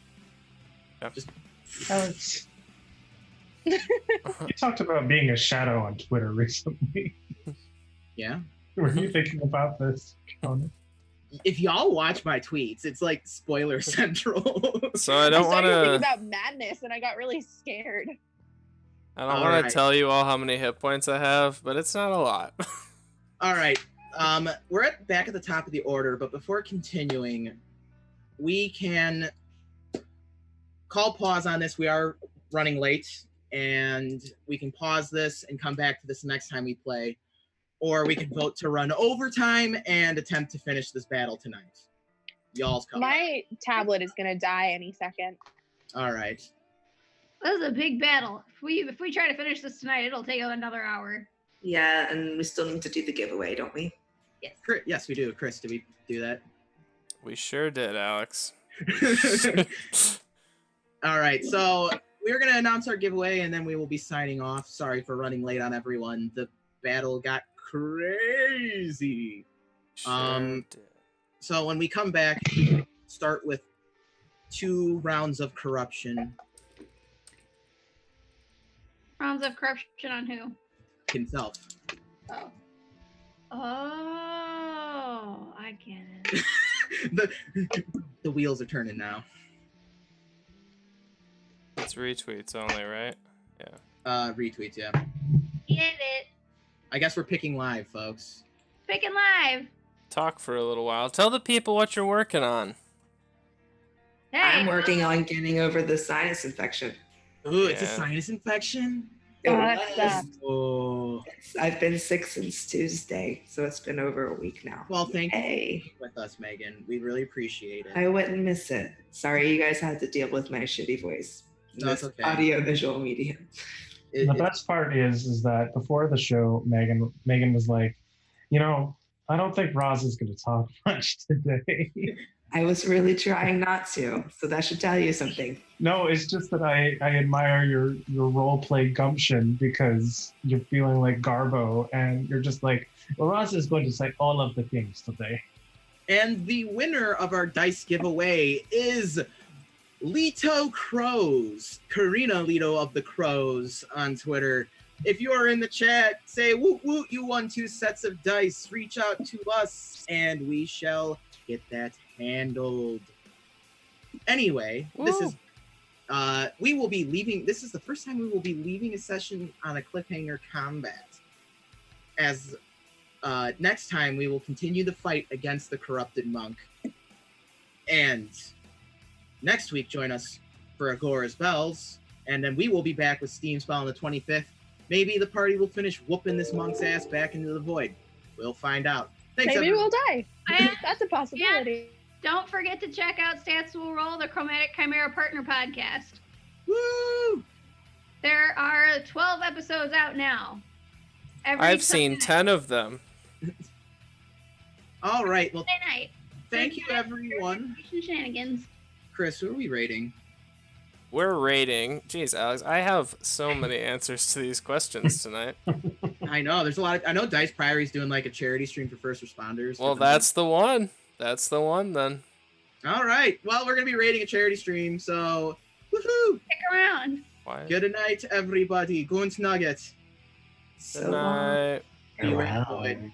Yep. Just You talked about being a shadow on Twitter recently. yeah. Were you thinking about this, Conan? If y'all watch my tweets, it's like spoiler central. So I I don't started want thinking to. about madness, and I got really scared. I don't want to Alright. tell you all how many hit points I have, but it's not a lot. All right. We're back at the top of the order, but before continuing, we can call pause on this. We are running late, and we can pause this and come back to this next time we play, or we can vote to run overtime and attempt to finish this battle tonight. Y'all's call. My tablet is gonna die any second. All right. This is a big battle. If we try to finish this tonight, it'll take another hour. Yeah, and we still need to do the giveaway, don't we? Yes. Yes, we do. Chris, did we do that? We sure did, Alex. All right, so we're gonna announce our giveaway, and then we will be signing off. Sorry for running late on everyone. The battle got crazy. Sure did. So when we come back, start with 2 rounds of corruption. Rounds of corruption on who? Himself. Oh. Oh, I get it. The wheels are turning now. It's retweets only, right? Retweets, yeah. Get it. I guess we're picking live, folks. Picking live. Talk for a little while. Tell the people what you're working on. Hey, I'm working on getting over the sinus infection. Ooh, it's a Yeah. sinus infection. It That was. sucks. Oh. I've been sick since Tuesday, so it's been over a week now. Well, thank you Hey, with us, Megan. We really appreciate it. I wouldn't miss it. Sorry you guys had to deal with my shitty voice in No, it's this okay. audio visual medium. It- The it- best part is that before the show, Megan was like, I don't think Roz is going to talk much today. I was really trying not to, so that should tell you something. No, it's just that I admire your role play gumption because you're feeling like Garbo and you're just like, well, Roz is going to say all of the things today. And the winner of our dice giveaway is Leto Crows, Karina Leto of the Crows on Twitter. If you are in the chat, say woot woot, you won 2 sets of dice. Reach out to us and we shall get that handled. Anyway, this is we will be leaving. This is the first time we will be leaving a session on a cliffhanger combat. As next time we will continue the fight against the corrupted monk. And next week join us for Agora's Bells, and then we will be back with Steam Spell on the 25th. Maybe the party will finish whooping this monk's ass back into the void. We'll find out. Thanks, Maybe everyone. we'll die. And That's a possibility. don't forget to check out Stats Will Roll, the Chromatic Chimera Partner podcast. Woo! There are 12 episodes out now. Every I've seen Sunday 10 of them. All right. Well, night. thank you, everyone. Shenanigans. Chris, who are we rating? We're rating. Jeez, Alex, I have so many answers to these questions tonight. I know there's a lot. I know Dice Priory's doing like a charity stream for first responders. Well, that's the one. That's the one then. all right. Well, we're gonna be rating a charity stream, so woohoo! Stick around. Why? Good night, everybody. Gunt Nugget. So Good night. You were Wow. employed.